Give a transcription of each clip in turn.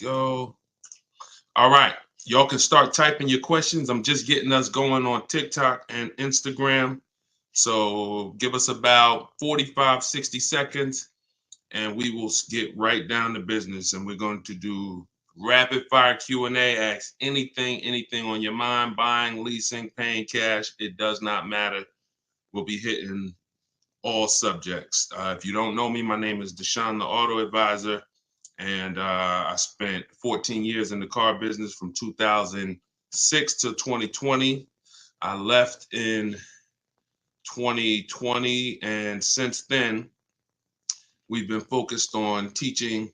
go. All right. Y'all can start typing your questions. I'm just getting us going on TikTok and Instagram. So give us about 45, 60 seconds and we will get right down to business. And we're going to do rapid fire Q&A. Ask anything on your mind, buying, leasing, paying cash. It does not matter. We'll be hitting all subjects. If you don't know me, my name is Deshone the Auto Advisor. And I spent 14 years in the car business from 2006 to 2020. I left in 2020, and since then, we've been focused on teaching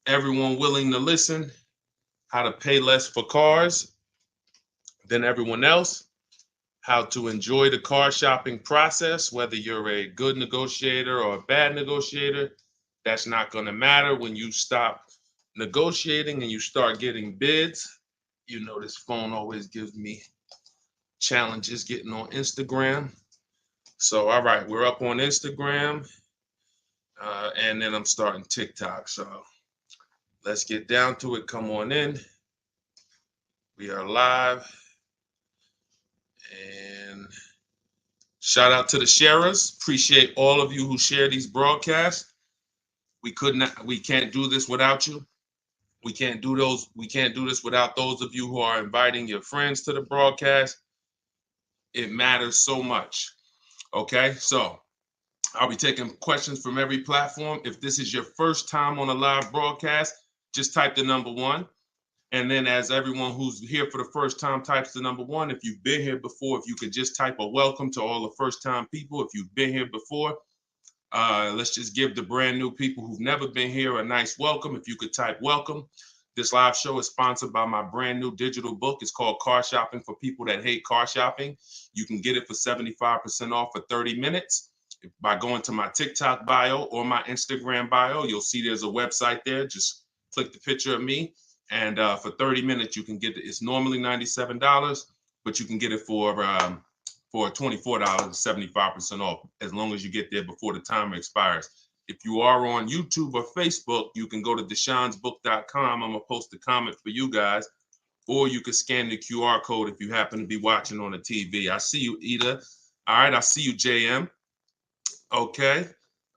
everyone willing to listen how to pay less for cars than everyone else, how to enjoy the car shopping process, whether you're a good negotiator or a bad negotiator. That's not going to matter when you stop negotiating and you start getting bids. You know, this phone always gives me challenges getting on Instagram. So, all right, we're up on Instagram, and then I'm starting TikTok. So let's get down to it. Come on in. We are live. And shout out to the sharers. Appreciate all of you who share these broadcasts. We can't do this without you. We can't do this without those of you who are inviting your friends to the broadcast. It matters so much. Okay, so I'll be taking questions from every platform. If this is your first time on a live broadcast, just type the number 1. And then as everyone who's here for the first time types the number 1, if you've been here before, if you could just type a welcome to all the first time people. If you've been here before, let's just give the brand new people who've never been here a nice welcome. If you could type welcome. This live show is sponsored by my brand new digital book. It's called Car Shopping for People That Hate Car Shopping. You can get it for 75% off for 30 minutes by going to my TikTok bio or my Instagram bio. You'll see there's a website there. Just click the picture of me. And for 30 minutes, you can get it. It's normally $97, but you can get it for $24, 75% off, as long as you get there before the timer expires. If you are on YouTube or Facebook, you can go to deshonsbook.com. I'm going to post a comment for you guys, or you can scan the QR code if you happen to be watching on the TV. I see you, Ida. All right, I see you, JM. Okay.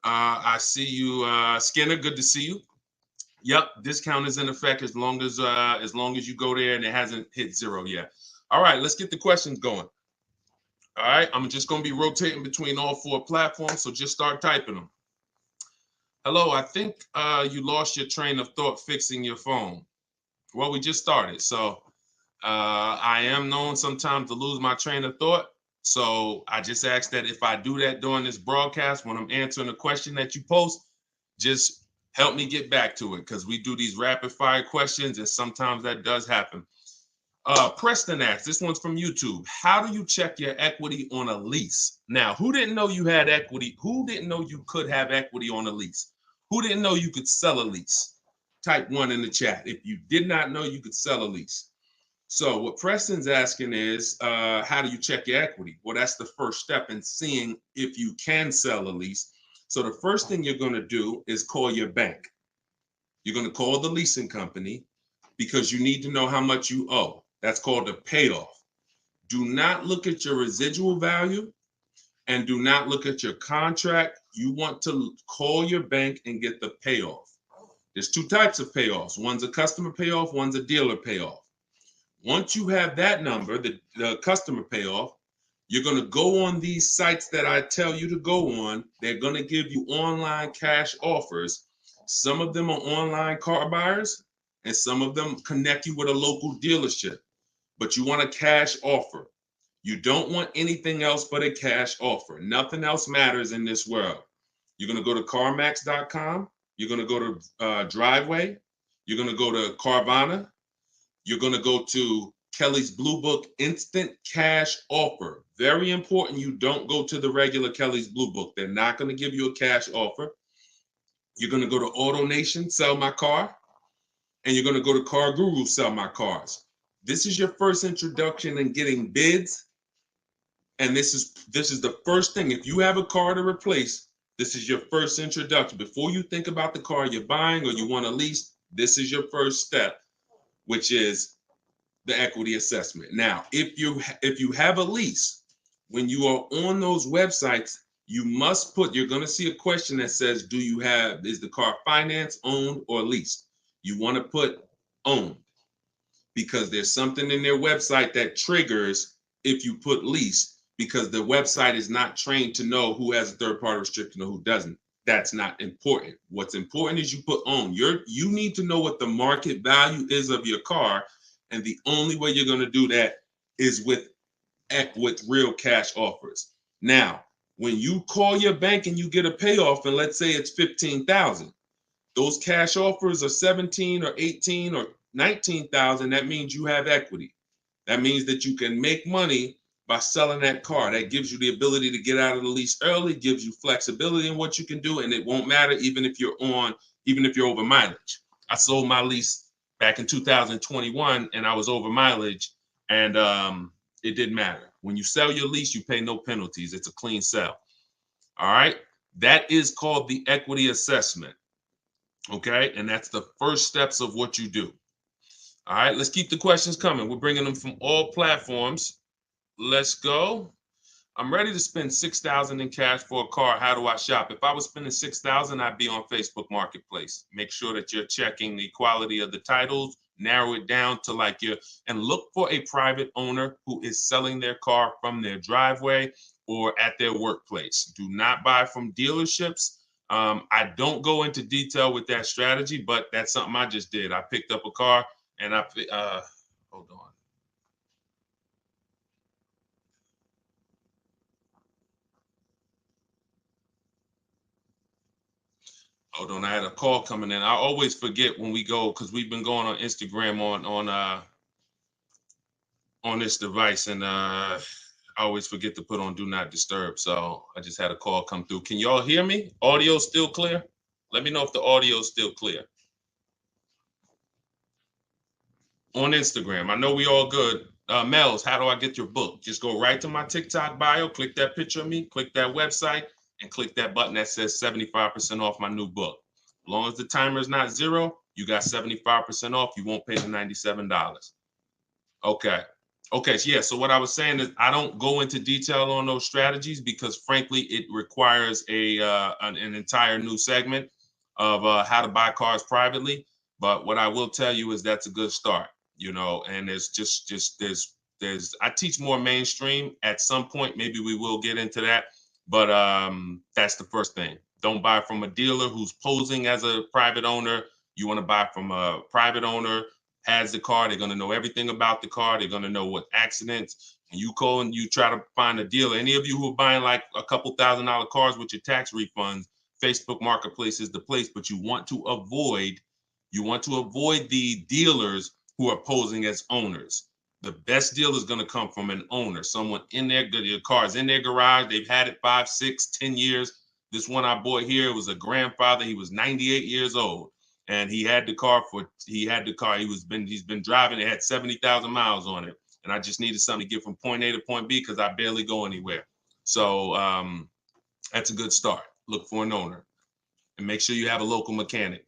I see you, Skinner. Good to see you. Yep, discount is in effect as long as you go there and it hasn't hit 0 yet. All right, let's get the questions going. All right, I'm just going to be rotating between all 4 platforms, so just start typing them. Hello, I think you lost your train of thought fixing your phone. Well, we just started, so I am known sometimes to lose my train of thought. So I just ask that if I do that during this broadcast, when I'm answering a question that you post, just help me get back to it, because we do these rapid fire questions and sometimes that does happen. Preston asks, this one's from YouTube. How do you check your equity on a lease? Now, who didn't know you had equity? Who didn't know you could have equity on a lease? Who didn't know you could sell a lease? Type 1 in the chat if you did not know you could sell a lease. So what Preston's asking is, how do you check your equity? Well, that's the first step in seeing if you can sell a lease. So the first thing you're going to do is call your bank. You're going to call the leasing company because you need to know how much you owe. That's called a payoff. Do not look at your residual value and do not look at your contract. You want to call your bank and get the payoff. There's 2 types of payoffs. One's a customer payoff, one's a dealer payoff. Once you have that number, the customer payoff, you're going to go on these sites that I tell you to go on. They're going to give you online cash offers. Some of them are online car buyers, and some of them connect you with a local dealership. But you want a cash offer. You don't want anything else but a cash offer. Nothing else matters in this world. You're going to go to CarMax.com. You're going to go to Driveway. You're going to go to Carvana. You're going to go to Kelly's Blue Book Instant Cash Offer. Very important you don't go to the regular Kelly's Blue Book. They're not going to give you a cash offer. You're going to go to AutoNation, Sell My Car. And you're going to go to Car Guru, Sell My Cars. This is your first introduction in getting bids. And this is the first thing. If you have a car to replace, this is your first introduction. Before you think about the car you're buying or you want to lease, This is your first step, which is the equity assessment. Now, if you have a lease, when you are on those websites, you must put, you're going to see a question that says, is the car financed, owned, or leased? You want to put owned, because there's something in their website that triggers if you put lease, because the website is not trained to know who has a third party restriction or who doesn't. That's not important. What's important is you put own. You need to know what the market value is of your car, and the only way you're going to do that is with real cash offers. Now, when you call your bank and you get a payoff, and let's say it's 15,000, those cash offers are 17 or 18 or 19,000. That means you have equity. That means that you can make money by selling that car. That gives you the ability to get out of the lease early, gives you flexibility in what you can do, and it won't matter even if you're over mileage. I sold my lease back in 2021 and I was over mileage, and it didn't matter. When you sell your lease, you pay no penalties. It's a clean sell. All right. That is called the equity assessment. Okay. And that's the first steps of what you do. All right. Let's keep the questions coming. We're bringing them from all platforms. Let's go. I'm ready to spend $6,000 in cash for a car. How do I shop? If I was spending $6,000, I'd be on Facebook Marketplace. Make sure that you're checking the quality of the titles, narrow it down to and look for a private owner who is selling their car from their driveway or at their workplace. Do not buy from dealerships. I don't go into detail with that strategy, but that's something I just did. I picked up a car and hold on. Hold on, I had a call coming in. I always forget when we go, because we've been going on Instagram on this device, and I always forget to put on do not disturb. So I just had a call come through. Can y'all hear me? Audio still clear? Let me know if the audio is still clear. On Instagram, I know we all good. Mel's, how do I get your book? Just go right to my TikTok bio, click that picture of me, click that website, and click that button that says 75% off my new book. As long as the timer is not 0, you got 75% off. You won't pay the $97. Okay. Okay. So yeah. So what I was saying is I don't go into detail on those strategies because frankly, it requires an entire new segment of how to buy cars privately. But what I will tell you is that's a good start, and there's I teach more mainstream at some point. Maybe we will get into that, but that's the first thing. Don't buy from a dealer who's posing as a private owner. You want to buy from a private owner, has the car. They're going to know everything about the car. They're going to know what accidents. And you call and you try to find a dealer. Any of you who are buying like a couple $1,000 cars with your tax refunds, Facebook Marketplace is the place. But you want to avoid the dealers who are posing as owners. The best deal is going to come from an owner, someone in their car's in their garage. They've had it 5, 6, 10 years. This one I bought here was a grandfather. He was 98 years old. And he had the car. He's been driving. It had 70,000 miles on it. And I just needed something to get from point A to point B because I barely go anywhere. So that's a good start. Look for an owner and make sure you have a local mechanic.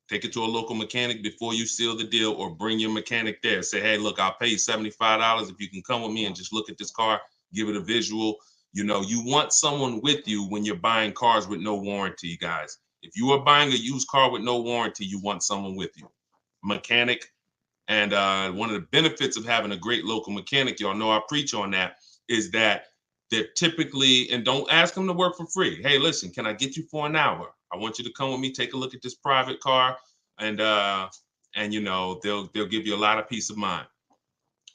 Take it to a local mechanic before you seal the deal, or bring your mechanic there. Say, hey, look, I'll pay you $75 if you can come with me and just look at this car, give it a visual. You want someone with you when you're buying cars with no warranty, guys. If you are buying a used car with no warranty, you want someone with you. Mechanic. And one of the benefits of having a great local mechanic, y'all know I preach on that, is that they're typically, and don't ask them to work for free. Hey, listen, can I get you for an hour? I want you to come with me, take a look at this private car, and they'll give you a lot of peace of mind.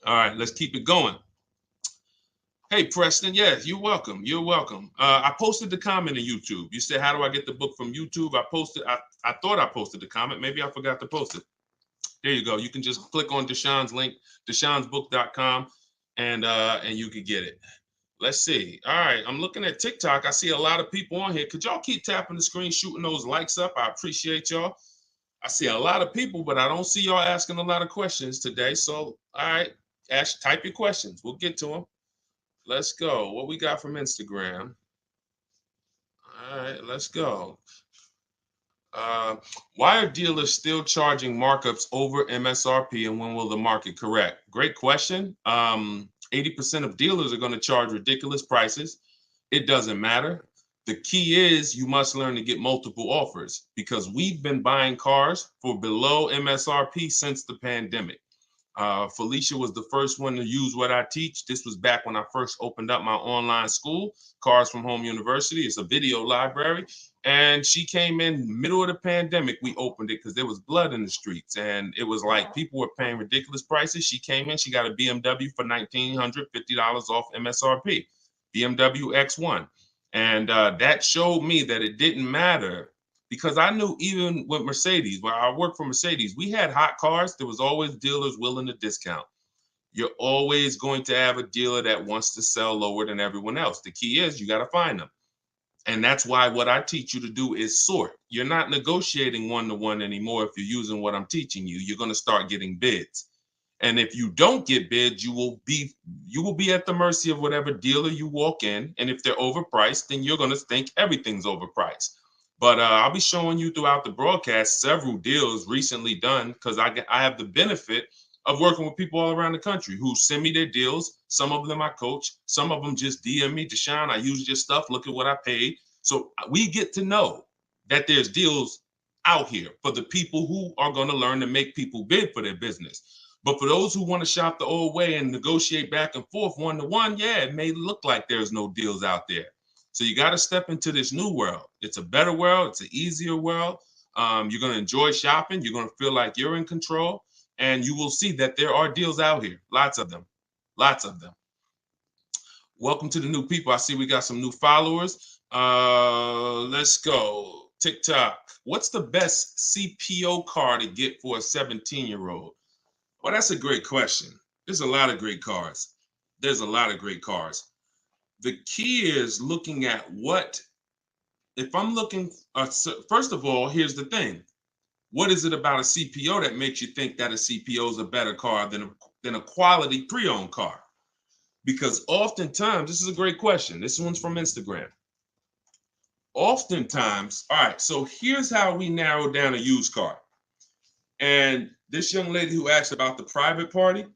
All right, let's keep it going. Hey, Preston, yes, you're welcome. You're welcome. I posted the comment on YouTube. You said, how do I get the book from YouTube? I thought I posted the comment. Maybe I forgot to post it. There you go. You can just click on Deshone's link, deshonsbook.com, and you can get it. Let's see. All right, I'm looking at TikTok. I see a lot of people on here. Could y'all keep tapping the screen, shooting those likes up? I appreciate y'all. I see a lot of people, but I don't see y'all asking a lot of questions today. So, all right, type your questions. We'll get to them. Let's go. What we got from Instagram? All right, let's go. Why are dealers still charging markups over MSRP, and when will the market correct? Great question. 80% of dealers are going to charge ridiculous prices. It doesn't matter. The key is you must learn to get multiple offers, because we've been buying cars for below MSRP since the pandemic. Felicia was the first one to use what I teach. This was back when I first opened up my online school, Cars from Home University. It's a video library. And she came in middle of the pandemic. We opened it because there was blood in the streets. And it was like people were paying ridiculous prices. She came in, she got a BMW for $1,950 off MSRP, BMW X1. And that showed me that it didn't matter, because I knew even with Mercedes, where I worked for Mercedes, we had hot cars. There was always dealers willing to discount. You're always going to have a dealer that wants to sell lower than everyone else. The key is you got to find them. And that's why what I teach you to do is sort. You're not negotiating one-to-one anymore. If you're using what I'm teaching you, you're going to start getting bids. And if you don't get bids, you will be at the mercy of whatever dealer you walk in. And if they're overpriced, then you're going to think everything's overpriced. But I'll be showing you throughout the broadcast several deals recently done, because I have the benefit of working with people all around the country who send me their deals. Some of them I coach. Some of them just DM me, Deshone, I used your stuff. Look at what I paid. So we get to know that there's deals out here for the people who are going to learn to make people bid for their business. But for those who want to shop the old way and negotiate back and forth one-to-one, yeah, it may look like there's no deals out there. So you got to step into this new world. It's a better world. It's an easier world. You're going to enjoy shopping. You're going to feel like you're in control. And you will see that there are deals out here. Lots of them. Lots of them. Welcome to the new people. I see we got some new followers. Let's go. TikTok. What's the best CPO car to get for a 17-year-old? Well, that's a great question. There's a lot of great cars. There's a lot of great cars. The key is looking at what, if I'm looking, first of all, here's the thing. What is it about a CPO that makes you think that a CPO is a better car than a quality pre-owned car? Because oftentimes, this is a great question. This one's from Instagram. Oftentimes, all right, so here's how we narrow down a used car. And this young lady who asked about the private party,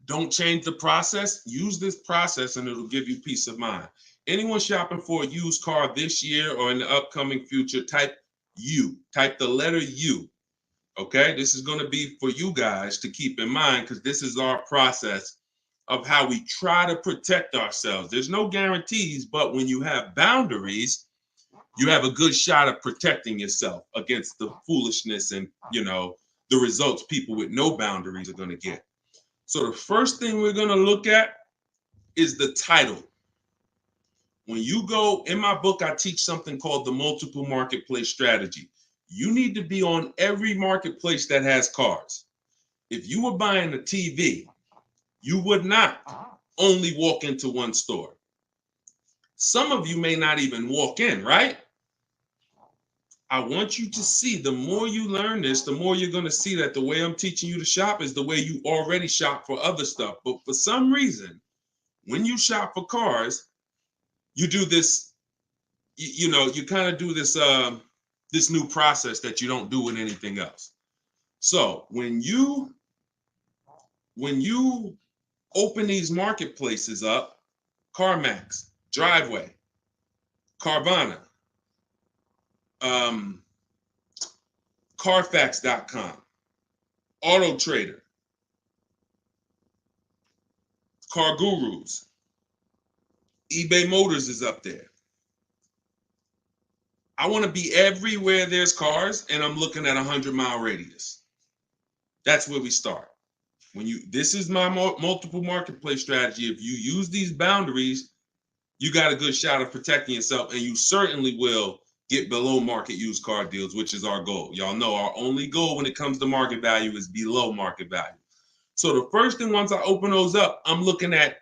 don't change the process. Use this process and it'll give you peace of mind. Anyone shopping for a used car this year or in the upcoming future, type U. Type the letter U. Okay? This is going to be for you guys to keep in mind, because this is our process of how we try to protect ourselves. There's no guarantees, but when you have boundaries, you have a good shot of protecting yourself against the foolishness and, the results people with no boundaries are going to get. So the first thing we're going to look at is the title. When you go, in my book, I teach something called the multiple marketplace strategy. You need to be on every marketplace that has cars. If you were buying a TV, you would not only walk into one store. Some of you may not even walk in, right? I want you to see, the more you learn this, the more you're going to see that the way I'm teaching you to shop is the way you already shop for other stuff. But for some reason, when you shop for cars, you do this, you kind of do this, this new process that you don't do with anything else. So when you open these marketplaces up, CarMax, Driveway, Carvana, Carfax.com, Auto Trader, Car Gurus, eBay Motors is up there. I want to be everywhere there's cars, and I'm looking at a 100-mile radius. That's where we start. This is my multiple marketplace strategy. If you use these boundaries, you got a good shot of protecting yourself, and you certainly will get below market used car deals, which is our goal. Y'all know our only goal when it comes to market value is below market value. So the first thing, once I open those up, I'm looking at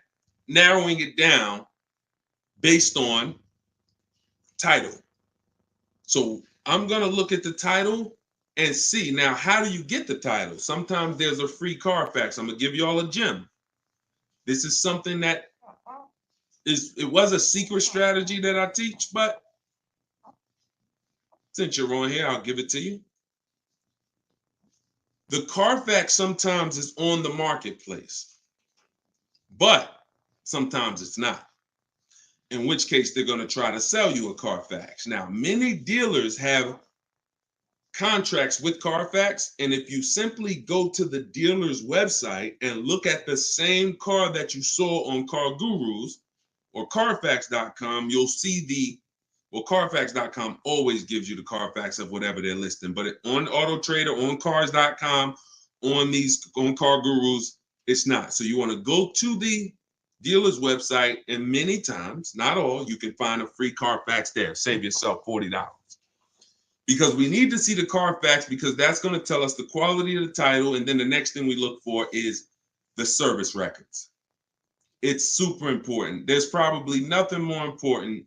narrowing it down based on title. So I'm going to look at the title and see. Now, how do you get the title? Sometimes there's a free Carfax. I'm going to give you all a gem. This is something that it was a secret strategy that I teach, but Since you're on here, I'll give it to you. The Carfax sometimes is on the marketplace, but sometimes it's not. In which case, they're going to try to sell you a Carfax. Now, many dealers have contracts with Carfax, and if you simply go to the dealer's website and look at the same car that you saw on Car Gurus or Carfax.com, you'll see Carfax.com always gives you the Carfax of whatever they're listing, but on Auto Trader, on Cars.com, on Car Gurus, it's not. So you want to go to the dealer's website, and many times, not all, you can find a free Carfax there. Save yourself $40. Because we need to see the Carfax, because that's going to tell us the quality of the title. And then the next thing we look for is the service records. It's super important. There's probably nothing more important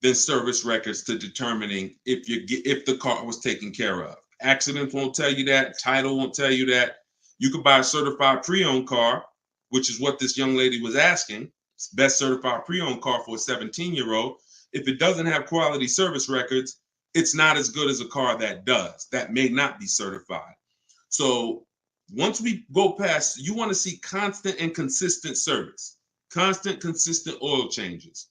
than service records to determining if the car was taken care of. Accidents won't tell you that. Title won't tell you that. You could buy a certified pre-owned car, which is what this young lady was asking. It's best certified pre-owned car for a 17-year-old. If it doesn't have quality service records, it's not as good as a car that does, that may not be certified. So once we go past, you want to see constant and consistent service, constant, consistent oil changes.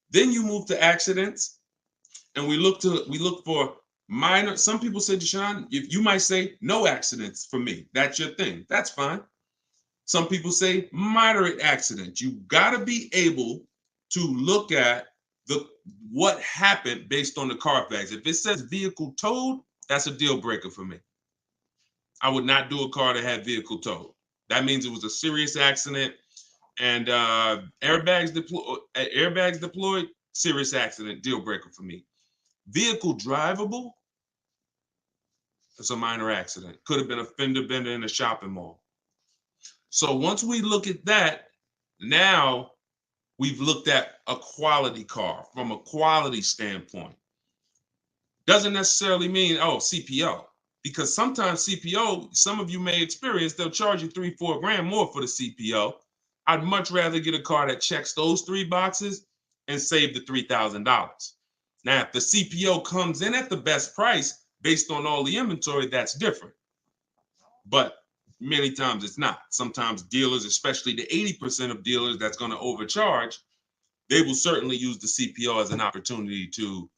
Then you move to accidents, and we look for minor. Some people say, Deshone, if you might say no accidents for me. That's your thing. That's fine. Some people say moderate accidents. You got to be able to look at what happened based on the Carfax. If it says vehicle towed, that's a deal breaker for me. I would not do a car that had vehicle towed. That means it was a serious accident, and airbags deployed, serious accident, deal breaker for me. Vehicle drivable, it's a minor accident. Could have been a fender bender in a shopping mall. So once we look at that, now we've looked at a quality car from a quality standpoint. Doesn't necessarily mean, CPO, because sometimes CPO, some of you may experience, they'll charge you $3-4 grand more for the CPO. I'd much rather get a car that checks those 3 boxes and save the $3,000. Now, if the CPO comes in at the best price based on all the inventory, that's different. But many times it's not. Sometimes dealers, especially the 80% of dealers that's going to overcharge, they will certainly use the CPO as an opportunity to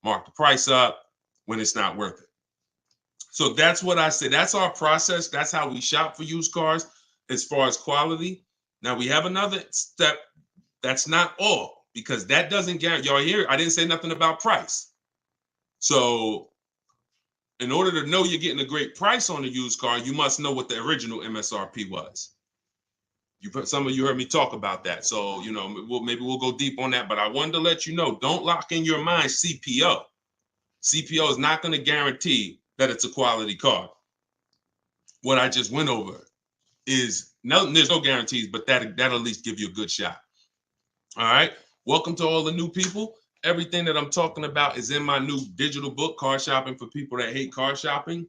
mark the price up when it's not worth it. So that's what I say. That's our process. That's how we shop for used cars as far as quality. Now we have another step. That's not all, because that doesn't guarantee. Y'all hear, I didn't say nothing about price. So in order to know you're getting a great price on a used car, you must know what the original MSRP was. Some of you heard me talk about that. So, maybe we'll go deep on that, but I wanted to let you know, don't lock in your mind CPO. CPO is not going to guarantee that it's a quality car. What I just went over is, there's no guarantees, but that'll at least give you a good shot. All right. Welcome to all the new people. Everything that I'm talking about is in my new digital book, Car Shopping for People That Hate Car Shopping.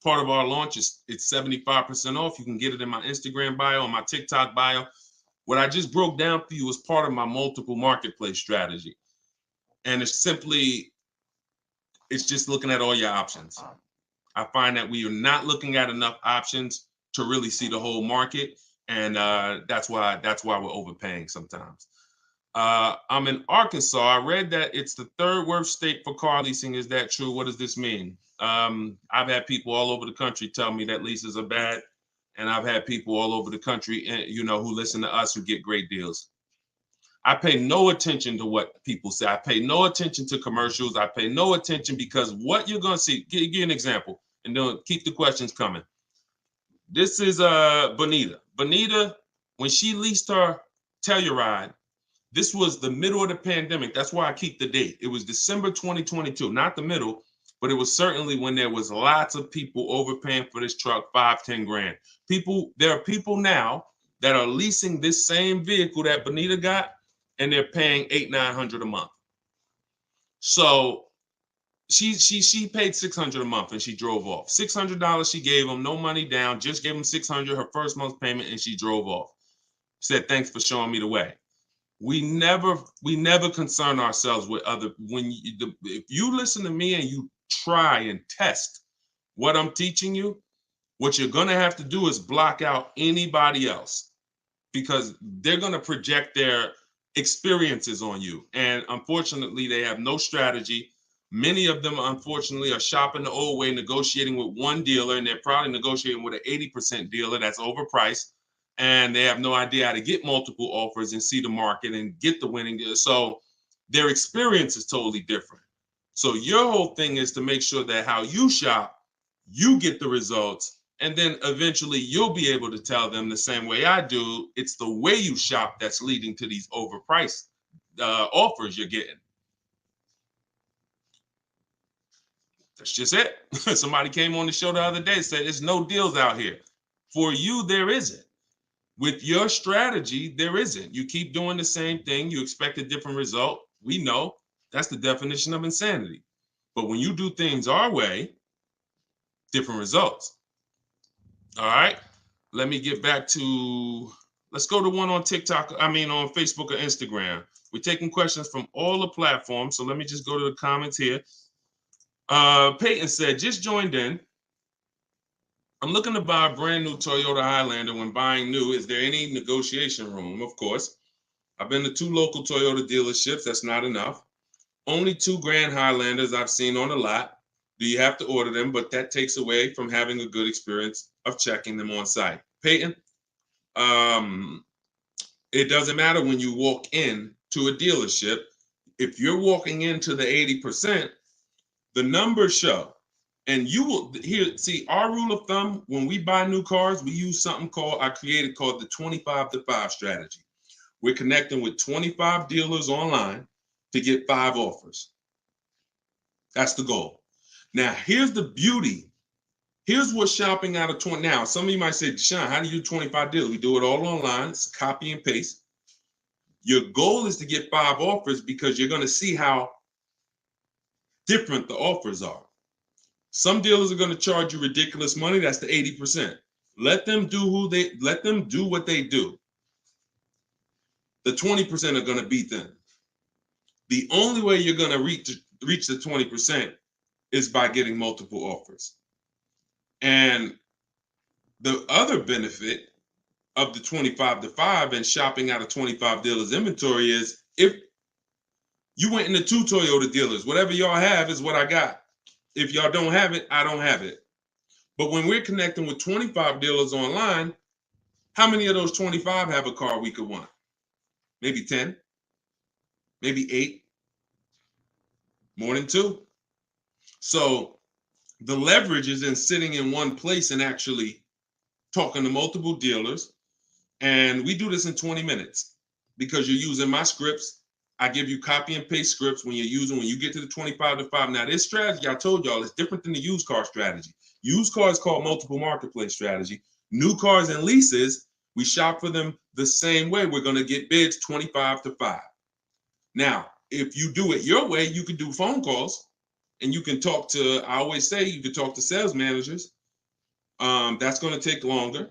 Part of our launch it's 75% off. You can get it in my Instagram bio, on my TikTok bio. What I just broke down for you is part of my multiple marketplace strategy. And it's just looking at all your options. I find that we are not looking at enough options to really see the whole market. And that's why we're overpaying sometimes. I'm in Arkansas. I read that it's the 3rd worst state for car leasing. Is that true? What does this mean? I've had people all over the country tell me that leases are bad, and I've had people all over the country, who listen to us, who get great deals. I pay no attention to what people say. I pay no attention to commercials. I pay no attention, because what you're going to see, give you an example, and don't keep the questions coming. This is Bonita. Bonita, when she leased her Telluride, this was the middle of the pandemic. That's why I keep the date. It was December 2022, not the middle, but it was certainly when there was lots of people overpaying for this truck, 5-10 grand. There are people now that are leasing this same vehicle that Bonita got, and they're paying $800-900 a month. So she paid $600 a month, and she drove off. $600 she gave them, no money down, just gave them $600, her first month's payment, and she drove off. Said, thanks for showing me the way. We never concern ourselves with other. If you listen to me and you try and test what I'm teaching you, what you're going to have to do is block out anybody else, because they're going to project their experiences on you. And unfortunately, they have no strategy. Many of them, unfortunately, are shopping the old way, negotiating with one dealer, and they're probably negotiating with an 80% dealer that's overpriced. And they have no idea how to get multiple offers and see the market and get the winning deal. So their experience is totally different. So your whole thing is to make sure that how you shop, you get the results, and then eventually you'll be able to tell them the same way I do. It's the way you shop that's leading to these overpriced offers you're getting. That's just it. Somebody came on the show the other day and said, there's no deals out here. For you, there isn't. With your strategy, there isn't. You keep doing the same thing. You expect a different result. We know that's the definition of insanity. But when you do things our way, different results. All right. Let me get back to, let's go to one on TikTok. I mean, on Facebook or Instagram. We're taking questions from all the platforms. So let me just go to the comments here. Peyton said, just joined in. I'm looking to buy a brand new Toyota Highlander. When buying new, is there any negotiation room? Of course. I've been to 2 local Toyota dealerships. That's not enough. Only 2 Grand Highlanders I've seen on the lot. Do you have to order them? But that takes away from having a good experience of checking them on site. Peyton, it doesn't matter when you walk in to a dealership. If you're walking into the 80%, the numbers show. And you will here see our rule of thumb when we buy new cars, we use something I created called the 25 to 5 strategy. We're connecting with 25 dealers online to get 5 offers. That's the goal. Now, here's the beauty. Here's what shopping out of 20. Now, some of you might say, Deshone, how do you do 25 deals? We do it all online. It's copy and paste. Your goal is to get 5 offers because you're going to see how different the offers are. Some dealers are going to charge you ridiculous money. That's the 80%. Let them do what they do. The 20% are going to beat them. The only way you're going to reach the 20% is by getting multiple offers. And the other benefit of the 25 to 5 and shopping out of 25 dealers inventory is if you went into 2 Toyota dealers, whatever y'all have is what I got. If y'all don't have it, I don't have it. But when we're connecting with 25 dealers online, how many of those 25 have a car we could want? Maybe 10, maybe 8, more than 2. So the leverage is in sitting in one place and actually talking to multiple dealers. And we do this in 20 minutes because you're using my scripts. I give you copy and paste scripts when you get to the 25 to 5. Now, this strategy, I told y'all, is different than the used car strategy. Used cars called multiple marketplace strategy. New cars and leases, we shop for them the same way. We're going to get bids 25 to 5. Now, if you do it your way, you can do phone calls and you can talk to, I always say, you can talk to sales managers. That's going to take longer,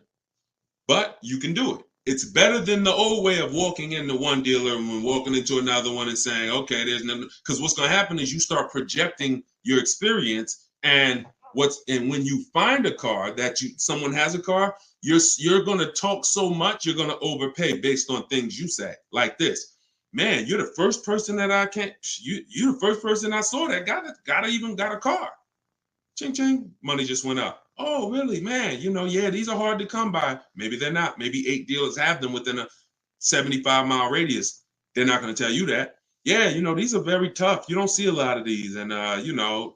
but you can do it. It's better than the old way of walking into one dealer and walking into another one and saying, okay, there's nothing. Because what's going to happen is you start projecting your experience, and when you find a car that someone has a car, you're going to talk so much, you're going to overpay based on things you say. Like this, man, you're the first person that you're the first person I saw that got a car. Ching, ching, money just went up. Oh, really, man? Yeah, these are hard to come by. Maybe they're not. Maybe 8 dealers have them within a 75-mile radius. They're not going to tell you that. Yeah, these are very tough. You don't see a lot of these. And,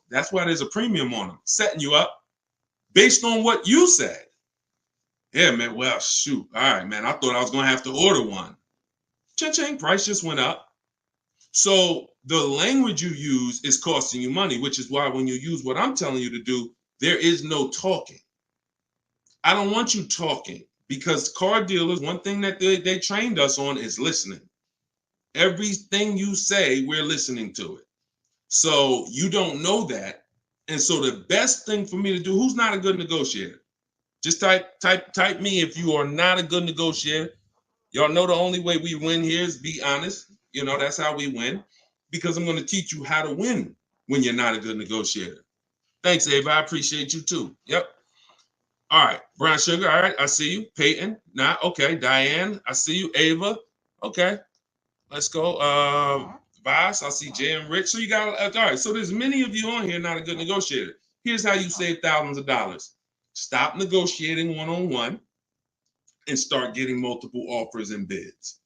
that's why there's a premium on them, setting you up based on what you said. Yeah, man, well, shoot. All right, man, I thought I was going to have to order one. Ching, ching, price just went up. So the language you use is costing you money, which is why when you use what I'm telling you to do, there is no talking. I don't want you talking because car dealers, one thing that they trained us on is listening. Everything you say, we're listening to it. So you don't know that. And so the best thing for me to do, who's not a good negotiator? Just type me if you are not a good negotiator. Y'all know the only way we win here is be honest. That's how we win, because I'm going to teach you how to win when you're not a good negotiator. Thanks, Ava. I appreciate you too. Yep. All right. Brown Sugar. All right. I see you. Peyton. Nah. Okay. Diane. I see you. Ava. Okay. Let's go. Vice. I see Jay and Rich. So you got all right. So there's many of you on here not a good negotiator. Here's how you save thousands of dollars. Stop negotiating one-on-one and start getting multiple offers and bids.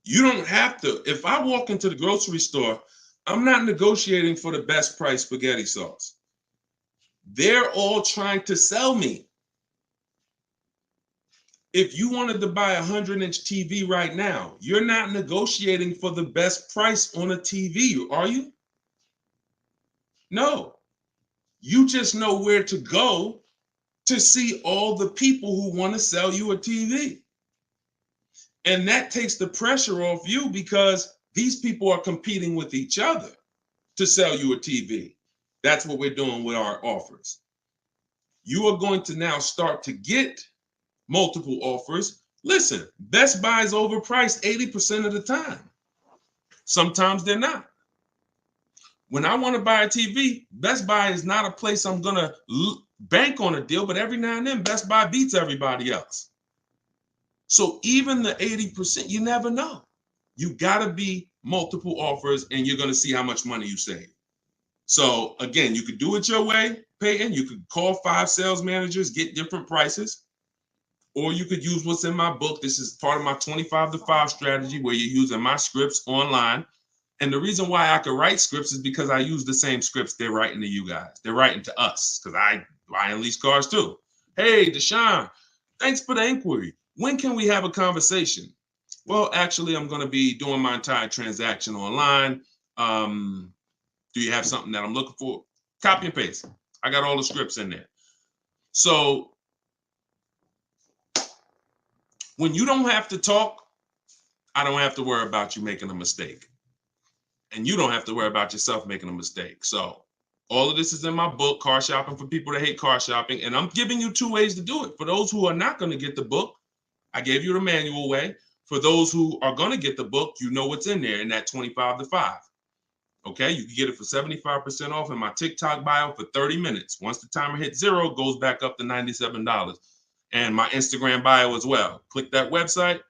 You don't have to. If I walk into the grocery store, I'm not negotiating for the best price spaghetti sauce. They're all trying to sell me. If you wanted to buy a 100-inch TV right now, you're not negotiating for the best price on a TV, are you? No. You just know where to go to see all the people who want to sell you a TV. And that takes the pressure off you because these people are competing with each other to sell you a TV. That's what we're doing with our offers. You are going to now start to get multiple offers. Listen, Best Buy is overpriced 80% of the time. Sometimes they're not. When I want to buy a TV, Best Buy is not a place I'm going to bank on a deal, but every now and then Best Buy beats everybody else. So even the 80%, you never know. You got to be multiple offers and you're going to see how much money you save. So again, you could do it your way, Peyton. You could call 5 sales managers, get different prices, or you could use what's in my book. This is part of my 25 to 5 strategy where you're using my scripts online. And the reason why I can write scripts is because I use the same scripts they're writing to you guys. They're writing to us because I buy and lease cars too. Hey, Deshone, thanks for the inquiry. When can we have a conversation? Well, actually, I'm going to be doing my entire transaction online. Do you have something that I'm looking for? Copy and paste. I got all the scripts in there. So when you don't have to talk, I don't have to worry about you making a mistake. And you don't have to worry about yourself making a mistake. So all of this is in my book, Car Shopping for People That Hate Car Shopping. And I'm giving you 2 ways to do it. For those who are not going to get the book, I gave you the manual way. For those who are going to get the book, you know what's in there in that 25 to 5. Okay, you can get it for 75% off in my TikTok bio for 30 minutes. Once the timer hits 0, it goes back up to $97. And my Instagram bio as well. Click that website,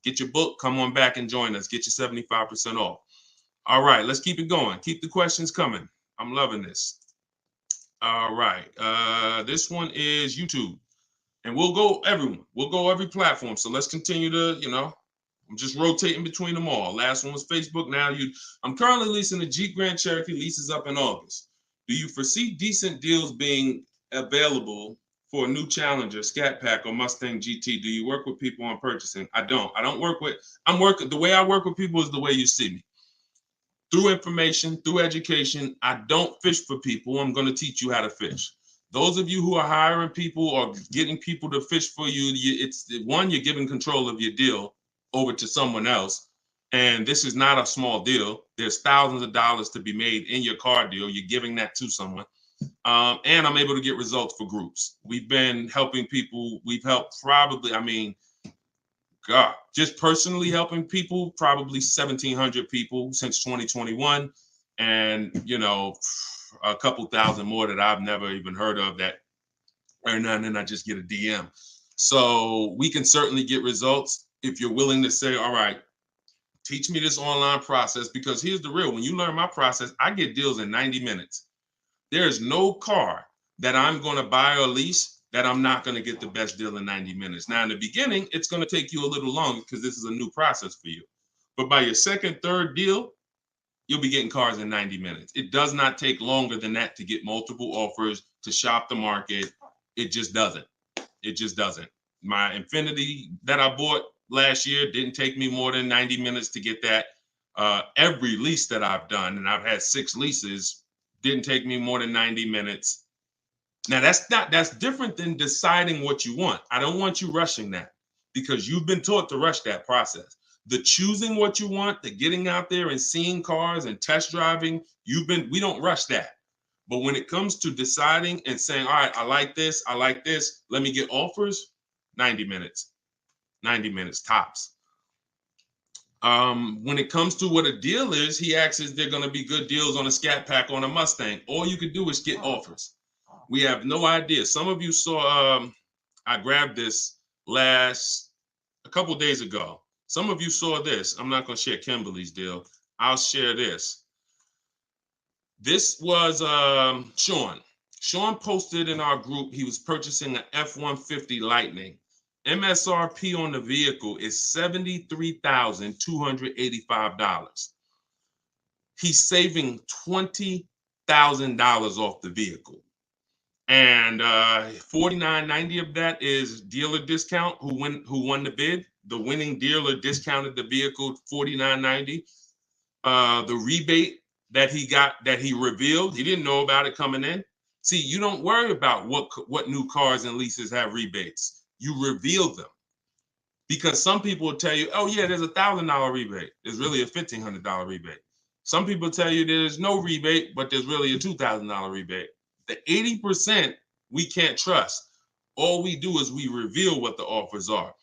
get your book, come on back and join us. Get your 75% off. All right, let's keep it going. Keep the questions coming. I'm loving this. All right, this one is YouTube. And we'll go everyone. We'll go every platform. So let's continue to, I'm just rotating between them all. Last one was Facebook. Now I'm currently leasing a Jeep Grand Cherokee. Lease is up in August. Do you foresee decent deals being available for a new Challenger, Scat Pack, or Mustang GT? Do you work with people on purchasing? I don't. The way I work with people is the way you see me. Through information, through education. I don't fish for people. I'm going to teach you how to fish. Those of you who are hiring people or getting people to fish for you, you're giving control of your deal over to someone else. And this is not a small deal. There's thousands of dollars to be made in your car deal. You're giving that to someone. And I'm able to get results for groups. We've been helping people. We've helped just personally helping people, probably 1,700 people since 2021. And, a couple thousand more that I've never even heard of that every now and then I just get a DM. So we can certainly get results if you're willing to say, all right, teach me this online process, because here's the real. When you learn my process, I get deals in 90 minutes. There's no car that I'm going to buy or lease that I'm not going to get the best deal in 90 minutes. Now, in the beginning, it's going to take you a little longer because this is a new process for you. But by your second, third deal, you'll be getting cars in 90 minutes. It does not take longer than that to get multiple offers, to shop the market. It just doesn't. It just doesn't. My Infinity that I bought last year didn't take me more than 90 minutes to get that. Every lease that I've done, and I've had 6 leases, didn't take me more than 90 minutes. Now that's different than deciding what you want. I don't want you rushing that, because you've been taught to rush that process. The choosing what you want, the getting out there and seeing cars and test driving, we don't rush that. But when it comes to deciding and saying, all right, I like this, let me get offers, 90 minutes tops. When it comes to what a deal is, he asks is there going to be good deals on a Scat Pack on a Mustang. All you can do is get offers. We have no idea. Some of you saw, I grabbed this a couple days ago. Some of you saw this. I'm not going to share Kimberly's deal. I'll share this. This was Sean. Sean posted in our group he was purchasing an F-150 Lightning. MSRP on the vehicle is $73,285. He's saving $20,000 off the vehicle. And $49.90 of that is dealer discount. Who won the bid? The winning dealer discounted the vehicle $49.90. The rebate that he got, that he revealed, he didn't know about it coming in. See, you don't worry about what new cars and leases have rebates. You reveal them, because some people will tell you, oh yeah, there's $1,000 rebate. There's really a $1,500 rebate. Some people tell you there's no rebate, but there's really a $2,000 rebate. The 80% we can't trust. All we do is we reveal what the offers are.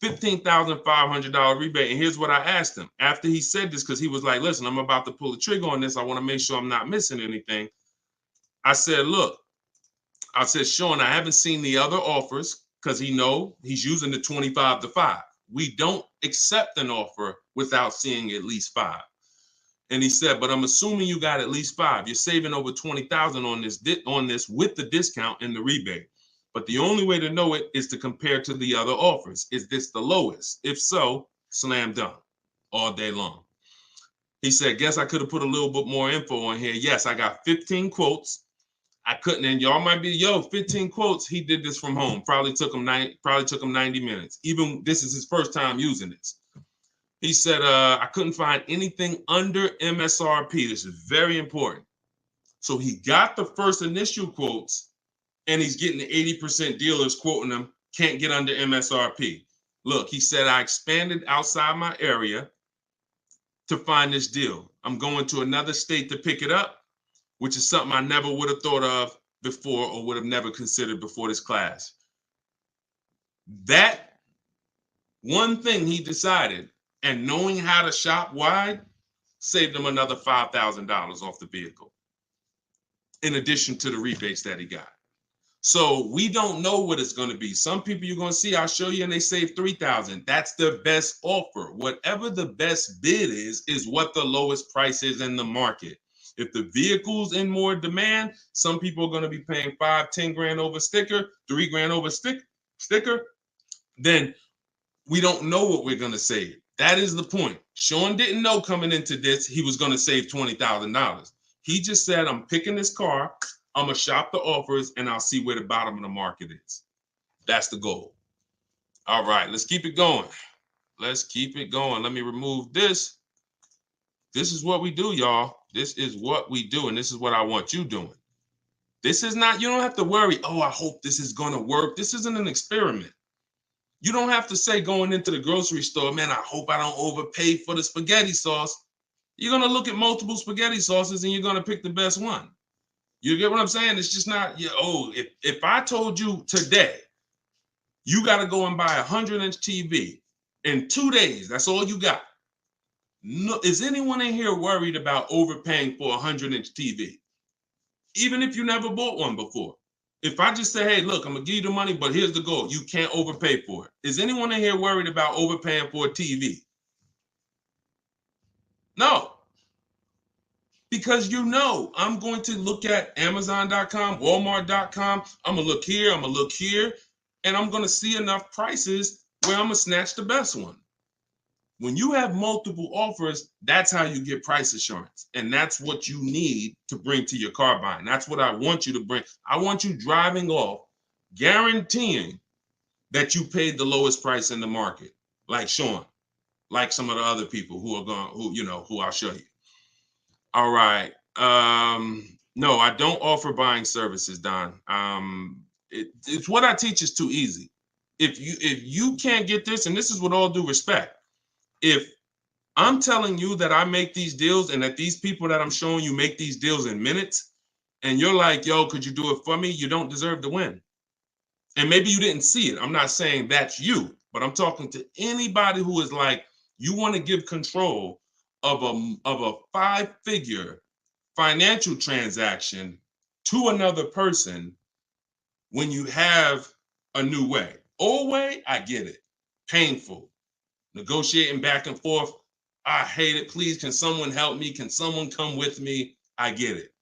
$15,500 rebate. And here's what I asked him after he said this, because he was like, listen, I'm about to pull the trigger on this. I want to make sure I'm not missing anything. I said, look, I said, Sean, I haven't seen the other offers, because he's using the 25 to 5. We don't accept an offer without seeing at least 5. And he said, but I'm assuming you got at least 5. You're saving over $20,000 on this with the discount and the rebate. But the only way to know it is to compare to the other offers. Is this the lowest? If so, slam dunk all day long. He said, guess I could have put a little bit more info on here. Yes, I got 15 quotes. I couldn't, and y'all might be, 15 quotes. He did this from home. Probably took him 90 minutes. Even this is his first time using this. He said, I couldn't find anything under MSRP. This is very important. So he got the first initial quotes, and he's getting the 80% dealers quoting them, can't get under MSRP. Look, he said, I expanded outside my area to find this deal. I'm going to another state to pick it up, which is something I never would have thought of before or would have never considered before this class. That one thing he decided, and knowing how to shop wide, saved him another $5,000 off the vehicle, in addition to the rebates that he got. So we don't know what it's going to be. Some people you're going to see, I'll show you, and they save $3,000. That's the best offer. Whatever the best bid is what the lowest price is in the market. If the vehicle's in more demand, some people are going to be paying $5-10 grand over sticker, $3 grand over sticker. Then we don't know what we're going to save. That is the point. Sean didn't know coming into this he was going to save $20,000. He just said, I'm picking this car, I'm going to shop the offers, and I'll see where the bottom of the market is. That's the goal. All right, let's keep it going. Let's keep it going. Let me remove this. This is what we do, y'all. This is what we do, and this is what I want you doing. This is not, you don't have to worry, oh, I hope this is going to work. This isn't an experiment. You don't have to say going into the grocery store, man, I hope I don't overpay for the spaghetti sauce. You're going to look at multiple spaghetti sauces and you're going to pick the best one. You get what I'm saying? It's just not, if I told you today, you got to go and buy a 100-inch TV in 2 days, that's all you got. No, is anyone in here worried about overpaying for a 100-inch TV? Even if you never bought one before. If I just say, hey, look, I'm going to give you the money, but here's the goal. You can't overpay for it. Is anyone in here worried about overpaying for a TV? No. Because I'm going to look at Amazon.com, Walmart.com. I'm going to look here, I'm going to look here, and I'm going to see enough prices where I'm going to snatch the best one. When you have multiple offers, that's how you get price assurance. And that's what you need to bring to your car buying. That's what I want you to bring. I want you driving off, guaranteeing that you paid the lowest price in the market, like Sean, like some of the other people who I'll show you. All right. No, I don't offer buying services, Don. It's what I teach is too easy. If you can't get this, and this is with all due respect, if I'm telling you that I make these deals and that these people that I'm showing you make these deals in minutes, and you're like, yo, could you do it for me? You don't deserve to win. And maybe you didn't see it. I'm not saying that's you, but I'm talking to anybody who is like, You want to give control of a 5-figure financial transaction to another person when you have a new way. Old way, I get it. Painful. Negotiating back and forth. I hate it. Please, can someone help me? Can someone come with me? I get it.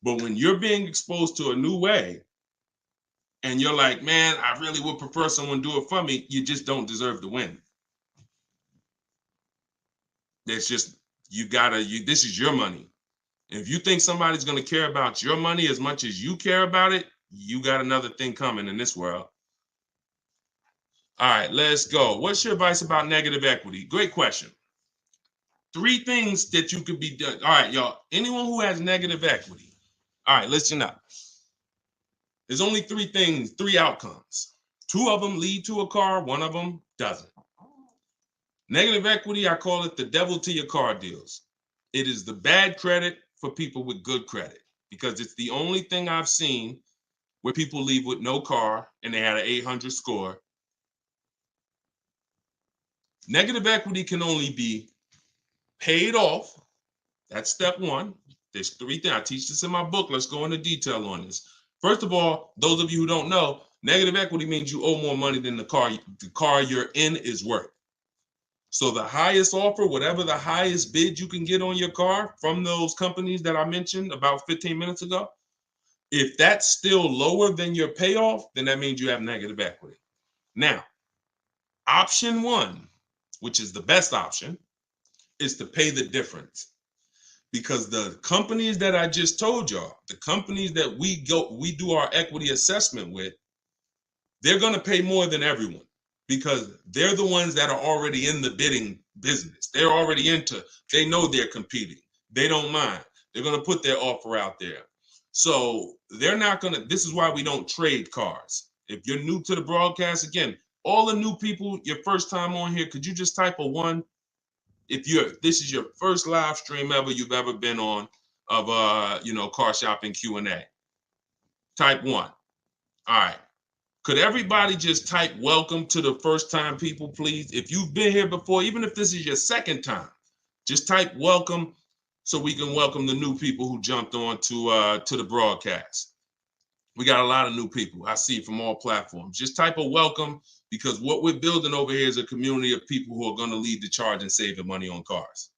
But when you're being exposed to a new way and you're like, man, I really would prefer someone do it for me, you just don't deserve to win. It's just, this is your money. If you think somebody's going to care about your money as much as you care about it, you got another thing coming in this world. All right, let's go. What's your advice about negative equity? Great question. 3 things that you could be done. All right, y'all. Anyone who has negative equity. All right, listen up. There's only 3 things, 3 outcomes. 2 of them lead to a car, 1 of them doesn't. Negative equity, I call it the devil to your car deals. It is the bad credit for people with good credit because it's the only thing I've seen where people leave with no car and they had an 800 score. Negative equity can only be paid off. That's step 1. There's 3 things. I teach this in my book. Let's go into detail on this. First of all, those of you who don't know, negative equity means you owe more money than the car you're in is worth. So the highest offer, whatever the highest bid you can get on your car from those companies that I mentioned about 15 minutes ago, if that's still lower than your payoff, then that means you have negative equity. Now, option 1, which is the best option, is to pay the difference. Because the companies that I just told y'all, the companies that we do our equity assessment with, they're going to pay more than everyone because they're the ones that are already in the bidding business. They're already they know they're competing. They don't mind. They're going to put their offer out there. So they're not going to, this is why we don't trade cars. If you're new to the broadcast, again, all the new people, your first time on here, could you just type a 1? If this is your first live stream you've ever been on of car shopping Q&A, type 1. All right. Could everybody just type welcome to the first time people, please? If you've been here before, even if this is your second time, just type welcome so we can welcome the new people who jumped on to the broadcast. We got a lot of new people I see from all platforms. Just type a welcome because what we're building over here is a community of people who are going to lead the charge and saving money on cars.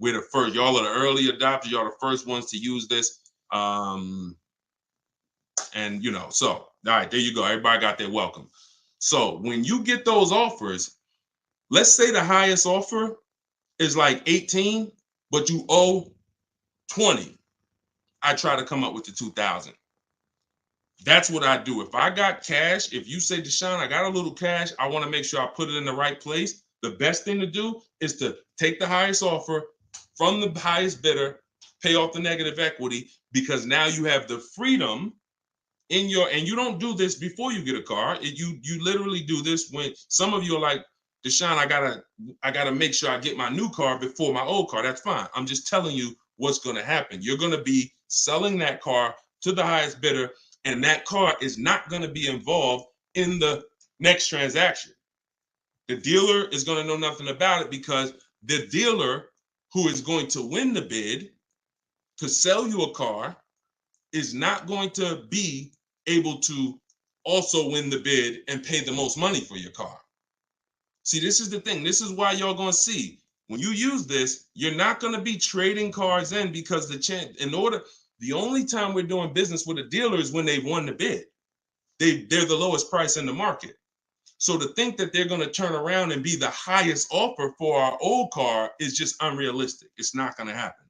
We're the first. Y'all are the early adopters. Y'all are the first ones to use this. So, all right, there you go. Everybody got their welcome. So when you get those offers, let's say the highest offer is like 18, but you owe 20. I try to come up with the 2,000. That's what I do. If I got cash, if you say, Deshone, I got a little cash, I want to make sure I put it in the right place. The best thing to do is to take the highest offer from the highest bidder, pay off the negative equity, because now you have the freedom and you don't do this before you get a car. You literally do this when some of you are like, Deshone, I gotta make sure I get my new car before my old car. That's fine. I'm just telling you what's going to happen. You're going to be selling that car to the highest bidder, and that car is not going to be involved in the next transaction. The dealer is going to know nothing about it because the dealer who is going to win the bid to sell you a car is not going to be able to also win the bid and pay the most money for your car. See, this is the thing. This is why y'all going to see when you use this, you're not going to be trading cars in because the only time we're doing business with a dealer is when they've won the bid. They're the lowest price in the market. So to think that they're going to turn around and be the highest offer for our old car is just unrealistic. It's not going to happen.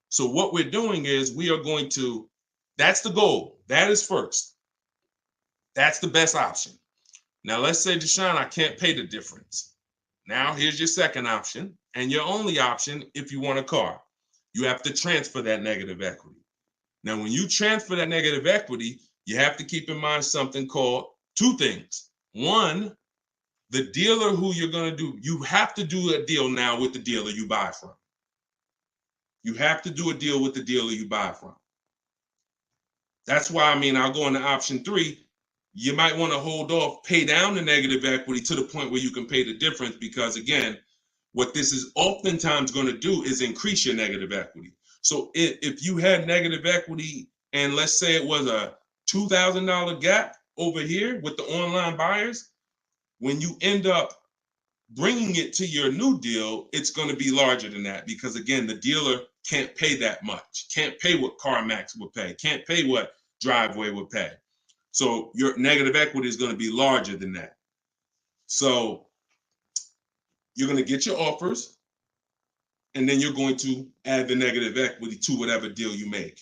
So what we're doing is we are going to, that's the goal. That is first. That's the best option. Now let's say, Deshone, I can't pay the difference. Now here's your second option and your only option if you want a car. You have to transfer that negative equity. Now, when you transfer that negative equity, you have to keep in mind something called 2 things. 1, the dealer who you're going to do, you have to do a deal now with the dealer you buy from. You have to do a deal with the dealer you buy from. That's why, I'll go into option 3. You might want to hold off, pay down the negative equity to the point where you can pay the difference because, again, What this is oftentimes going to do is increase your negative equity. So if you had negative equity, and let's say it was a $2,000 gap over here with the online buyers, when you end up bringing it to your new deal, it's going to be larger than that, because again, the dealer can't pay that much, can't pay what CarMax would pay, can't pay what Driveway would pay. So your negative equity is going to be larger than that. So you're going to get your offers, and then you're going to add the negative equity to whatever deal you make.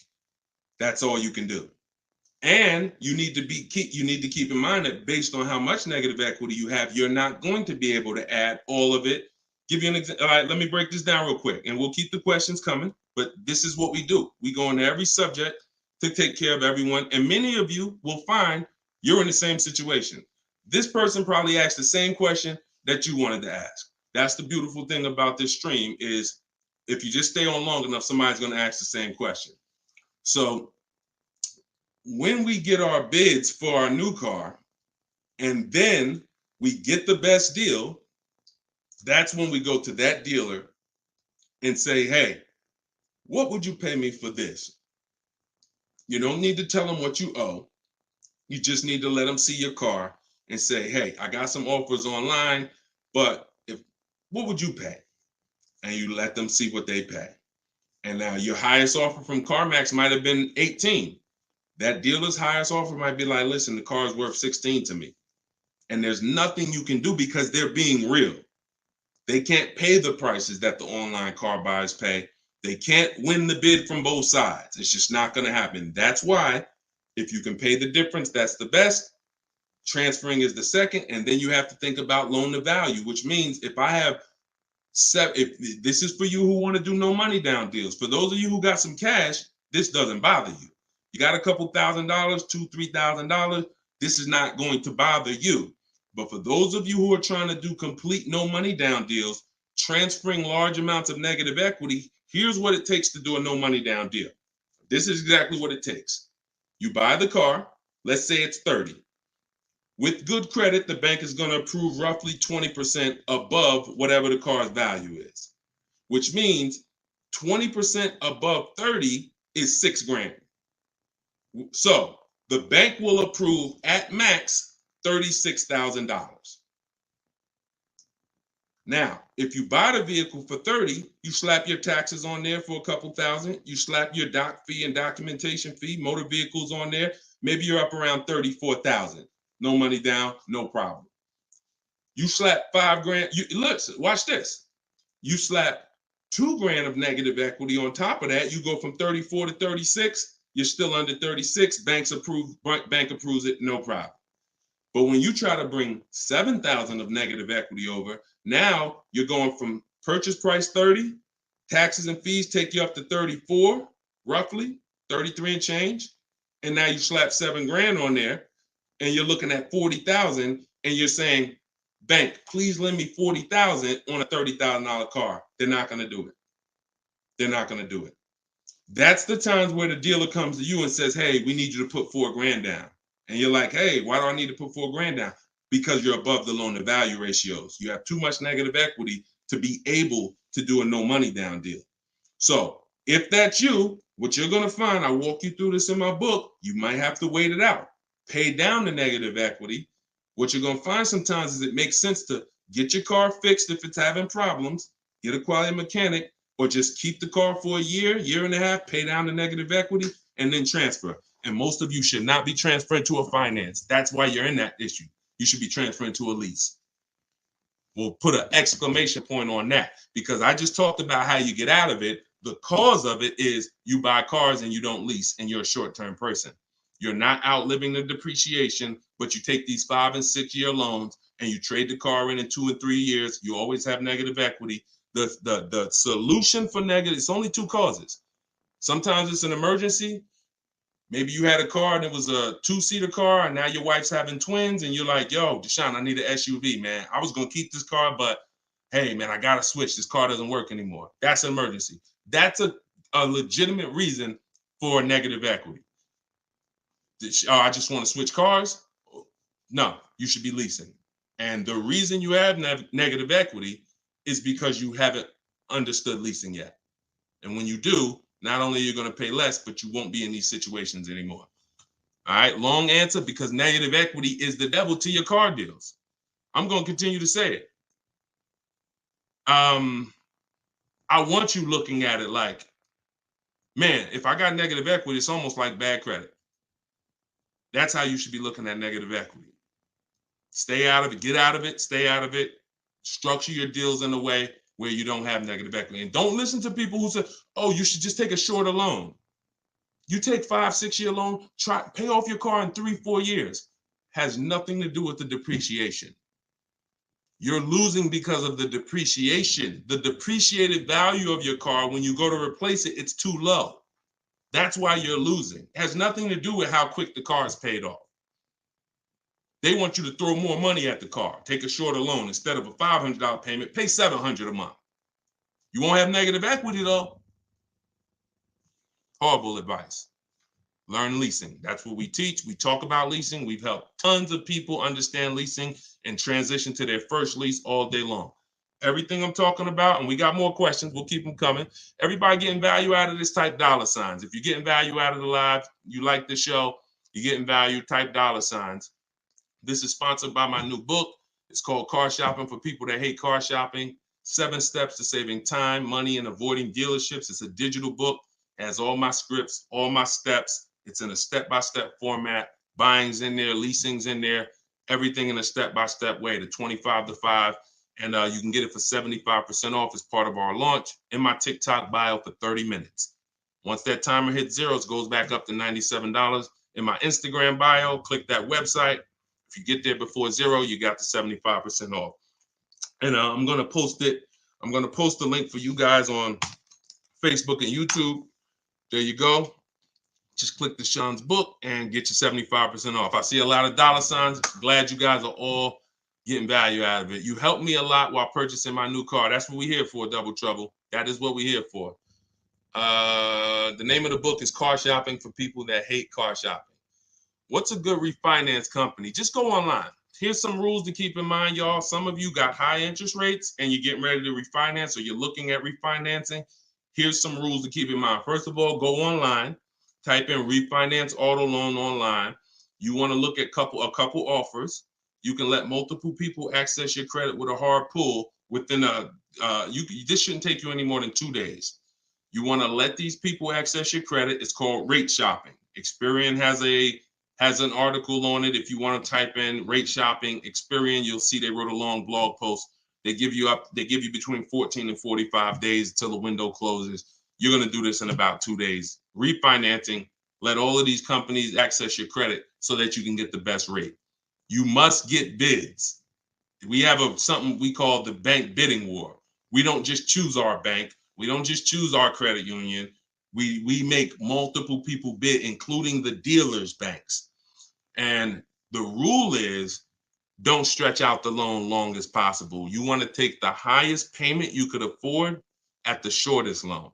That's all you can do. And you need to keep in mind that based on how much negative equity you have, you're not going to be able to add all of it. Give you an example. All right, let me break this down real quick, and we'll keep the questions coming. But this is what we do. We go into every subject to take care of everyone. And many of you will find you're in the same situation. This person probably asked the same question that you wanted to ask. That's the beautiful thing about this stream, is if you just stay on long enough, somebody's going to ask the same question. So when we get our bids for our new car, and then we get the best deal, that's when we go to that dealer and say, hey, what would you pay me for this? You don't need to tell them what you owe. You just need to let them see your car and say, hey, I got some offers online, but what would you pay? And you let them see what they pay. And now your highest offer from CarMax might have been 18. That dealer's highest offer might be like, listen, the car is worth 16 to me. And there's nothing you can do because they're being real. They can't pay the prices that the online car buyers pay. They can't win the bid from both sides. It's just not going to happen. That's why if you can pay the difference, that's the best. Transferring is the second. And then you have to think about loan to value, which means if I have if this is for you who want to do no money down deals. For those of you who got some cash, this doesn't bother you. You got a couple $1,000, $2,000, $3,000. This is not going to bother you. But for those of you who are trying to do complete no money down deals, transferring large amounts of negative equity, here's what it takes to do a no money down deal. This is exactly what it takes. You buy the car, let's say it's 30. With good credit, the bank is going to approve roughly 20% above whatever the car's value is, which means 20% above 30 is $6,000. So the bank will approve at max $36,000. Now, if you buy the vehicle for 30, you slap your taxes on there for a couple thousand. You slap your doc fee and documentation fee, motor vehicles on there. Maybe you're up around 34,000. No money down, no problem. You slap $5,000. Look, watch this. You slap $2,000 of negative equity on top of that. You go from 34 to 36. You're still under 36. Bank approves it, no problem. But when you try to bring 7,000 of negative equity over, now you're going from purchase price 30, taxes and fees take you up to 34, roughly 33 and change, and now you slap $7,000 on there, and you're looking at 40,000, and you're saying, bank, please lend me 40,000 on a $30,000 car. They're not going to do it. They're not going to do it. That's the times where the dealer comes to you and says, hey, we need you to put $4,000 down. And you're like, hey, why do I need to put $4,000 down? Because you're above the loan to value ratios. You have too much negative equity to be able to do a no money down deal. So if that's you, what you're going to find, I walk you through this in my book, you might have to wait it out. Pay down the negative equity. What you're going to find sometimes is it makes sense to get your car fixed if it's having problems, get a quality mechanic, or just keep the car for a year, year and a half, pay down the negative equity, and then transfer. And most of you should not be transferring to a finance. That's why you're in that issue. You should be transferring to a lease. We'll put an exclamation point on that, because I just talked about how you get out of it. The cause of it is you buy cars and you don't lease, and you're a short-term person. You're not outliving the depreciation, but you take these 5 and 6 year loans and you trade the car in 2 and 3 years. You always have negative equity. The solution for negative, it's only 2 causes. Sometimes it's an emergency. Maybe you had a car and it was a 2-seater car, and now your wife's having twins, and you're like, yo, Deshone, I need an SUV, man. I was going to keep this car, but hey, man, I got to switch. This car doesn't work anymore. That's an emergency. That's a legitimate reason for negative equity. I just want to switch cars. No, you should be leasing. And the reason you have negative equity is because you haven't understood leasing yet. And when you do, not only are you going to pay less, but you won't be in these situations anymore. All right, long answer, because negative equity is the devil to your car deals. I'm going to continue to say it. I want you looking at it like, man, if I got negative equity, it's almost like bad credit. That's how you should be looking at negative equity. Stay out of it, get out of it, stay out of it. Structure your deals in a way where you don't have negative equity. And don't listen to people who say, oh, you should just take a shorter loan. You take 5-6 year loan, pay off your car in 3-4 years. Has nothing to do with the depreciation. You're losing because of the depreciation. The depreciated value of your car, when you go to replace it, it's too low. That's why you're losing. It has nothing to do with how quick the car is paid off. They want you to throw more money at the car. Take a shorter loan. Instead of a $500 payment, pay $700 a month. You won't have negative equity though. Horrible advice. Learn leasing. That's what we teach. We talk about leasing. We've helped tons of people understand leasing and transition to their first lease all day long. Everything I'm talking about, and we got more questions, we'll keep them coming. Everybody getting value out of this, type dollar signs. If you're getting value out of the live, you like the show, you're getting value, type dollar signs. This is sponsored by my new book. It's called Car Shopping for People That Hate Car Shopping. 7 Steps to Saving Time, Money, and Avoiding Dealerships. It's a digital book. It has all my scripts, all my steps. It's in a step-by-step format. Buying's in there, leasing's in there, everything in a step-by-step way, the 25 to 5. And you can get it for 75% off as part of our launch in my TikTok bio for 30 minutes. Once that timer hits zero, it goes back up to $97. In my Instagram bio, click that website. If you get there before zero, you got the 75% off. And I'm going to post it. I'm going to post the link for you guys on Facebook and YouTube. There you go. Just click Deshaun's book and get your 75% off. I see a lot of dollar signs. Glad you guys are all getting value out of it. You helped me a lot while purchasing my new car. That's what we're here for, Double Trouble. That is what we're here for. The name of the book is Car Shopping for People That Hate Car Shopping. What's a good refinance company? Just go online. Here's some rules to keep in mind, y'all. Some of you got high interest rates and you're getting ready to refinance, or you're looking at refinancing. Here's some rules to keep in mind. First of all, go online, type in refinance auto loan online. You want to look at a couple offers. You can let multiple people access your credit with a hard pull within this shouldn't take you any more than 2 days. You want to let these people access your credit. It's called rate shopping. Experian has an article on it. If you want to type in rate shopping Experian, you'll see they wrote a long blog post. They give you between 14 and 45 days until the window closes. You're going to do this in about 2 days. Refinancing, let all of these companies access your credit so that you can get the best rate. You must get bids. We have something we call the bank bidding war. We don't just choose our bank. We don't just choose our credit union. We make multiple people bid, including the dealers' banks. And the rule is, don't stretch out the loan long as possible. You want to take the highest payment you could afford at the shortest loan.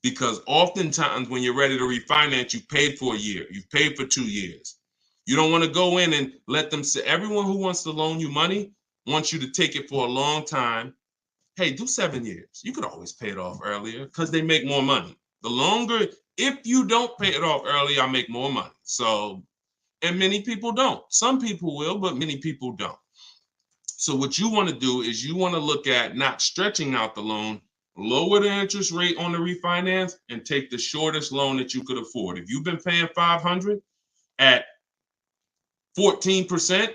Because oftentimes when you're ready to refinance, you paid for a year, you've paid for 2 years. You don't want to go in and let them say, everyone who wants to loan you money wants you to take it for a long time. Hey, do 7 years. You could always pay it off earlier because they make more money. The longer, if you don't pay it off early, I make more money. So, and many people don't. Some people will, but many people don't. So what you want to do is you want to look at not stretching out the loan, lower the interest rate on the refinance, and take the shortest loan that you could afford. If you've been paying $500 at 14%,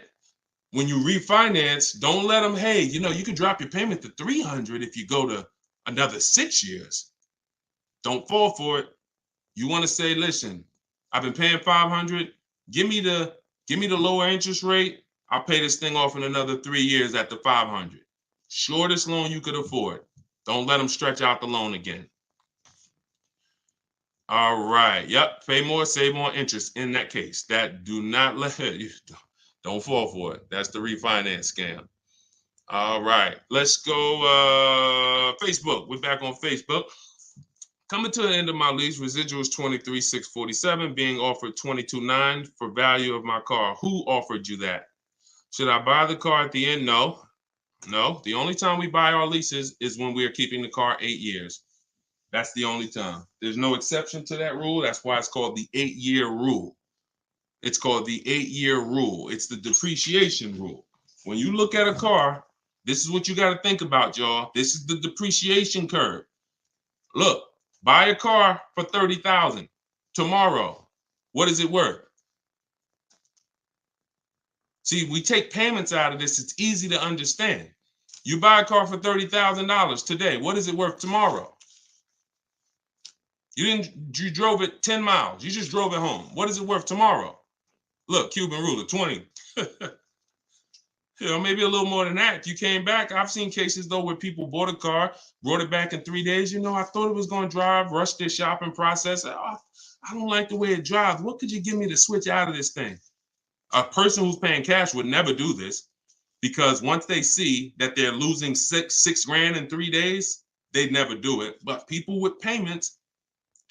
when you refinance, don't let them, hey, you could drop your payment to $300 if you go to another 6 years. Don't fall for it. You want to say, listen, I've been paying $500. Give me the lower interest rate. I'll pay this thing off in another 3 years at the $500. Shortest loan you could afford. Don't let them stretch out the loan again. All right. Yep. Pay more, save more interest in that case. That do not let you. Don't fall for it. That's the refinance scam. All right. Let's go Facebook. We're back on Facebook. Coming to the end of my lease, residuals $23,647, being offered $22,900 for value of my car. Who offered you that? Should I buy the car at the end? No, No, the only time we buy our leases is when we are keeping the car 8 years. That's the only time. There's no exception to that rule. That's why it's called the 8-year rule. It's called the 8-year rule. It's the depreciation rule. When you look at a car, this is what you got to think about, y'all. This is the depreciation curve. Look, buy a car for $30,000 tomorrow. What is it worth? See, we take payments out of this. It's easy to understand. You buy a car for $30,000 today. What is it worth tomorrow? You drove it 10 miles. You just drove it home. What is it worth tomorrow? Look, Cuban ruler, 20. Maybe a little more than that. If you came back, I've seen cases though where people bought a car, brought it back in 3 days. I thought it was going to drive, rushed their shopping process. Oh, I don't like the way it drives. What could you give me to switch out of this thing? A person who's paying cash would never do this, because once they see that they're losing six grand in 3 days, they'd never do it. But people with payments,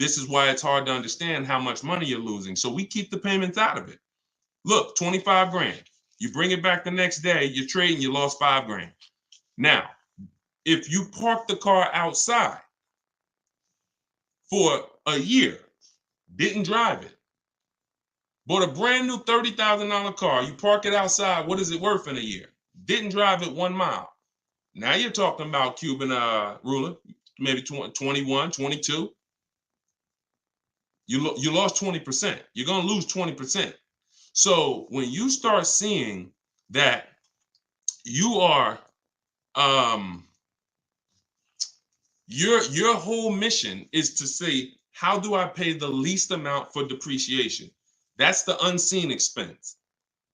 this is why it's hard to understand how much money you're losing. So we keep the payments out of it. Look, 25 grand. You bring it back the next day, you're trading, you lost 5 grand. Now, if you park the car outside for a year, didn't drive it, bought a brand new $30,000 car, you park it outside, what is it worth in a year? Didn't drive it 1 mile. Now you're talking about Cuban ruler, maybe 21, 22. You lost 20%. You're going to lose 20%. So when you start seeing that you are, your whole mission is to say, how do I pay the least amount for depreciation? That's the unseen expense.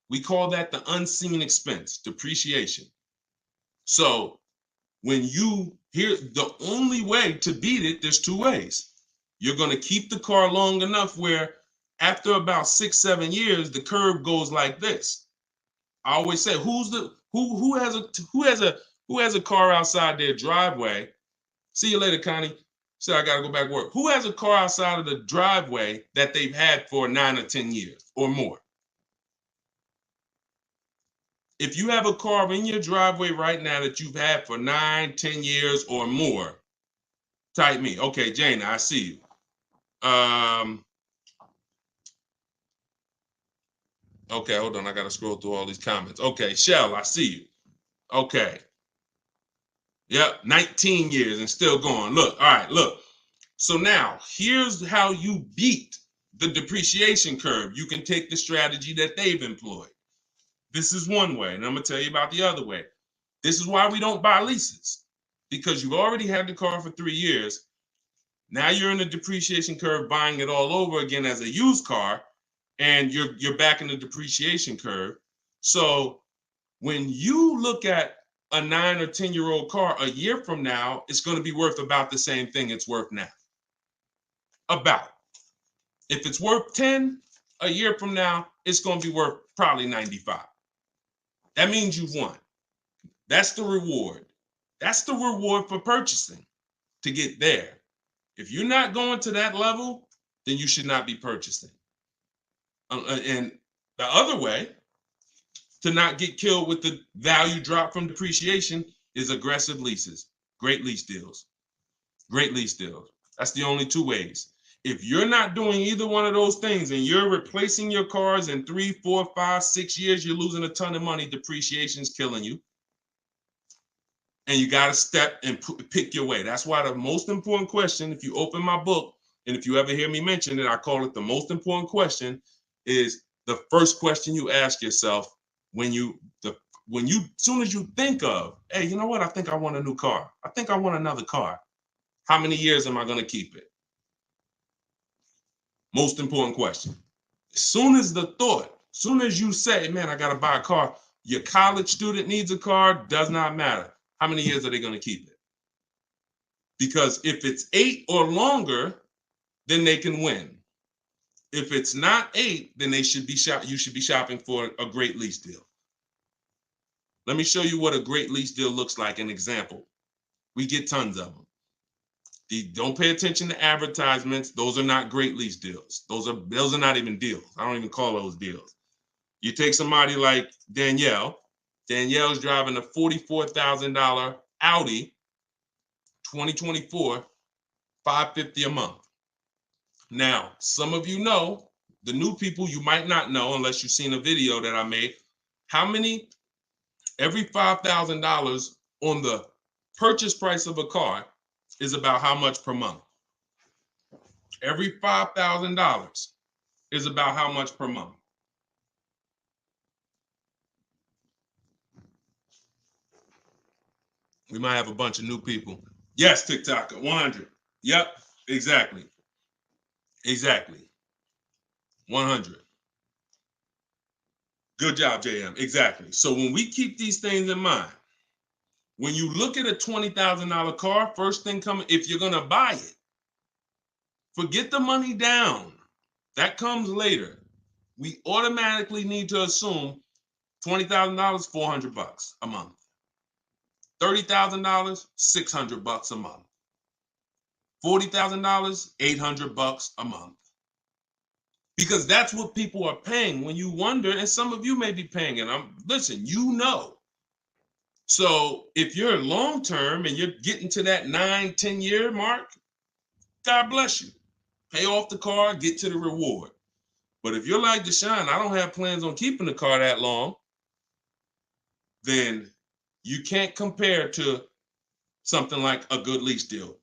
We call that the unseen expense, depreciation. So when you hear the only way to beat it, there's 2 ways. You're going to keep the car long enough where after about 6-7 years, the curve goes like this. I always say, who has a car outside their driveway? See you later, Connie. So I gotta go back to work. Who has a car outside of the driveway that they've had for 9 or 10 years or more? If you have a car in your driveway right now that you've had for 9, 10 years or more, type me. Okay, Jana, I see you. Okay, hold on. I got to scroll through all these comments. Okay, Shell, I see you. Okay. Yep, 19 years and still going. Look, all right, look. So now here's how you beat the depreciation curve. You can take the strategy that they've employed. This is one way, and I'm going to tell you about the other way. This is why we don't buy leases, because you've already had the car for 3 years. Now you're in the depreciation curve buying it all over again as a used car, and you're back in the depreciation curve. So when you look at a 9 or 10-year-old car a year from now, it's going to be worth about the same thing it's worth now. About. If it's worth 10 a year from now, it's going to be worth probably 95. That means you've won. That's the reward. That's the reward for purchasing to get there. If you're not going to that level, then you should not be purchasing. And the other way to not get killed with the value drop from depreciation is aggressive leases. Great lease deals. Great lease deals. That's the only 2 ways. If you're not doing either one of those things and you're replacing your cars in 3, 4, 5, 6 years, you're losing a ton of money. Depreciation's killing you. And you got to step and pick your way. That's why the most important question, if you open my book, and if you ever hear me mention it, I call it the most important question, is the first question you ask yourself when you, as soon as you think of, hey, you know what? I think I want a new car. I think I want another car. How many years am I going to keep it? Most important question. As soon as you say, man, I got to buy a car, your college student needs a car, does not matter. How many years are they going to keep it? Because if it's 8 or longer, then they can win. If it's not 8, then you should be shopping for a great lease deal. Let me show you what a great lease deal looks like, an example. We get tons of them. Don't pay attention to advertisements. Those are not great lease deals. Those are not even deals. I don't even call those deals. You take somebody like Danielle. Danielle's driving a $44,000 Audi 2024, $550 a month. Now, some of you know, the new people you might not know unless you've seen a video that I made, how many, every $5,000 on the purchase price of a car is about how much per month? Every $5,000 is about how much per month? We might have a bunch of new people. Yes, TikToker, 100. Yep, exactly. Exactly. 100. Good job, JM. Exactly. So when we keep these things in mind, when you look at a $20,000 car, first thing coming, if you're going to buy it, forget the money down. That comes later. We automatically need to assume $20,000, $400 a month. $30,000, $600 a month. $40,000, $800 a month. Because that's what people are paying when you wonder, and some of you may be paying it. Listen, you know. So if you're long-term and you're getting to that 9-10 year mark, God bless you. Pay off the car, get to the reward. But if you're like Deshone, I don't have plans on keeping the car that long, then you can't compare to something like a good lease deal.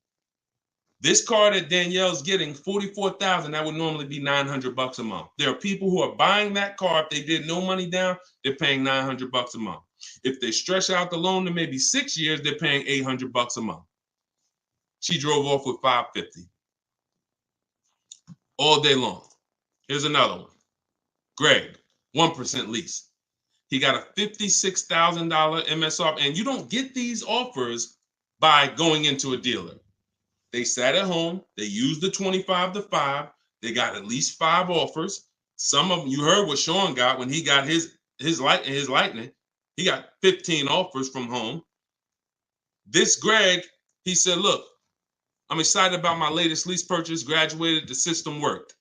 This car that Danielle's getting, $44,000, that would normally be $900 a month. There are people who are buying that car. If they did no money down, they're paying $900 a month. If they stretch out the loan to maybe 6 years, they're paying $800 a month. She drove off with $550 all day long. Here's another one. Greg, 1% lease. He got a $56,000 MSR, and you don't get these offers by going into a dealer. They sat at home. They used the 25-5. They got at least 5 offers. Some of them, you heard what Sean got when he got his Lightning. He got 15 offers from home. This Greg, he said, look, I'm excited about my latest lease purchase. Graduated, the system worked.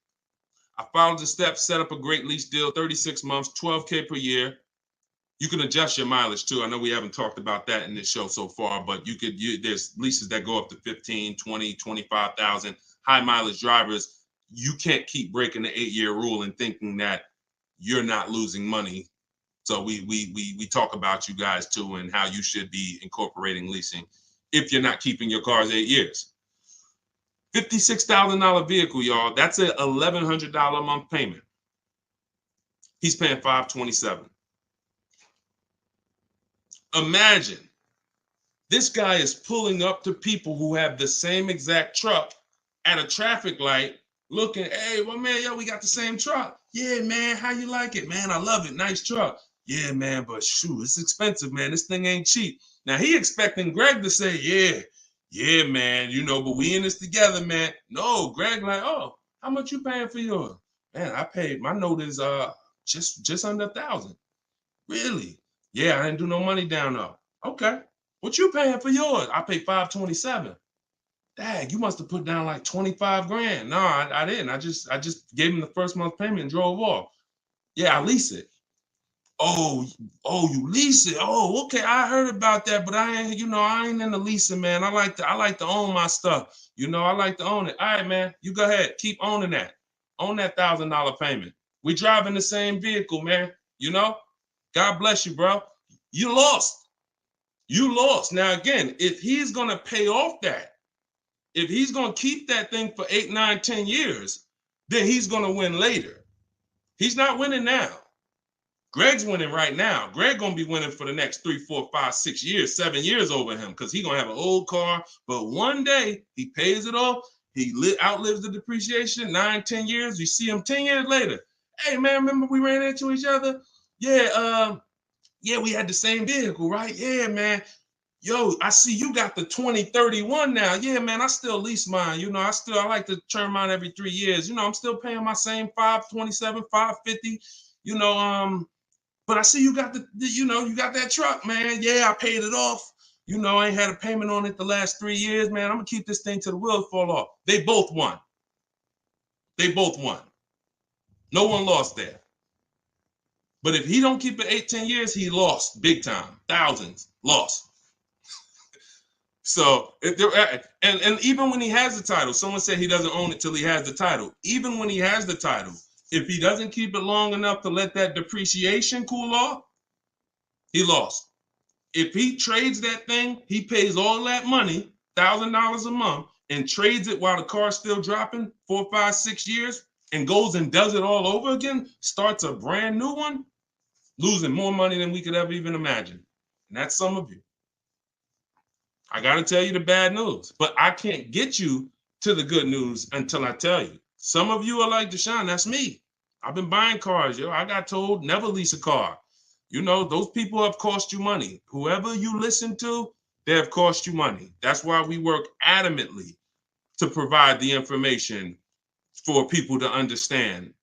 I followed the steps, set up a great lease deal, 36 months, $12K per year. You can adjust your mileage too. I know we haven't talked about that in this show so far, but there's leases that go up to 15, 20, 25,000. High mileage drivers, you can't keep breaking the 8-year rule and thinking that you're not losing money. So we talk about you guys too and how you should be incorporating leasing if you're not keeping your cars 8 years. $56,000 vehicle, y'all. That's a $1,100 a month payment. He's paying $527. Imagine this guy is pulling up to people who have the same exact truck at a traffic light looking, hey, well, man, yo, we got the same truck. Yeah, man, how you like it? Man, I love it. Nice truck. Yeah, man, but shoot, it's expensive, man. This thing ain't cheap. Now, he expecting Greg to say, yeah, man, but we in this together, man. No, Greg like, oh, how much you paying for yours? Man, I paid, my note is just under $1,000. Really? Yeah, I didn't do no money down though. Okay. What you paying for yours? I paid $527. Dang, you must have put down like 25 grand. No, I didn't. I just gave him the first month payment and drove off. Yeah, I lease it. Oh, you lease it. Oh, okay. I heard about that, but I ain't into leasing, man. I like to own my stuff. I like to own it. All right, man. You go ahead. Keep owning that. Own that $1,000 payment. We driving the same vehicle, man. God bless you, bro. You lost. Now, again, if he's going to pay off that, if he's going to keep that thing for 8, 9, 10 years, then he's going to win later. He's not winning now. Greg's winning right now. Greg going to be winning for the next 3, 4, 5, 6 years, 7 years over him because he's going to have an old car. But one day he pays it off. He outlives the depreciation, 9, 10 years. You see him 10 years later. Hey, man, remember we ran into each other? Yeah, we had the same vehicle, right? Yeah, man. Yo, I see you got the 2031 now. Yeah, man, I still lease mine. I like to turn mine every 3 years. I'm still paying my same $527, $550. But I see you got you got that truck, man. Yeah, I paid it off. I ain't had a payment on it the last 3 years, man. I'm gonna keep this thing till the wheels fall off. They both won. No one lost there. But if he don't keep it 8-10 years, he lost big time, thousands lost. So and even when he has the title, someone said he doesn't own it till he has the title. Even when he has the title, if he doesn't keep it long enough to let that depreciation cool off, he lost. If he trades that thing, he pays all that money, $1,000 a month, and trades it while the car's still dropping 4, 5, 6 years, and goes and does it all over again, starts a brand new one, losing more money than we could ever even imagine. And that's some of you. I got to tell you the bad news, but I can't get you to the good news until I tell you. Some of you are like, Deshone, that's me. I've been buying cars. I got told never lease a car. Those people have cost you money. Whoever you listen to, they have cost you money. That's why we work adamantly to provide the information for people to understand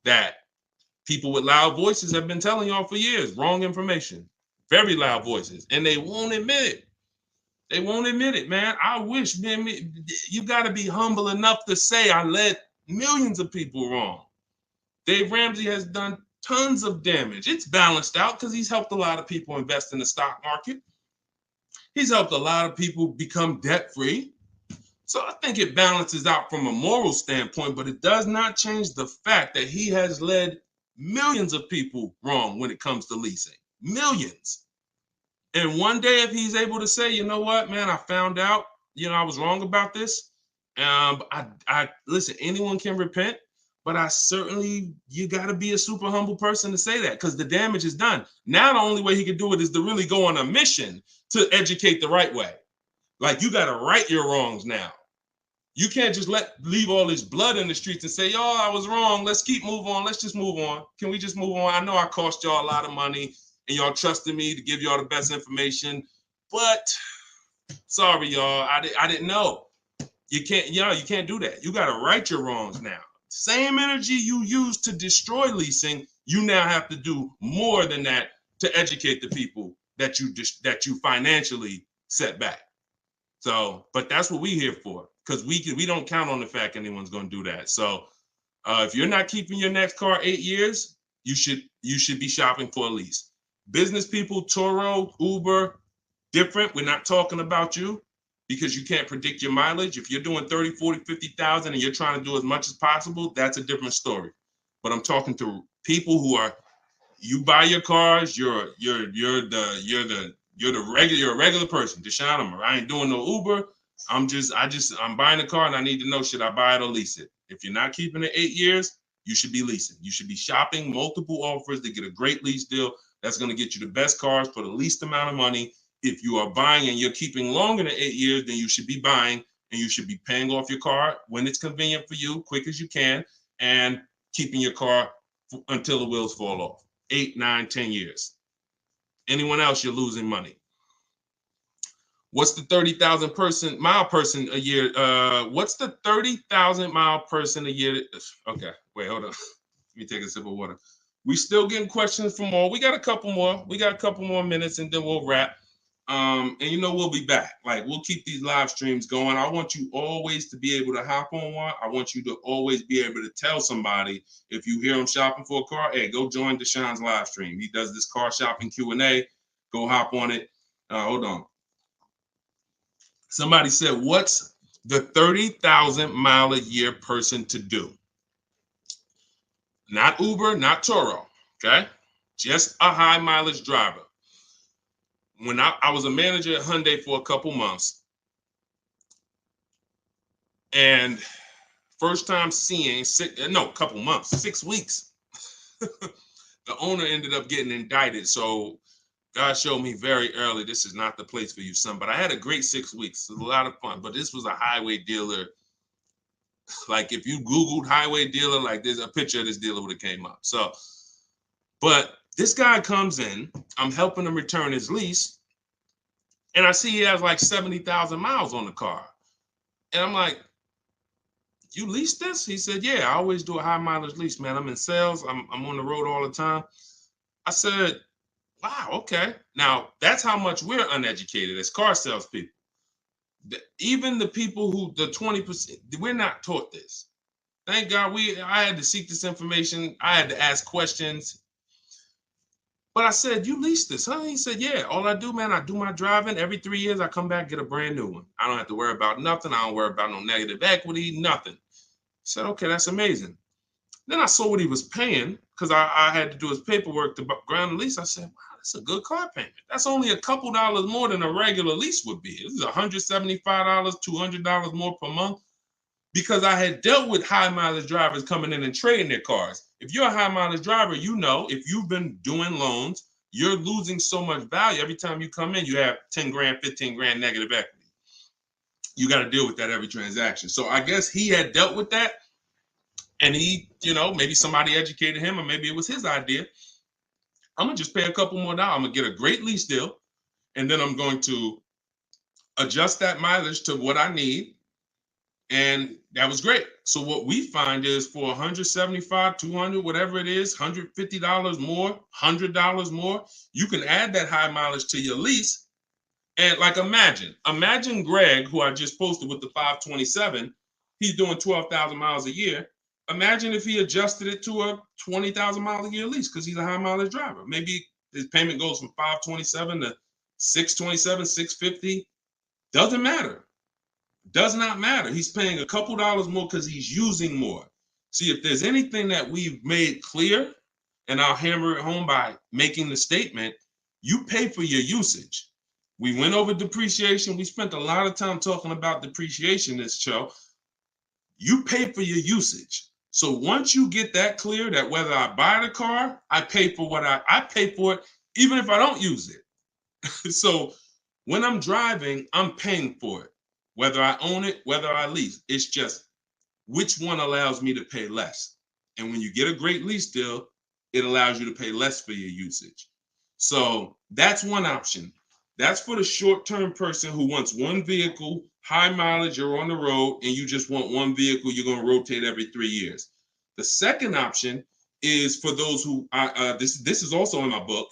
that people with loud voices have been telling y'all for years, wrong information, very loud voices, and they won't admit it. They won't admit it, man. I wish, man, you got to be humble enough to say I led millions of people wrong. Dave Ramsey has done tons of damage. It's balanced out because he's helped a lot of people invest in the stock market. He's helped a lot of people become debt-free. So I think it balances out from a moral standpoint, but it does not change the fact that he has led millions of people wrong when it comes to leasing. Millions. And one day, if he's able to say, you know what, man, I found out, I was wrong about this. I listen, anyone can repent, but you got to be a super humble person to say that because the damage is done. Now, the only way he can do it is to really go on a mission to educate the right way. Like, you got to right your wrongs now. You can't just leave all this blood in the streets and say, I was wrong. Let's move on. Let's just move on. Can we just move on? I know I cost y'all a lot of money and y'all trusted me to give y'all the best information, but sorry, y'all, I didn't know. You can't do that. You got to right your wrongs now. Same energy you use to destroy leasing, you now have to do more than that to educate the people that you financially set back. So, but that's what we're here for, because we don't count on the fact anyone's going to do that. So, if you're not keeping your next car 8 years, you should be shopping for a lease. Business people, Turo, Uber, different. We're not talking about you because you can't predict your mileage. If you're doing 30, 40, 50,000 and you're trying to do as much as possible, that's a different story. But I'm talking to people who you buy your cars, you're a regular person. Deshone, I ain't doing no Uber. I'm buying a car and I need to know, should I buy it or lease it? If you're not keeping it 8 years, you should be leasing. You should be shopping multiple offers to get a great lease deal that's going to get you the best cars for the least amount of money. If you are buying and you're keeping longer than 8 years, then you should be buying and you should be paying off your car when it's convenient for you, quick as you can, and keeping your car until the wheels fall off. 8, 9, 10 years. Anyone else, you're losing money. What's the 30,000 mile person a year? What's the 30,000 mile person a year? Okay, wait, hold on. Let me take a sip of water. We still getting questions from more. We got a couple more. We got a couple more minutes and then we'll wrap. And we'll be back. Like, we'll keep these live streams going. I want you always to be able to hop on one. I want you to always be able to tell somebody, if you hear them shopping for a car, hey, go join Deshone's live stream. He does this car shopping Q&A. Go hop on it. Hold on. Somebody said, what's the 30,000 mile a year person to do? Not Uber, not Turo, okay? Just a high mileage driver. When I was a manager at Hyundai for a couple months, and first time seeing, couple months, 6 weeks, the owner ended up getting indicted. So God showed me very early, this is not the place for you, son. But I had a great 6 weeks. It was a lot of fun. But this was a highway dealer. Like, if you Googled highway dealer, like, there's a picture of this dealer would have came up. So, but this guy comes in, I'm helping him return his lease, and I see he has like 70,000 miles on the car. And I'm like, you leased this? He said, yeah, I always do a high mileage lease, man. I'm in sales. I'm on the road all the time. I said, wow, okay. Now, that's how much we're uneducated as car salespeople. Even the people who, the 20%, we're not taught this. Thank God I had to seek this information. I had to ask questions. But I said, you leased this, huh? He said, yeah, all I do, man, I do my driving. Every 3 years, I come back, get a brand new one. I don't have to worry about nothing. I don't worry about no negative equity, nothing. I said, okay, that's amazing. Then I saw what he was paying because I had to do his paperwork to ground the lease. I said, wow, that's a good car payment. That's only a couple dollars more than a regular lease would be. This is $175, $200 more per month because I had dealt with high mileage drivers coming in and trading their cars. If you're a high mileage driver, you know if you've been doing loans, you're losing so much value. Every time you come in, you have 10 grand, 15 grand negative equity. You got to deal with that every transaction. So I guess he had dealt with that. And he, maybe somebody educated him, or maybe it was his idea. I'm going to just pay a couple more dollars. I'm going to get a great lease deal. And then I'm going to adjust that mileage to what I need. And that was great. So what we find is for 175, 200, whatever it is, $150 more, $100 more, you can add that high mileage to your lease. And like, imagine Greg, who I just posted with the 527, he's doing 12,000 miles a year. Imagine if he adjusted it to a 20,000 mile a year lease because he's a high mileage driver. Maybe his payment goes from 527 to 627, 650. Doesn't matter. Does not matter. He's paying a couple dollars more because he's using more. See, if there's anything that we've made clear, and I'll hammer it home by making the statement, you pay for your usage. We went over depreciation. We spent a lot of time talking about depreciation this show. You pay for your usage. So once you get that clear, that whether I buy the car, I pay for what I pay for it, even if I don't use it. So when I'm driving, I'm paying for it, whether I own it, whether I lease. It's just which one allows me to pay less. And when you get a great lease deal, it allows you to pay less for your usage. So that's one option. That's for the short-term person who wants one vehicle, high mileage, you're on the road, and you just want one vehicle, you're going to rotate every 3 years. The second option is for those who, this is also in my book.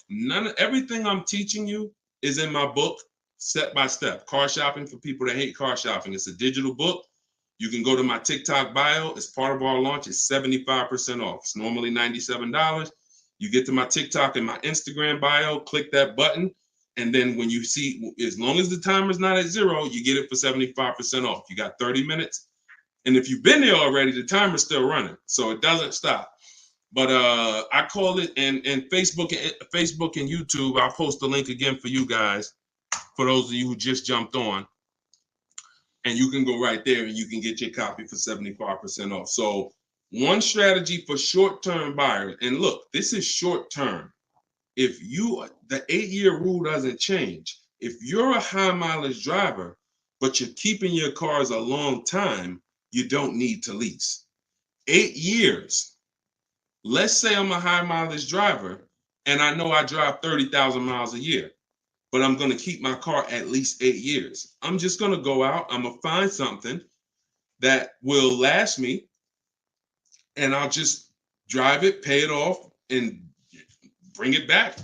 Everything I'm teaching you is in my book, step by step. Car Shopping for People That Hate Car Shopping. It's a digital book. You can go to my TikTok bio. As part of our launch, it's 75% off. It's normally $97. You get to my TikTok and my Instagram bio, click that button. And then when you see, as long as the timer's not at 0, you get it for 75% off. You got 30 minutes. And if you've been there already, the timer's still running. So it doesn't stop. But I call it, and Facebook and YouTube, I'll post the link again for you guys, for those of you who just jumped on. And you can go right there and you can get your copy for 75% off. So one strategy for short-term buyers, and look, this is short-term. If the 8-year rule doesn't change, if you're a high mileage driver, but you're keeping your cars a long time, you don't need to lease. 8 years. Let's say I'm a high mileage driver and I know I drive 30,000 miles a year, but I'm going to keep my car at least 8 years. I'm just going to go out, I'm going to find something that will last me, and I'll just drive it, pay it off, and bring it back.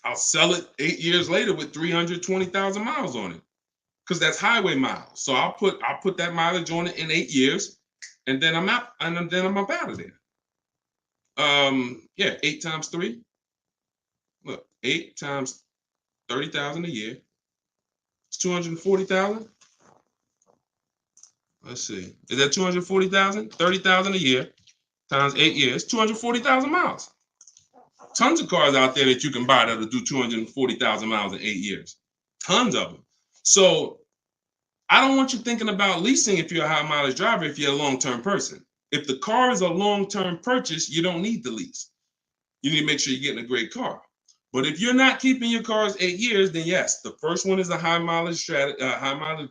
I'll sell it 8 years later with 320,000 miles on it, because that's highway miles. So I'll put that mileage on it in 8 years, and then I'm out, and then I'm up out of there. 8 times 3. Look, 8 times 30,000 a year. It's 240,000. Let's see. Is that 240,000? 30,000 a year times 8 years, 240,000 miles. Tons of cars out there that you can buy that'll do 240,000 miles in 8 years. Tons of them. So I don't want you thinking about leasing if you're a high mileage driver, if you're a long-term person. If the car is a long-term purchase, you don't need the lease. You need to make sure you're getting a great car. But if you're not keeping your cars 8 years, then yes, the first one is a high mileage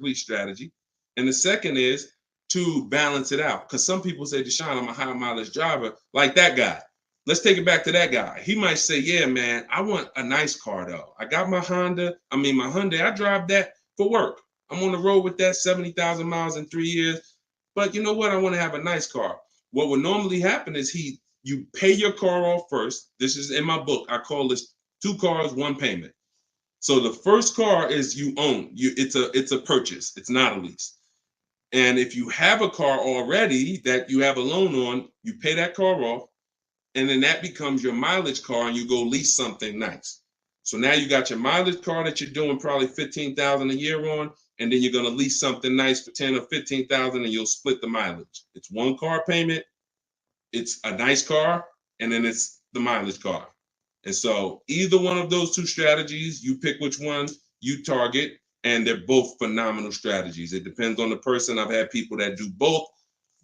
lease strategy. And the second is to balance it out. Because some people say, Deshone, I'm a high mileage driver, like that guy. Let's take it back to that guy. He might say, yeah, man, I want a nice car though. I got my Hyundai, I drive that for work. I'm on the road with that 70,000 miles in 3 years. But you know what? I want to have a nice car. What would normally happen is you pay your car off first. This is in my book. I call this 2 cars, 1 payment. So the first car is you own. It's a purchase. It's not a lease. And if you have a car already that you have a loan on, you pay that car off. and then that becomes your mileage car, and you go lease something nice. So now you got your mileage car that you're doing probably 15,000 a year on, and then you're going to lease something nice for 10 or 15,000, and you'll split the mileage. It's one car payment, it's a nice car, and then it's the mileage car. And so either one of those two strategies, you pick which one you target, and they're both phenomenal strategies. It depends on the person. I've had people that do both.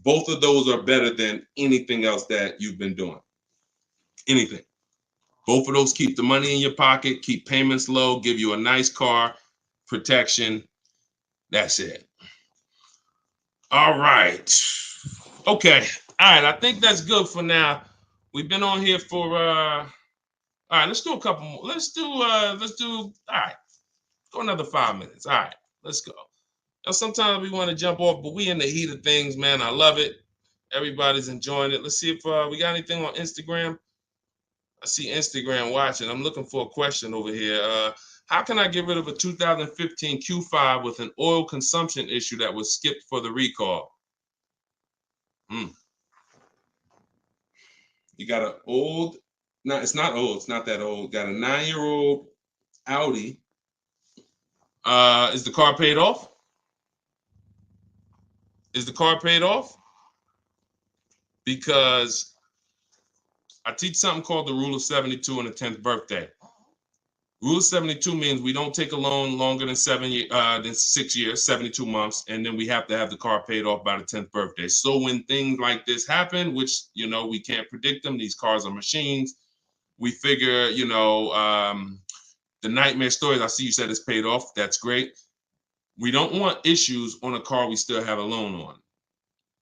Both of those are better than anything else that you've been doing. Anything. Both of those keep the money in your pocket, keep payments low, give you a nice car, protection. That's it. All right. Okay. All right. I think that's good for now. We've been on here for all right, let's do a couple more. Let's do all right. Go another 5 minutes. All right, let's go. Now, sometimes we want to jump off, but we in the heat of things, man. I love it. Everybody's enjoying it. Let's see if we got anything on Instagram. I see Instagram watching. I'm looking for a question over here. How can I get rid of a 2015 Q5 with an oil consumption issue that was skipped for the recall? You got an old, no, it's not old. It's not that old. Got a 9-year-old Audi. Is the car paid off? Is the car paid off? Because I teach something called the rule of 72 on the 10th birthday. Rule of 72 means we don't take a loan longer than 6 years, 72 months, and then we have to have the car paid off by the 10th birthday. So when things like this happen, which, we can't predict them, these cars are machines, we figure, the nightmare stories, I see you said it's paid off. That's great. We don't want issues on a car we still have a loan on.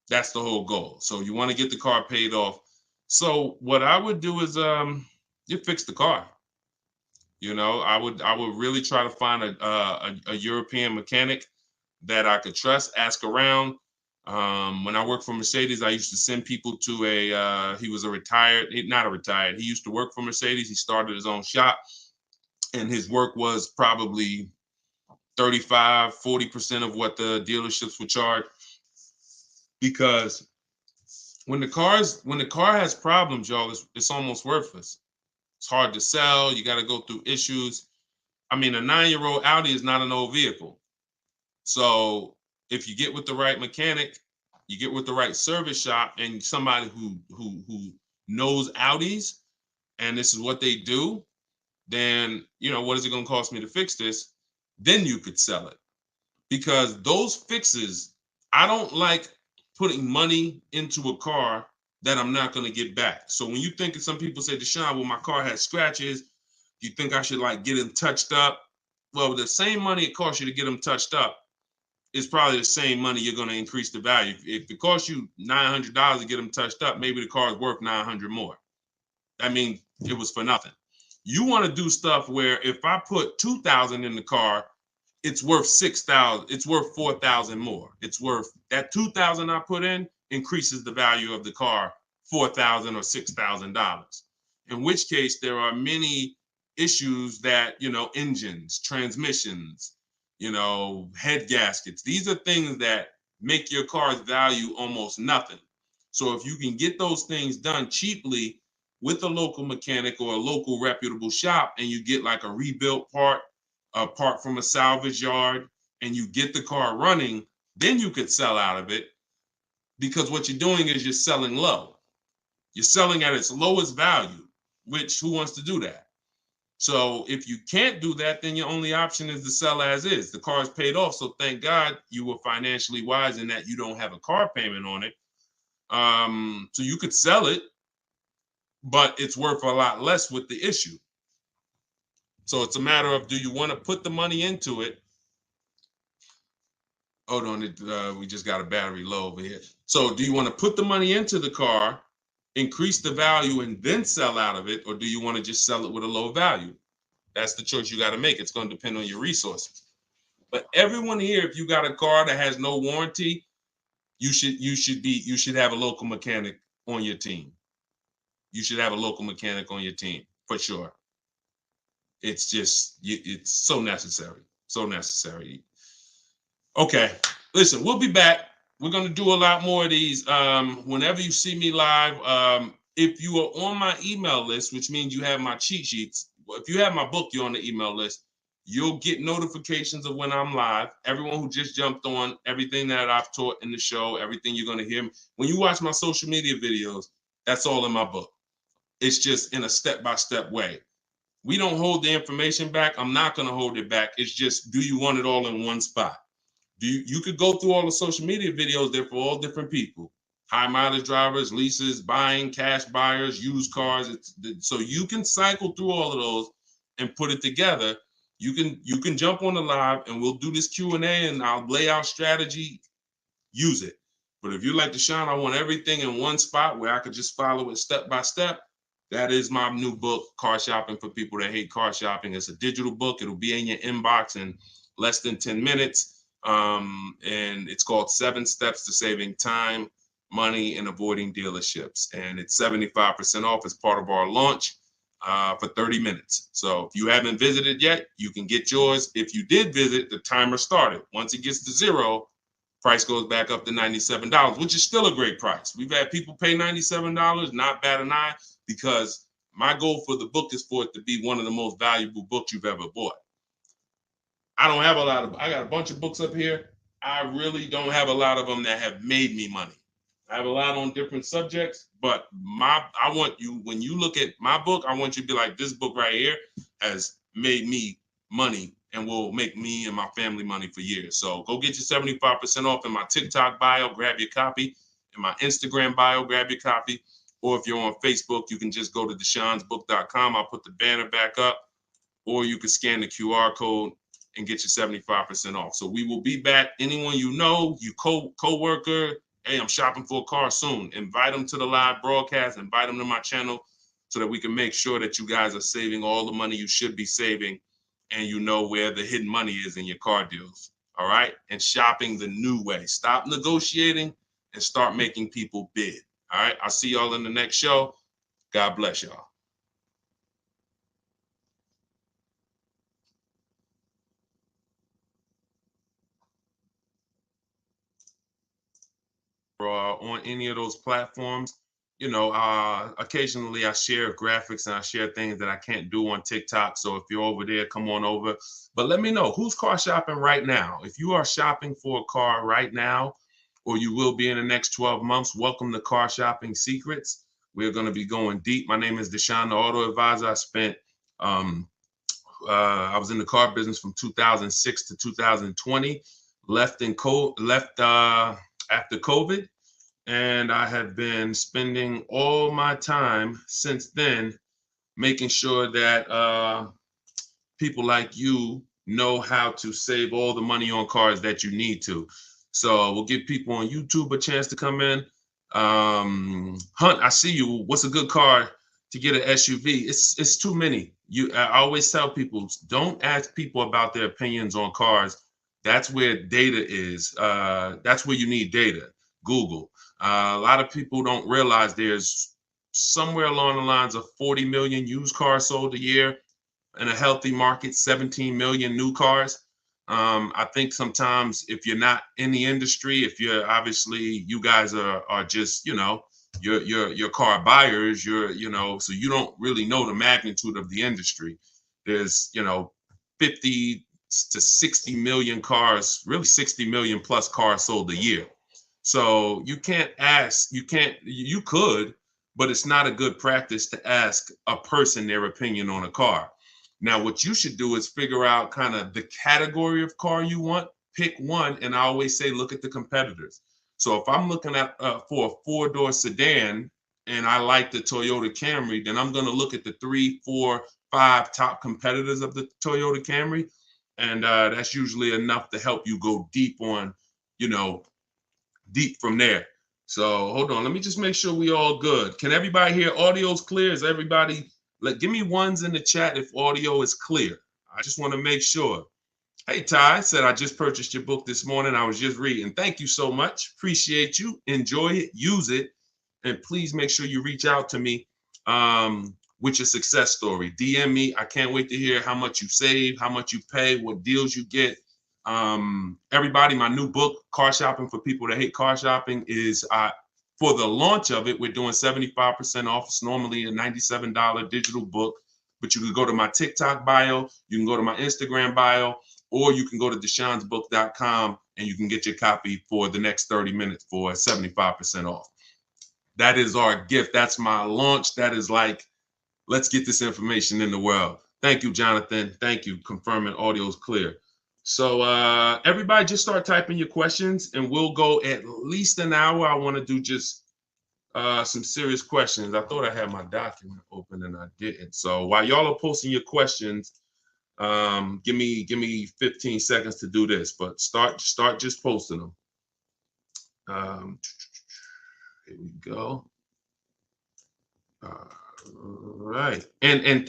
That's the whole goal. So you want to get the car paid off. So what I would do is you fix the car. I would really try to find a European mechanic that I could trust, ask around. When I worked for Mercedes, I used to send people to he was not a retired, he used to work for Mercedes. He started his own shop, and his work was probably 35-40% of what the dealerships would charge. Because when the car has problems, y'all, it's almost worthless. It's hard to sell. You got to go through issues. I mean, a 9-year-old Audi is not an old vehicle. So if you get with the right mechanic, you get with the right service shop, and somebody who knows Audis, and this is what they do, then what is it going to cost me to fix this? Then you could sell it. Because those fixes, I don't like putting money into a car that I'm not going to get back. So when you think, some people say, Deshone, well, my car has scratches, you think I should get them touched up? Well, the same money it costs you to get them touched up is probably the same money you're going to increase the value. If it costs you $900 to get them touched up, maybe the car is worth $900 more. I mean, it was for nothing. You want to do stuff where if I put $2,000 in the car, it's worth $6,000. It's worth $4,000 more. It's worth that $2,000 I put in increases the value of the car $4,000 or $6,000. In which case, there are many issues that engines, transmissions, head gaskets. These are things that make your car's value almost nothing. So if you can get those things done cheaply with a local mechanic or a local reputable shop, and you get a rebuilt part, a part from a salvage yard, and you get the car running, then you could sell out of it, because what you're doing is you're selling low. You're selling at its lowest value, which who wants to do that? So if you can't do that, then your only option is to sell as is. The car is paid off, so thank God you were financially wise in that you don't have a car payment on it. So you could sell it, but it's worth a lot less with the issue. So it's a matter of, do you want to put the money into it? Hold on, we just got a battery low over here. So do you want to put the money into the car, increase the value, and then sell out of it? Or do you want to just sell it with a low value? That's the choice you got to make. It's going to depend on your resources. But everyone here, if you got a car that has no warranty, you should have a local mechanic on your team. You should have a local mechanic on your team for sure. It's just, it's so necessary. So necessary. Okay, listen, we'll be back. We're going to do a lot more of these. Whenever you see me live, If you are on my email list, which means you have my cheat sheets, if you have my book, you're on the email list, you'll get notifications of when I'm live. Everyone who just jumped on, everything that I've taught in the show, everything you're going to hear. When you watch my social media videos, that's all in my book. It's just in a step-by-step way. We don't hold the information back. I'm not going to hold it back. It's just, do you want it all in one spot? You could go through all the social media videos there for all different people. High mileage drivers, leases, buying, cash buyers, used cars. So you can cycle through all of those and put it together. You can jump on the live and we'll do this Q&A and I'll lay out strategy. Use it. But if you're like Deshone, I want everything in one spot where I could just follow it step by step. That is my new book, Car Shopping for People That Hate Car Shopping. It's a digital book. It'll be in your inbox in less than 10 minutes. And it's called 7 Steps to Saving Time, Money, and Avoiding Dealerships. And it's 75% off as part of our launch for 30 minutes. So if you haven't visited yet, you can get yours. If you did visit, the timer started. Once it gets to 0, price goes back up to $97, which is still a great price. We've had people pay $97, not bat an eye, because my goal for the book is for it to be one of the most valuable books you've ever bought. I got a bunch of books up here. I really don't have a lot of them that have made me money. I have a lot on different subjects, but I want you, when you look at my book, I want you to be like, this book right here has made me money and will make me and my family money for years. So go get your 75% off in my TikTok bio, grab your copy. In my Instagram bio, grab your copy. Or if you're on Facebook, you can just go to deshonesbook.com. I'll put the banner back up. Or you can scan the QR code and get your 75% off. So we will be back. Anyone you know, you co-worker, hey, I'm shopping for a car soon. Invite them to the live broadcast. Invite them to my channel so that we can make sure that you guys are saving all the money you should be saving and you know where the hidden money is in your car deals. All right? And shopping the new way. Stop negotiating and start making people bid. All right? I'll see y'all in the next show. God bless y'all. On any of those platforms, occasionally I share graphics and I share things that I can't do on TikTok. So if you're over there, come on over. But let me know who's car shopping right now. If you are shopping for a car right now, or you will be in the next 12 months, welcome to Car Shopping Secrets. We're going to be going deep. My name is Deshone the Auto Advisor. I was in the car business from 2006 to 2020. Left after COVID. And I have been spending all my time since then making sure that people like you know how to save all the money on cars that you need to. So we'll give people on YouTube a chance to come in. Hunt, I see you. What's a good car to get an SUV? It's too many. I always tell people, don't ask people about their opinions on cars. That's where data is. That's where you need data. Google. A lot of people don't realize there's somewhere along the lines of 40 million used cars sold a year. In a healthy market, 17 million new cars. I think sometimes if you're not in the industry, if you're obviously, you guys are just, your car buyers, so you don't really know the magnitude of the industry. There's, 50 to 60 million cars, really 60 million plus cars sold a year. So you could, but it's not a good practice to ask a person their opinion on a car. Now, what you should do is figure out kind of the category of car you want, pick one, and I always say, look at the competitors. So if I'm looking at for a 4-door sedan and I like the Toyota Camry, then I'm going to look at the 3, 4, 5 top competitors of the Toyota Camry. And that's usually enough to help you go deep on, deep from there. So hold on, let me just make sure we all good. Can everybody hear? Audio's clear? Is everybody, give me ones in the chat if audio is clear. I just want to make sure. Hey, Ty said, I just purchased your book this morning. I was just reading. Thank you so much. Appreciate you. Enjoy it. Use it. And please make sure you reach out to me with your success story. DM me. I can't wait to hear how much you save, how much you pay, what deals you get. Everybody, my new book, Car Shopping for People That Hate Car Shopping, is For the launch of it, we're doing 75% off. It's normally a $97 digital book, but you can go to my TikTok bio, you can go to my Instagram bio, or you can go to deshonsbook.com and you can get your copy for the next 30 minutes for 75% off. That is our gift. That's my launch. That is like, let's get this information in the world. Thank you, Jonathan. Thank you. Confirming audio is clear. So everybody just start typing your questions and we'll go at least an hour. I want to do just some serious questions. I thought I had my document open and I didn't. So while y'all are posting your questions, give me 15 seconds to do this, but start just posting them. Here we go. All right. And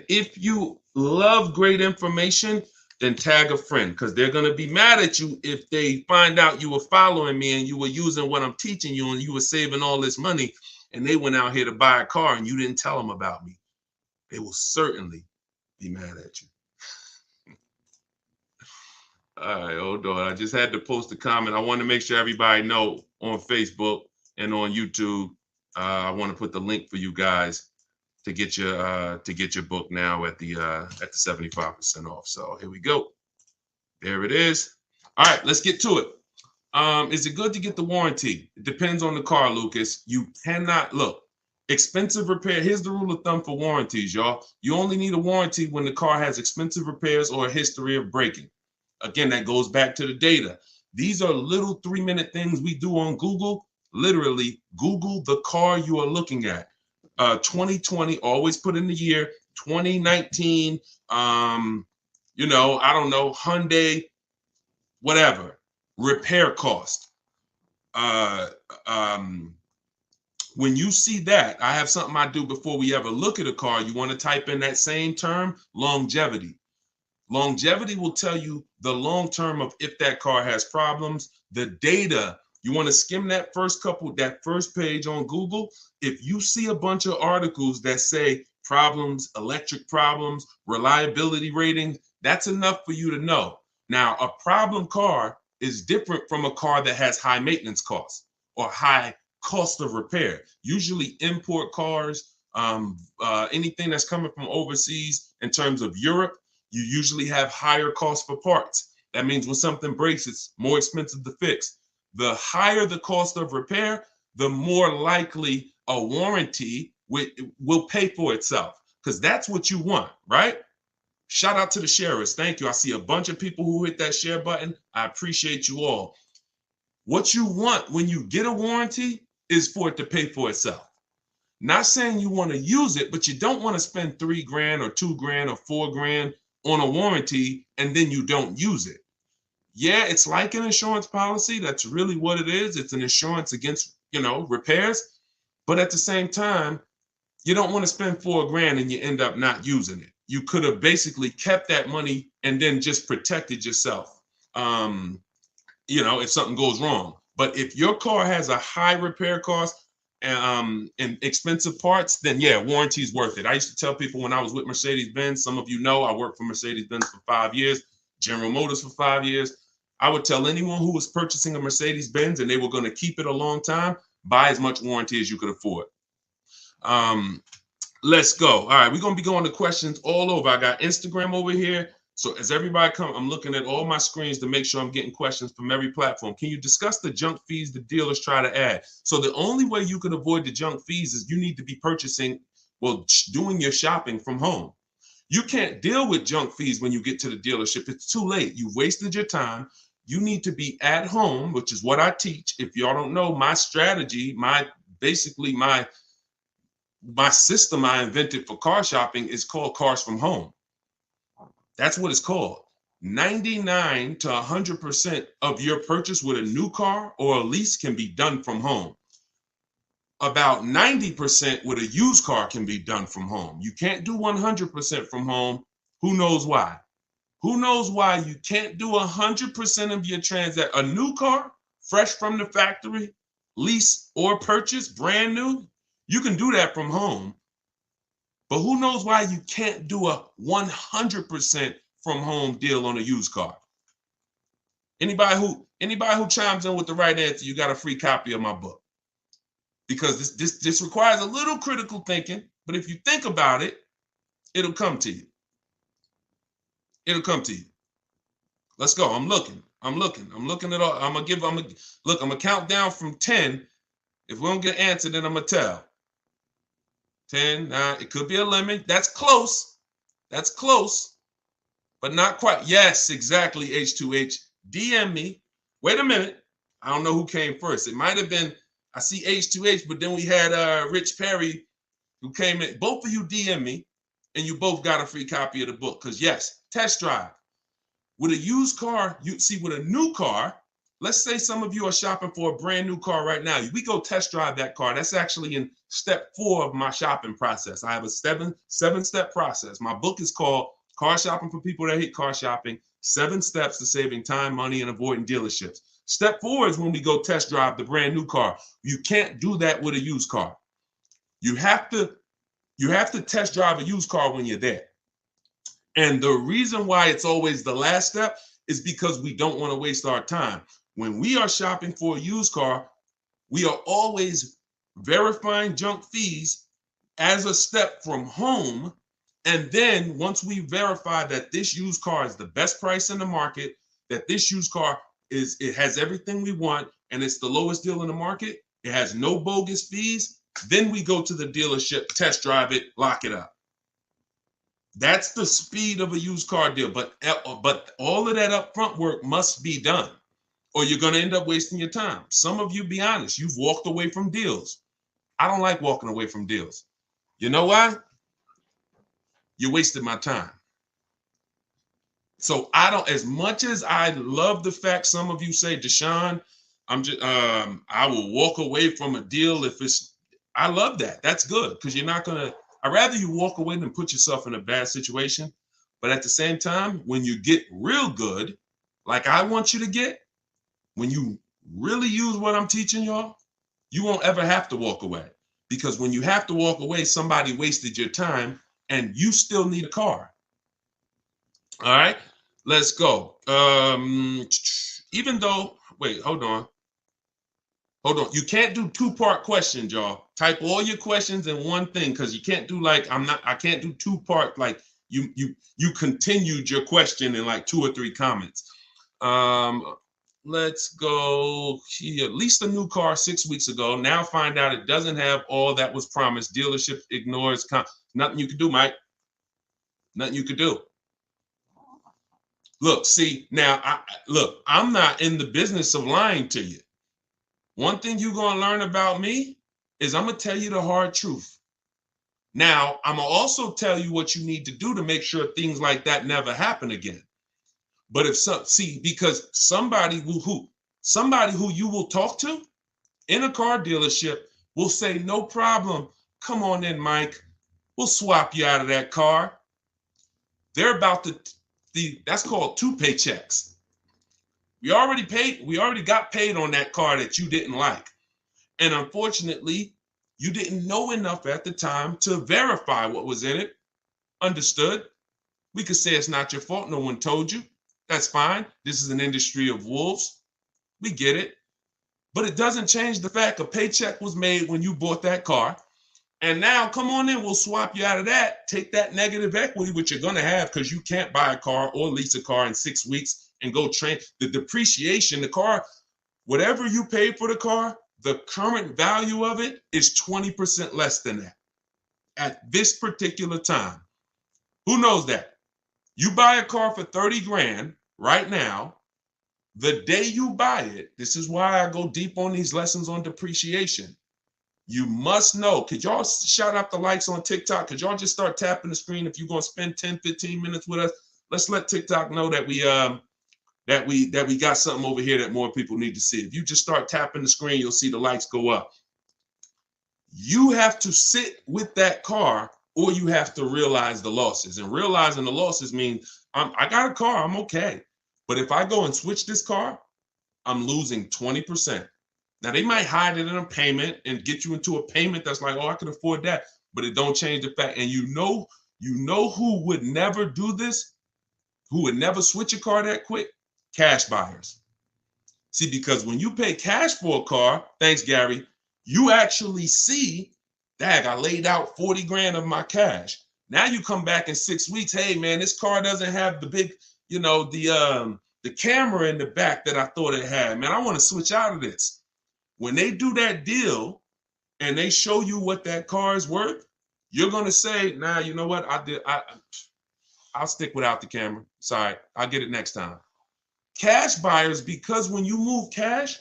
if you love great information, then tag a friend, because they're going to be mad at you if they find out you were following me and you were using what I'm teaching you and you were saving all this money and they went out here to buy a car and you didn't tell them about me. They will certainly be mad at you. All right, hold on. I just had to post a comment. I want to make sure everybody know on Facebook and on YouTube. I want to put the link for you guys to get your book now at the 75% off. So here we go. There it is. All right, let's get to it. Is it good to get the warranty? It depends on the car, Lucas. You cannot look. Expensive repair. Here's the rule of thumb for warranties, y'all. You only need a warranty when the car has expensive repairs or a history of breaking. Again, that goes back to the data. These are little 3-minute things we do on Google. Literally, Google the car you are looking at. 2020, always put in the year. 2019, I don't know, Hyundai, whatever, repair cost. When you see that, I have something I do before we ever look at a car. You want to type in that same term, longevity. Longevity will tell you the long term of if that car has problems. The data, you want to skim that first page on Google. If you see a bunch of articles that say problems, electric problems, reliability rating, that's enough for you to know. Now, a problem car is different from a car that has high maintenance costs or high cost of repair. Usually import cars, anything that's coming from overseas in terms of Europe, you usually have higher costs for parts. That means when something breaks, it's more expensive to fix. The higher the cost of repair, the more likely a warranty will pay for itself, because that's what you want, right? Shout out to the sharers. Thank you. I see a bunch of people who hit that share button. I appreciate you all. What you want when you get a warranty is for it to pay for itself. Not saying you want to use it, but you don't want to spend $3,000 or $2,000 or $4,000 on a warranty and then you don't use it. Yeah, it's like an insurance policy. That's really what it is. It's an insurance against, repairs. But at the same time, you don't want to spend $4,000 and you end up not using it. You could have basically kept that money and then just protected yourself, if something goes wrong. But if your car has a high repair cost and expensive parts, then yeah, warranty is worth it. I used to tell people when I was with Mercedes-Benz, some of you know I worked for Mercedes-Benz for 5 years, General Motors for 5 years. I would tell anyone who was purchasing a Mercedes-Benz and they were going to keep it a long time, buy as much warranty as you could afford. Let's go. All right, we're going to be going to questions all over. I got Instagram over here. So as everybody comes, I'm looking at all my screens to make sure I'm getting questions from every platform. Can you discuss the junk fees the dealers try to add? So the only way you can avoid the junk fees is you need to be doing your shopping from home. You can't deal with junk fees when you get to the dealership. It's too late. You've wasted your time. You need to be at home, which is what I teach. If y'all don't know, my strategy, my system I invented for car shopping is called Cars from Home. That's what it's called. 99 to 100% of your purchase with a new car or a lease can be done from home. About 90% with a used car can be done from home. You can't do 100% from home. Who knows why? Who knows why you can't do 100% of your transaction? A new car, fresh from the factory, lease or purchase, brand new, you can do that from home. But who knows why you can't do a 100% from home deal on a used car? Anybody who chimes in with the right answer, you got a free copy of my book. because this requires a little critical thinking. But if you think about it, it'll come to you. It'll come to you. Let's go. I'm looking at all. I'm gonna count down from 10. If we don't get an answer, then I'm gonna tell. 10, 9, it could be a limit. That's close. That's close, but not quite. Yes, exactly, H2H. DM me. Wait a minute. I don't know who came first. It might have been, I see H2H, but then we had Rich Perry who came in. Both of you DM me, and you both got a free copy of the book. Because yes, test drive. With a used car, you see, with a new car, let's say some of you are shopping for a brand new car right now. We go test drive that car. That's actually in step 4 of my shopping process. I have a seven-step process. My book is called Car Shopping for People That Hate Car Shopping, 7 Steps to Saving Time, Money, and Avoiding Dealerships. Step 4 is when we go test drive the brand new car. You can't do that with a used car. You have to test drive a used car when you're there. And the reason why it's always the last step is because we don't want to waste our time. When we are shopping for a used car, we are always verifying junk fees as a step from home. And then once we verify that this used car is the best price in the market, that this used car it has everything we want, and it's the lowest deal in the market, it has no bogus fees, then we go to the dealership, test drive it, lock it up. That's the speed of a used car deal. But all of that upfront work must be done, or you're going to end up wasting your time. Some of you, be honest, you've walked away from deals. I don't like walking away from deals. You know why? You wasted my time. So as much as I love the fact some of you say, Deshone, I will walk away from a deal I love that. That's good, because you're not going to, I'd rather you walk away than put yourself in a bad situation. But at the same time, when you get real good, like I want you to get, when you really use what I'm teaching y'all, you won't ever have to walk away. Because when you have to walk away, somebody wasted your time and you still need a car. All right, let's go. Even though, wait, hold on. You can't do 2-part questions, y'all. Type all your questions in one thing, because you can't do I can't do 2-part, like you continued your question in like 2 or 3 comments. Let's go here. Leased a new car 6 weeks ago. Now find out it doesn't have all that was promised. Dealership ignores. Nothing you can do, Mike. Nothing you can do. Look, see, now, I'm not in the business of lying to you. One thing you're going to learn about me is I'm going to tell you the hard truth. Now, I'm going to also tell you what you need to do to make sure things like that never happen again. But because somebody who you will talk to in a car dealership will say, no problem, come on in, Mike, we'll swap you out of that car. They're about to, that's called 2 paychecks. We already got paid on that car that you didn't like. And unfortunately, you didn't know enough at the time to verify what was in it. Understood? We could say it's not your fault. No one told you. That's fine. This is an industry of wolves. We get it. But it doesn't change the fact a paycheck was made when you bought that car. And now come on in, we'll swap you out of that. Take that negative equity, which you're going to have because you can't buy a car or lease a car in 6 weeks and go train. The depreciation, the car, whatever you paid for the car, the current value of it is 20% less than that at this particular time. Who knows that? You buy a car for 30 grand right now. The day you buy it, this is why I go deep on these lessons on depreciation. You must know. Could y'all shout out the likes on TikTok? Could y'all just start tapping the screen if you're going to spend 10, 15 minutes with us? Let's let TikTok know that we got something over here that more people need to see. If you just start tapping the screen, you'll see the likes go up. You have to sit with that car, or you have to realize the losses. And realizing the losses means I got a car, I'm okay. But if I go and switch this car, I'm losing 20%. Now, they might hide it in a payment and get you into a payment that's like, oh, I can afford that. But it don't change the fact. And you know who would never do this? Who would never switch a car that quick? Cash buyers. See, because when you pay cash for a car, thanks, Gary, You actually see, dag, I laid out 40 grand of my cash. Now you come back in 6 weeks, hey man, this car doesn't have the big, the camera in the back that I thought it had. Man, I want to switch out of this. When they do that deal and they show you what that car is worth, you're gonna say, nah, you know what? I'll stick without the camera. Sorry, I'll get it next time. Cash buyers, because when you move cash,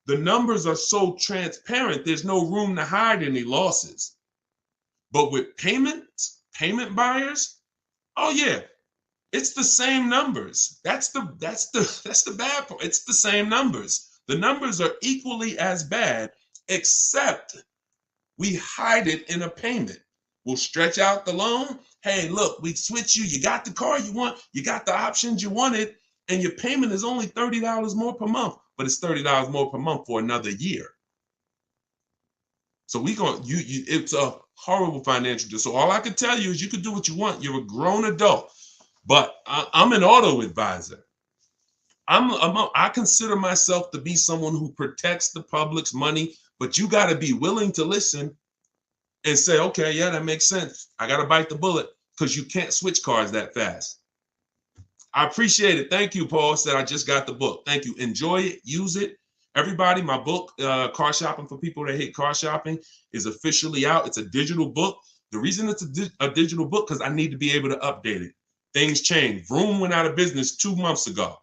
the numbers are so transparent, there's no room to hide any losses. But with payment buyers, oh yeah, it's the same numbers. That's the bad part. It's the same numbers. The numbers are equally as bad, except we hide it in a payment. We'll stretch out the loan. Hey, look, we switch you. You got the car you want. You got the options you wanted, and your payment is only $30 more per month, but it's $30 more per month for another year. So it's a horrible financial deal. So all I can tell you is you can do what you want. You're a grown adult, but I'm an auto advisor. I consider myself to be someone who protects the public's money, but you got to be willing to listen and say, okay, yeah, that makes sense. I got to bite the bullet, because you can't switch cars that fast. I appreciate it. Thank you, Paul. Said I just got the book. Thank you. Enjoy it. Use it. Everybody, my book, Car Shopping for People That Hate Car Shopping, is officially out. It's a digital book. The reason it's a digital book, because I need to be able to update it. Things change. Vroom went out of business 2 months ago.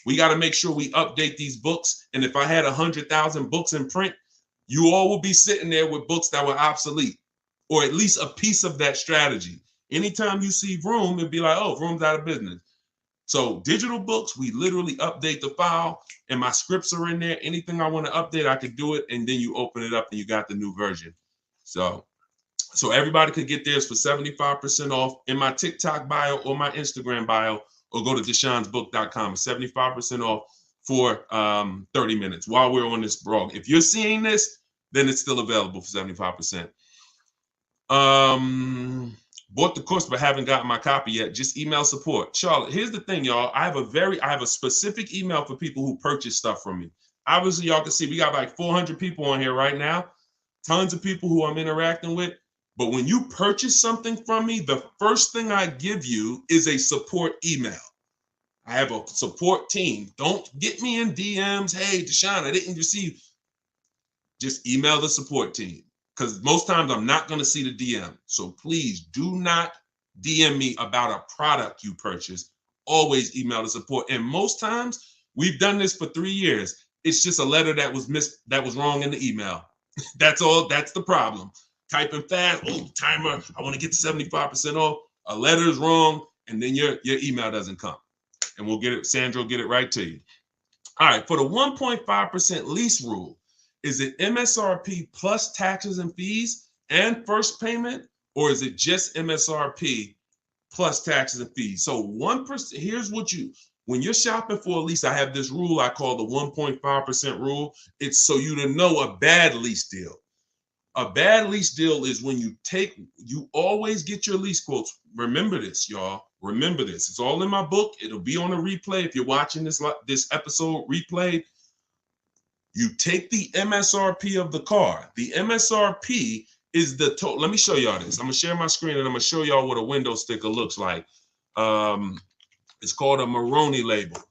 We got to make sure we update these books. And if I had 100,000 books in print, you all will be sitting there with books that were obsolete, or at least a piece of that strategy. Anytime you see Vroom, it'd be like, oh, Vroom's out of business. So digital books, we literally update the file, and my scripts are in there. Anything I want to update, I could do it, and then you open it up and you got the new version. So everybody could get theirs for 75% off in my TikTok bio or my Instagram bio, or go to deshonsbook.com. 75% off for 30 minutes while we're on this blog. If you're seeing this, then it's still available for 75%. Bought the course but haven't gotten my copy yet. Just email support. Charlotte, here's the thing, y'all. I have a specific email for people who purchase stuff from me. Obviously, y'all can see we got like 400 people on here right now. Tons of people who I'm interacting with. But when you purchase something from me, the first thing I give you is a support email. I have a support team. Don't get me in DMs. Hey, Deshone, I didn't receive. Just email the support team, because most times I'm not going to see the DM. So please do not DM me about a product you purchased. Always email the support. And most times, we've done this for 3 years. It's just a letter that was wrong in the email. That's all. That's the problem. Typing fast. Oh, timer. I want to get to 75% off. A letter is wrong, and then your email doesn't come. And we'll get it. Sandra will get it right to you. All right. For the 1.5% lease rule, is it MSRP plus taxes and fees and first payment, or is it just MSRP plus taxes and fees? So 1%. Here's what when you're shopping for a lease, I have this rule I call the 1.5% rule. It's so you to know a bad lease deal. A bad lease deal is when you always get your lease quotes. Remember this, y'all. Remember this. It's all in my book. It'll be on a replay if you're watching this episode replayed. You take the MSRP of the car. The MSRP is the total. Let me show y'all this. I'm going to share my screen and I'm going to show y'all what a window sticker looks like. It's called a Maroni label.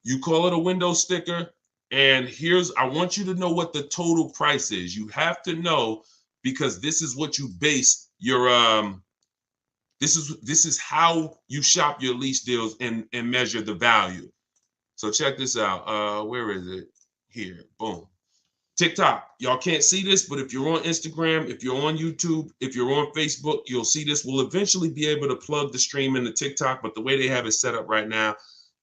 You call it a window sticker. And I want you to know what the total price is. You have to know, because this is what you base your, this is how you shop your lease deals and measure the value. So check this out. Where is it? Here, boom. TikTok, y'all can't see this, but if you're on Instagram, if you're on YouTube, if you're on Facebook, you'll see this. We'll eventually be able to plug the stream into TikTok, but the way they have it set up right now,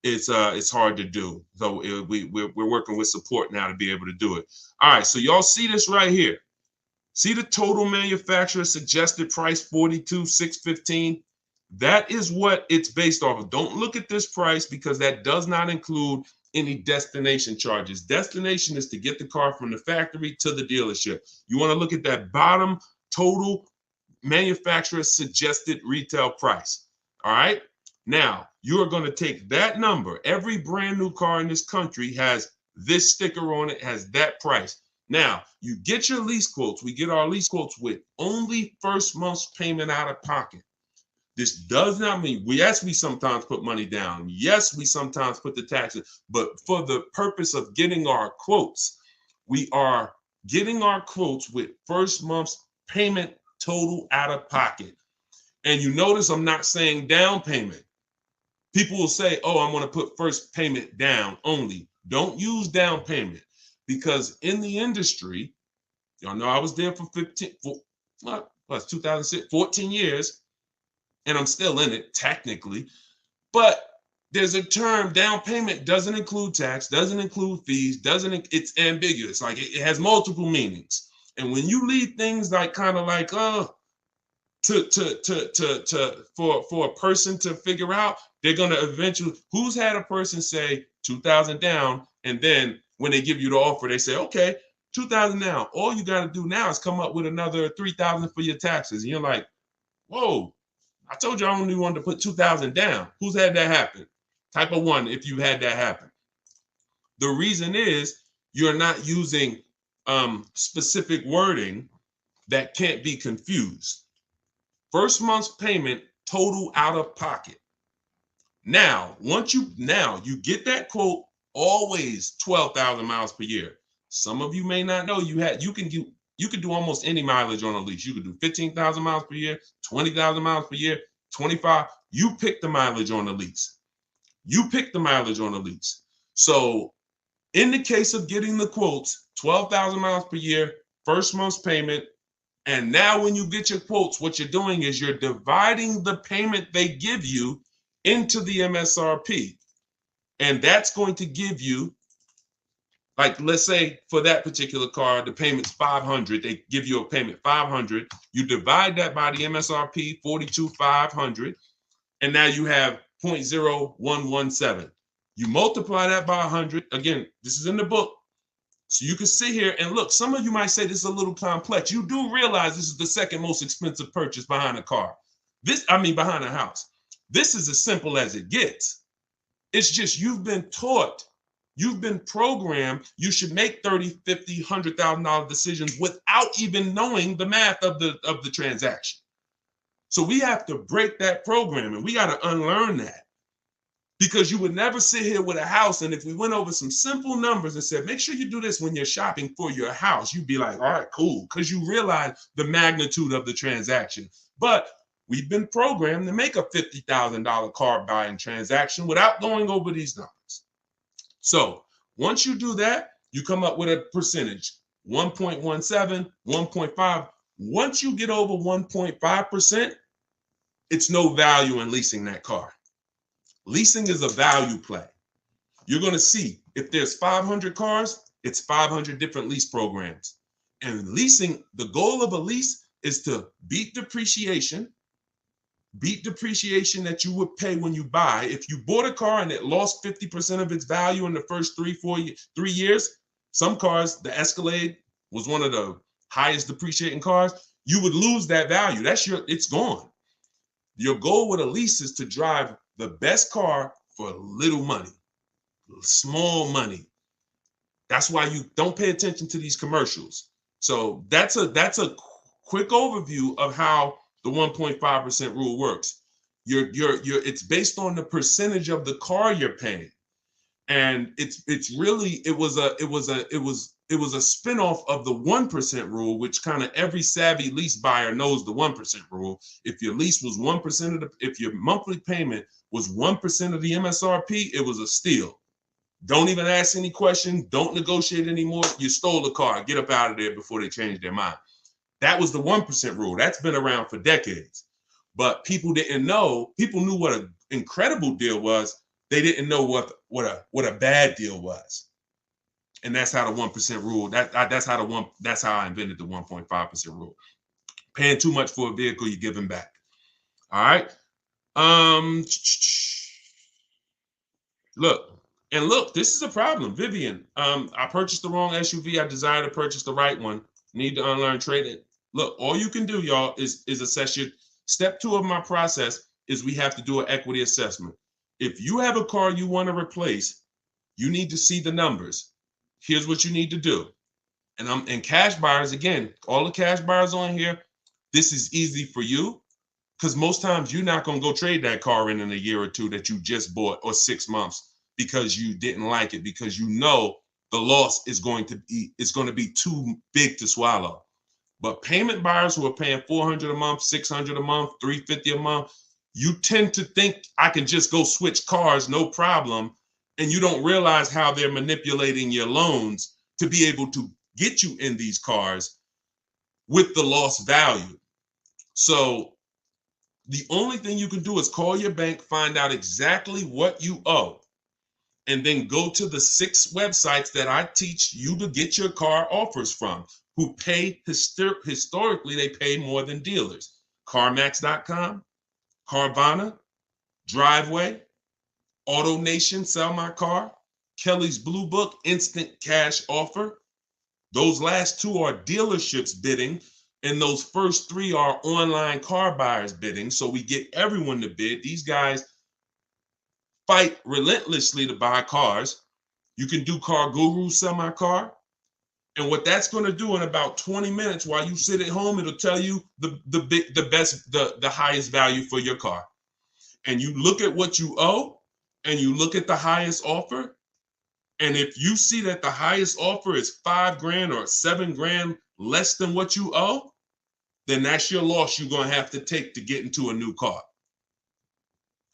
it's hard to do. So we're working with support now to be able to do it. All right, so y'all see this right here. See the total manufacturer suggested price, $42,615. That is what it's based off of. Don't look at this price, because that does not include any destination charges. Destination is to get the car from the factory to the dealership. You want to look at that bottom total manufacturer suggested retail price. All right. Now you are going to take that number. Every brand new car in this country has this sticker on it, has that price. Now, you get your lease quotes. We get our lease quotes with only first month's payment out of pocket. This does not mean, yes, we sometimes put money down. Yes, we sometimes put the taxes. But for the purpose of getting our quotes, we are getting our quotes with first month's payment total out of pocket. And you notice I'm not saying down payment. People will say, oh, I'm going to put first payment down only. Don't use down payment, because in the industry, y'all know I was there for 2006, 14 years, and I'm still in it technically. But there's a term, down payment doesn't include tax, doesn't include fees, it's ambiguous. Like it has multiple meanings. And when you leave things like kind of like, for a person to figure out, they're gonna eventually, who's had a person say 2,000 down, and then when they give you the offer, they say, okay, 2,000 down. All you gotta do now is come up with another 3,000 for your taxes. And you're like, whoa, I told you I only wanted to put 2,000 down. Who's had that happen? Type of one, if you had that happen. The reason is you're not using specific wording that can't be confused. First month's payment total out of pocket. Now, you get that quote, always 12,000 miles per year. Some of you may not know you can do almost any mileage on a lease. You could do 15,000 miles per year, 20,000 miles per year, 25. You pick the mileage on the lease. So in the case of getting the quotes, 12,000 miles per year, first month's payment. And now when you get your quotes, what you're doing is you're dividing the payment they give you into the MSRP. And that's going to give you, like, let's say for that particular car, the payment's 500. They give you a payment 500. You divide that by the MSRP, 42,500. And now you have 0.0117. You multiply that by 100. Again, this is in the book. So you can sit here and look. Some of you might say this is a little complex. You do realize this is the second most expensive purchase behind a car. Behind a house. This is as simple as it gets. It's just you've been taught, you've been programmed, you should make $30,000, $50,000, $100,000 decisions without even knowing the math of the transaction. So we have to break that program, and we got to unlearn that. Because you would never sit here with a house, and if we went over some simple numbers and said, make sure you do this when you're shopping for your house, you'd be like, all right, cool, because you realize the magnitude of the transaction. But we've been programmed to make a $50,000 car buying transaction without going over these numbers. So once you do that, you come up with a percentage, 1.17, 1.5. Once you get over 1.5%, it's no value in leasing that car. Leasing is a value play. You're going to see if there's 500 cars, it's 500 different lease programs. And leasing, the goal of a lease is to beat depreciation that you would pay when you buy. If you bought a car and it lost 50% of its value in the first 3 years, some cars, the Escalade was one of the highest depreciating cars, you would lose that value. It's gone. Your goal with a lease is to drive the best car for little money, small money. That's why you don't pay attention to these commercials. So that's a quick overview of how the 1.5% rule works. It's based on the percentage of the car you're paying. And it was a spinoff of the 1% rule, which kind of every savvy lease buyer knows the 1% rule. If your lease was 1% if your monthly payment was 1% of the MSRP, it was a steal. Don't even ask any questions. Don't negotiate anymore. You stole the car. Get up out of there before they change their mind. That was the 1% rule. That's been around for decades. But people didn't know. People knew what an incredible deal was. They didn't know what a bad deal was. And that's how the 1% rule, that's how I invented the 1.5% rule. Paying too much for a vehicle, you're giving back. All right. Look, this is a problem. Vivian, I purchased the wrong SUV. I desire to purchase the right one. Need to unlearn trading. Look, all you can do, y'all, is assess your step 2 of my process is we have to do an equity assessment. If you have a car you want to replace, you need to see the numbers. Here's what you need to do. And cash buyers, again, all the cash buyers on here, this is easy for you because most times you're not going to go trade that car in a year or two that you just bought, or 6 months, because you didn't like it, because you know the loss is going to be too big to swallow. But payment buyers who are paying $400 a month, $600 a month, $350 a month, you tend to think I can just go switch cars, no problem. And you don't realize how they're manipulating your loans to be able to get you in these cars with the lost value. So the only thing you can do is call your bank, find out exactly what you owe, and then go to the 6 websites that I teach you to get your car offers from, who pay historically, they pay more than dealers. CarMax.com, Carvana, Driveway, AutoNation, Sell My Car, Kelly's Blue Book, Instant Cash Offer. Those last 2 are dealerships bidding, and those first 3 are online car buyers bidding. So we get everyone to bid. These guys fight relentlessly to buy cars. You can do Car Guru, Sell My Car. And what that's going to do in about 20 minutes while you sit at home, it'll tell you the highest value for your car. And you look at what you owe and you look at the highest offer. And if you see that the highest offer is $5,000 or $7,000 less than what you owe, then that's your loss you're going to have to take to get into a new car.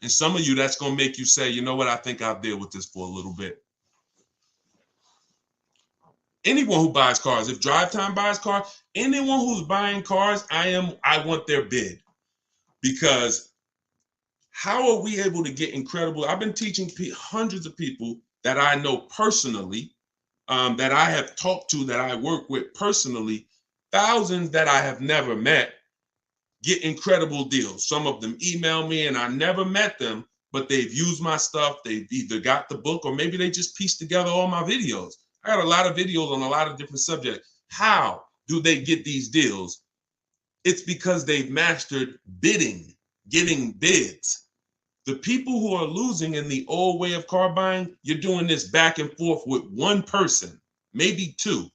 And some of you, that's going to make you say, you know what, I think I'll deal with this for a little bit. Anyone who buys cars, if Drive Time buys cars, anyone who's buying cars, I want their bid. Because how are we able to get incredible? I've been teaching hundreds of people that I know personally, that I have talked to, that I work with personally, thousands that I have never met, get incredible deals. Some of them email me and I never met them, but they've used my stuff. They've either got the book or maybe they just pieced together all my videos. I got a lot of videos on a lot of different subjects. How do they get these deals? It's because they've mastered bidding, getting bids. The people who are losing in the old way of car buying, you're doing this back and forth with one person, maybe 2.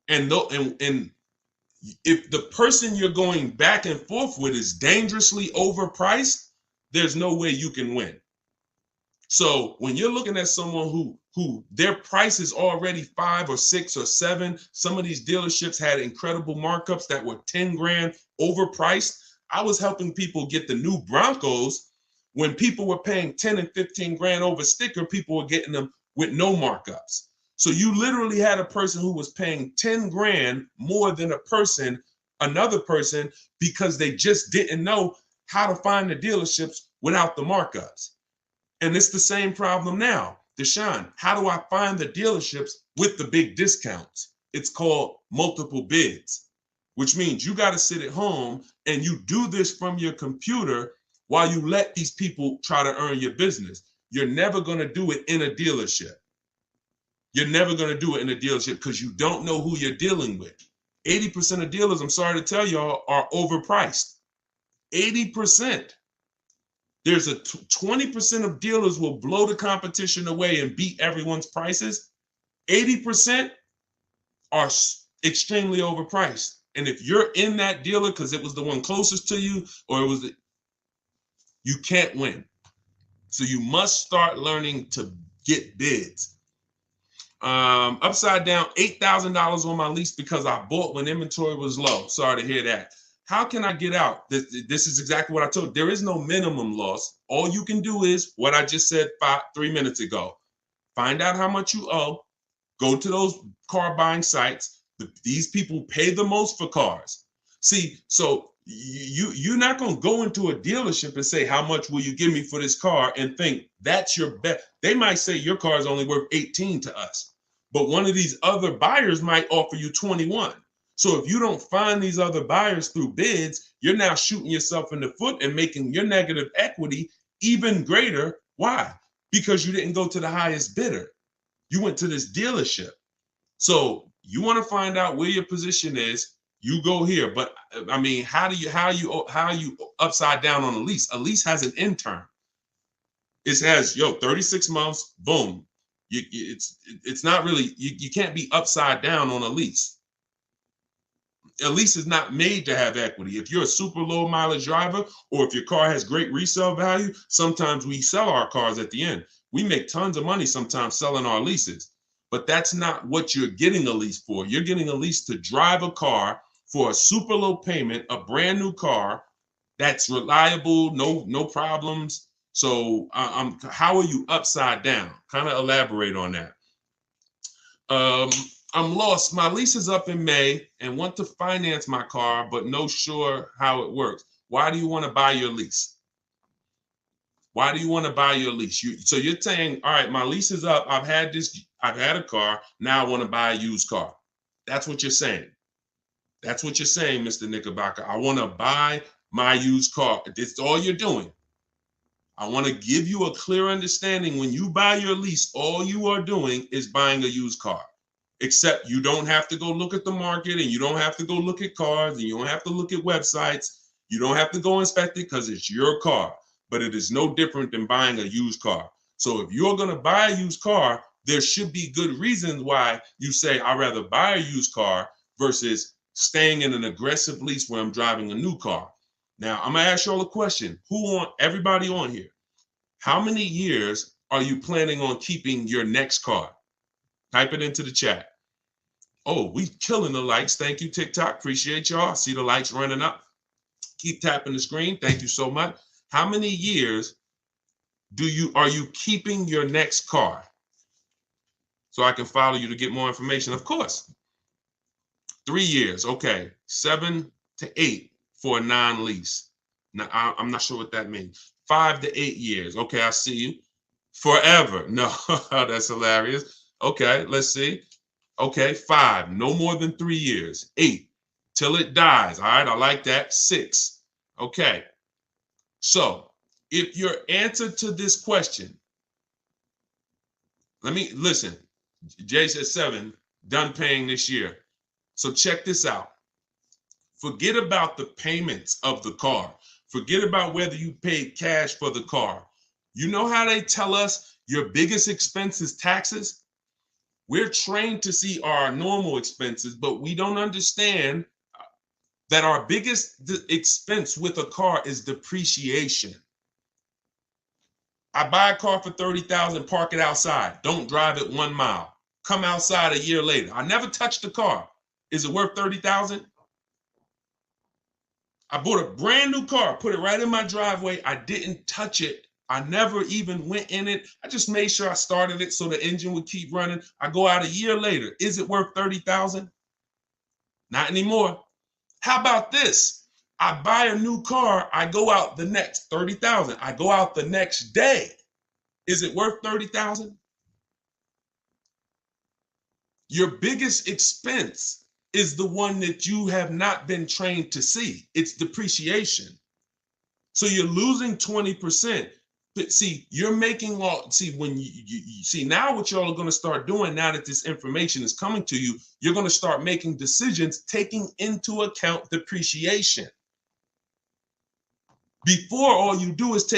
And if the person you're going back and forth with is dangerously overpriced, there's no way you can win. So when you're looking at someone who their price is already 5 or 6 or 7, some of these dealerships had incredible markups that were 10 grand overpriced. I was helping people get the new Broncos when people were paying 10 and 15 grand over sticker. People were getting them with no markups. So you literally had a person who was paying 10 grand more than another person, because they just didn't know how to find the dealerships without the markups. And it's the same problem now. Deshone, how do I find the dealerships with the big discounts? It's called multiple bids, which means you got to sit at home and you do this from your computer while you let these people try to earn your business. You're never going to do it in a dealership. You're never going to do it in a dealership because you don't know who you're dealing with. 80% of dealers, I'm sorry to tell y'all, are overpriced. 80%. There's a 20% of dealers will blow the competition away and beat everyone's prices. 80% are extremely overpriced. And if you're in that dealer because it was the one closest to you, or you can't win. So you must start learning to get bids. Upside down, $8,000 on my lease because I bought when inventory was low. Sorry to hear that. How can I get out? This is exactly what I told you. There is no minimum loss. All you can do is what I just said 3 minutes ago. Find out how much you owe. Go to those car buying sites. These people pay the most for cars. See, so you're not going to go into a dealership and say, how much will you give me for this car? And think that's your bet. They might say your car is only worth 18 to us, but one of these other buyers might offer you 21. So if you don't find these other buyers through bids, you're now shooting yourself in the foot and making your negative equity even greater. Why? Because you didn't go to the highest bidder. You went to this dealership. So you want to find out where your position is, you go here. But I mean, how you upside down on a lease? A lease has an end term. It has 36 months, boom. It's not really, you can't be upside down on a lease. A lease is not made to have equity. If you're a super low mileage driver, or if your car has great resale value, sometimes we sell our cars at the end. We make tons of money sometimes selling our leases, but that's not what you're getting a lease for. You're getting a lease to drive a car for a super low payment, a brand new car that's reliable, no problems. So how are you upside down? Kind of elaborate on that. I'm lost. My lease is up in May and want to finance my car, but no sure how it works. Why do you want to buy your lease? Why do you want to buy your lease? So you're saying, all right, my lease is up. I've had a car. Now I want to buy a used car. That's what you're saying. That's what you're saying, Mr. Knickerbocker. I want to buy my used car. That's all you're doing. I want to give you a clear understanding. When you buy your lease, all you are doing is buying a used car. Except you don't have to go look at the market, and you don't have to go look at cars, and you don't have to look at websites. You don't have to go inspect it because it's your car. But it is no different than buying a used car. So if you're going to buy a used car, there should be good reasons why you say, I'd rather buy a used car versus staying in an aggressive lease where I'm driving a new car. Now, I'm going to ask you all a question. Everybody on here, how many years are you planning on keeping your next car? Type it into the chat. Oh, we killing the likes. Thank you, TikTok. Appreciate y'all. See the likes running up. Keep tapping the screen. Thank you so much. How many years are you keeping your next car? So I can follow you to get more information. Of course. 3 years. Okay. 7 to 8 for a non-lease. Now, I'm not sure what that means. 5 to 8 years. Okay, I see you. Forever. No, that's hilarious. Okay, let's see. Okay, 5, no more than 3 years. 8, till it dies. All right, I like that. 6. Okay. So if your answer to this question, listen. Jay said 7, done paying this year. So check this out. Forget about the payments of the car. Forget about whether you paid cash for the car. You know how they tell us your biggest expense is taxes? We're trained to see our normal expenses, but we don't understand that our biggest expense with a car is depreciation. I buy a car for $30,000, park it outside. Don't drive it 1 mile. Come outside a year later. I never touched the car. Is it worth $30,000? I bought a brand new car, put it right in my driveway. I didn't touch it. I never even went in it. I just made sure I started it so the engine would keep running. I go out a year later. Is it worth $30,000? Not anymore. How about this? I buy a new car. I go out the next $30,000. I go out the next day. Is it worth $30,000? Your biggest expense is the one that you have not been trained to see. It's depreciation. So you're losing 20%. But see, you're making when you see now what y'all are going to start doing now that this information is coming to you, you're going to start making decisions taking into account depreciation. Before, all you do is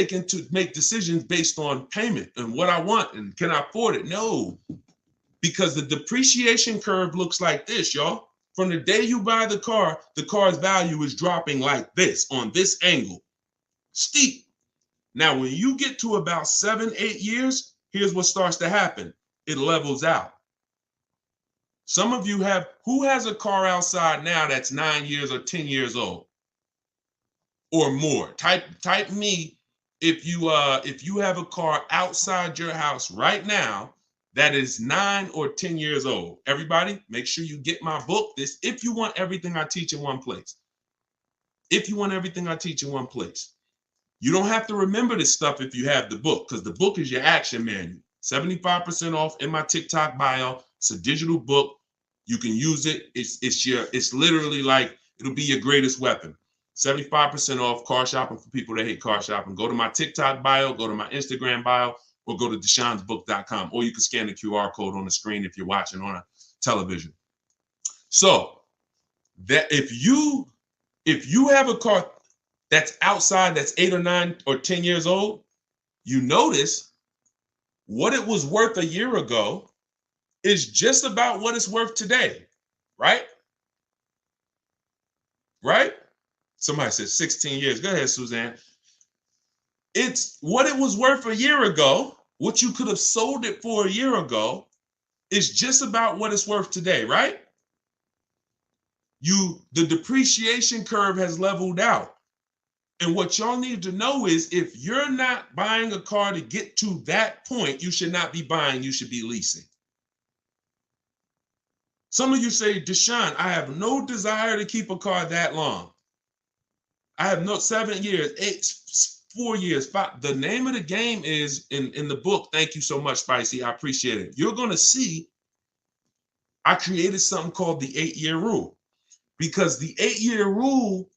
make decisions based on payment and what I want and can I afford it? No, because the depreciation curve looks like this, y'all. From the day you buy the car's value is dropping like this on this angle, steep. Now, when you get to about 7, 8 years, here's what starts to happen. It levels out. Some of you who has a car outside now that's 9 years or 10 years old or more? Type me if you have a car outside your house right now that is 9 or 10 years old. Everybody, make sure you get my book. This, if you want everything I teach in one place. If you want everything I teach in one place. You don't have to remember this stuff if you have the book, because the book is your action manual. 75% off in my TikTok bio. It's a digital book. You can use it. It's literally like, it'll be your greatest weapon. 75% off car shopping for people that hate car shopping. Go to my TikTok bio, go to my Instagram bio, or go to deshonsbook.com, or you can scan the QR code on the screen if you're watching on a television. So that if you have a car that's outside, that's 8 or 9 or 10 years old, you notice what it was worth a year ago is just about what it's worth today, right? Right? Somebody said 16 years. Go ahead, Suzanne. It's what it was worth a year ago, what you could have sold it for a year ago, is just about what it's worth today, right? The depreciation curve has leveled out. And what y'all need to know is if you're not buying a car to get to that point, you should not be buying, you should be leasing. Some of you say, Deshone, I have no desire to keep a car that long. I have no 7 years, 4 years, 5. The name of the game is in the book. Thank you so much, Spicy. I appreciate it. You're going to see I created something called the 8-year rule, because the 8-year rule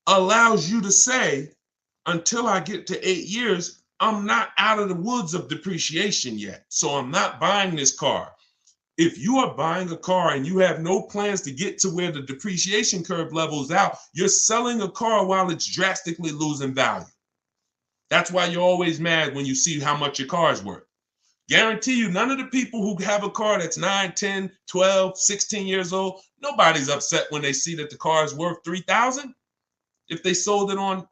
allows you to say, until I get to 8 years, I'm not out of the woods of depreciation yet. So I'm not buying this car. If you are buying a car and you have no plans to get to where the depreciation curve levels out, you're selling a car while it's drastically losing value. That's why you're always mad when you see how much your car is worth. Guarantee you, none of the people who have a car that's 9, 10, 12, 16 years old, nobody's upset when they see that the car is worth $3,000. If they sold it on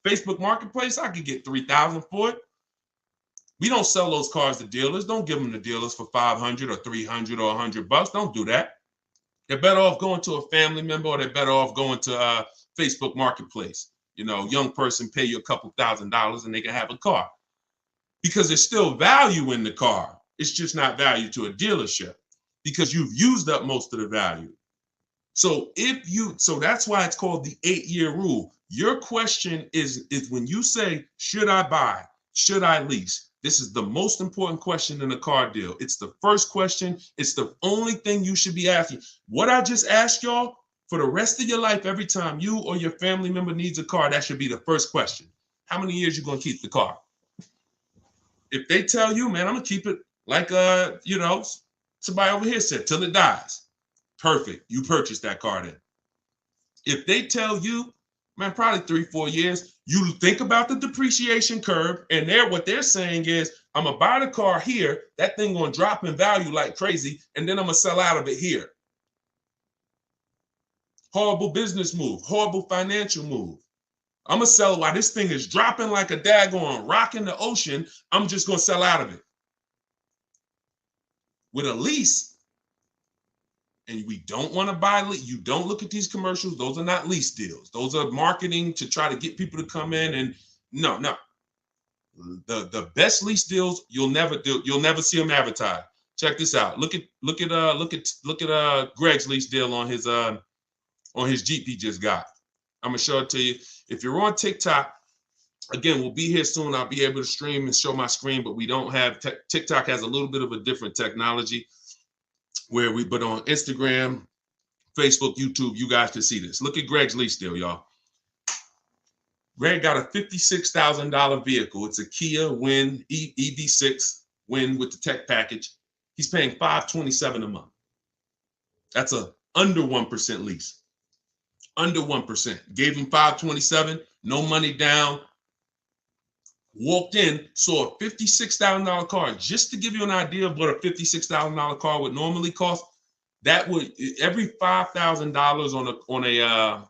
Facebook Marketplace, I could get $3,000 for it. We don't sell those cars to dealers. Don't give them to dealers for $500 or $300 or $100. Don't do that. They're better off going to a family member, or they're better off going to Facebook Marketplace. You know, young person pay you a couple $1,000s and they can have a car, because there's still value in the car. It's just not value to a dealership because you've used up most of the value. So that's why it's called the 8-year rule. Your question is when you say, should I buy? Should I lease? This is the most important question in a car deal. It's the first question. It's the only thing you should be asking. What I just asked y'all, for the rest of your life, every time you or your family member needs a car, that should be the first question. How many years you gonna keep the car? If they tell you, man, I'm gonna keep it like somebody over here said, till it dies. Perfect. You purchased that car then. If they tell you, man, probably 3-4 years, you think about the depreciation curve, and what they're saying is, I'm gonna buy the car here, that thing gonna drop in value like crazy, and then I'm gonna sell out of it here. Horrible business move, horrible financial move. I'm gonna sell while this thing is dropping like a daggone rock in the ocean. I'm just gonna sell out of it. With a lease, and we don't want to buy, you don't look at these commercials. Those are not lease deals. Those are marketing to try to get people to come in. And no. The best lease deals you'll never see them advertised. Check this out. Look at Greg's lease deal on his Jeep he just got. I'm gonna show it to you. If you're on TikTok, again, we'll be here soon. I'll be able to stream and show my screen, but we don't have TikTok has a little bit of a different technology but on Instagram, Facebook, YouTube, you guys can see this. Look at Greg's lease deal, y'all. Greg got a $56,000 vehicle. It's a Kia Win EV6 Win with the tech package. He's paying $527 a month. That's a under 1% lease. Under 1%. Gave him $527, no money down. Walked in, saw a $56,000 car. Just to give you an idea of what a $56,000 car would normally cost, that would every $5,000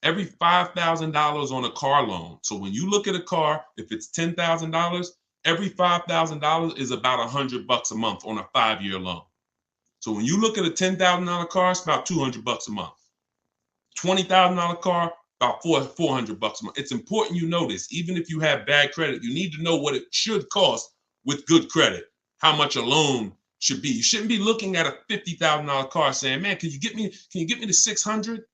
every $5,000 on a car loan. So when you look at a car, if it's $10,000, every $5,000 is about $100 a month on a 5-year loan. So when you look at a $10,000 car, it's about $200 a month. $20,000 car, about $400 a month. It's important you know this. Even if you have bad credit, you need to know what it should cost with good credit, how much a loan should be. You shouldn't be looking at a $50,000 car saying, man, can you get me to 600?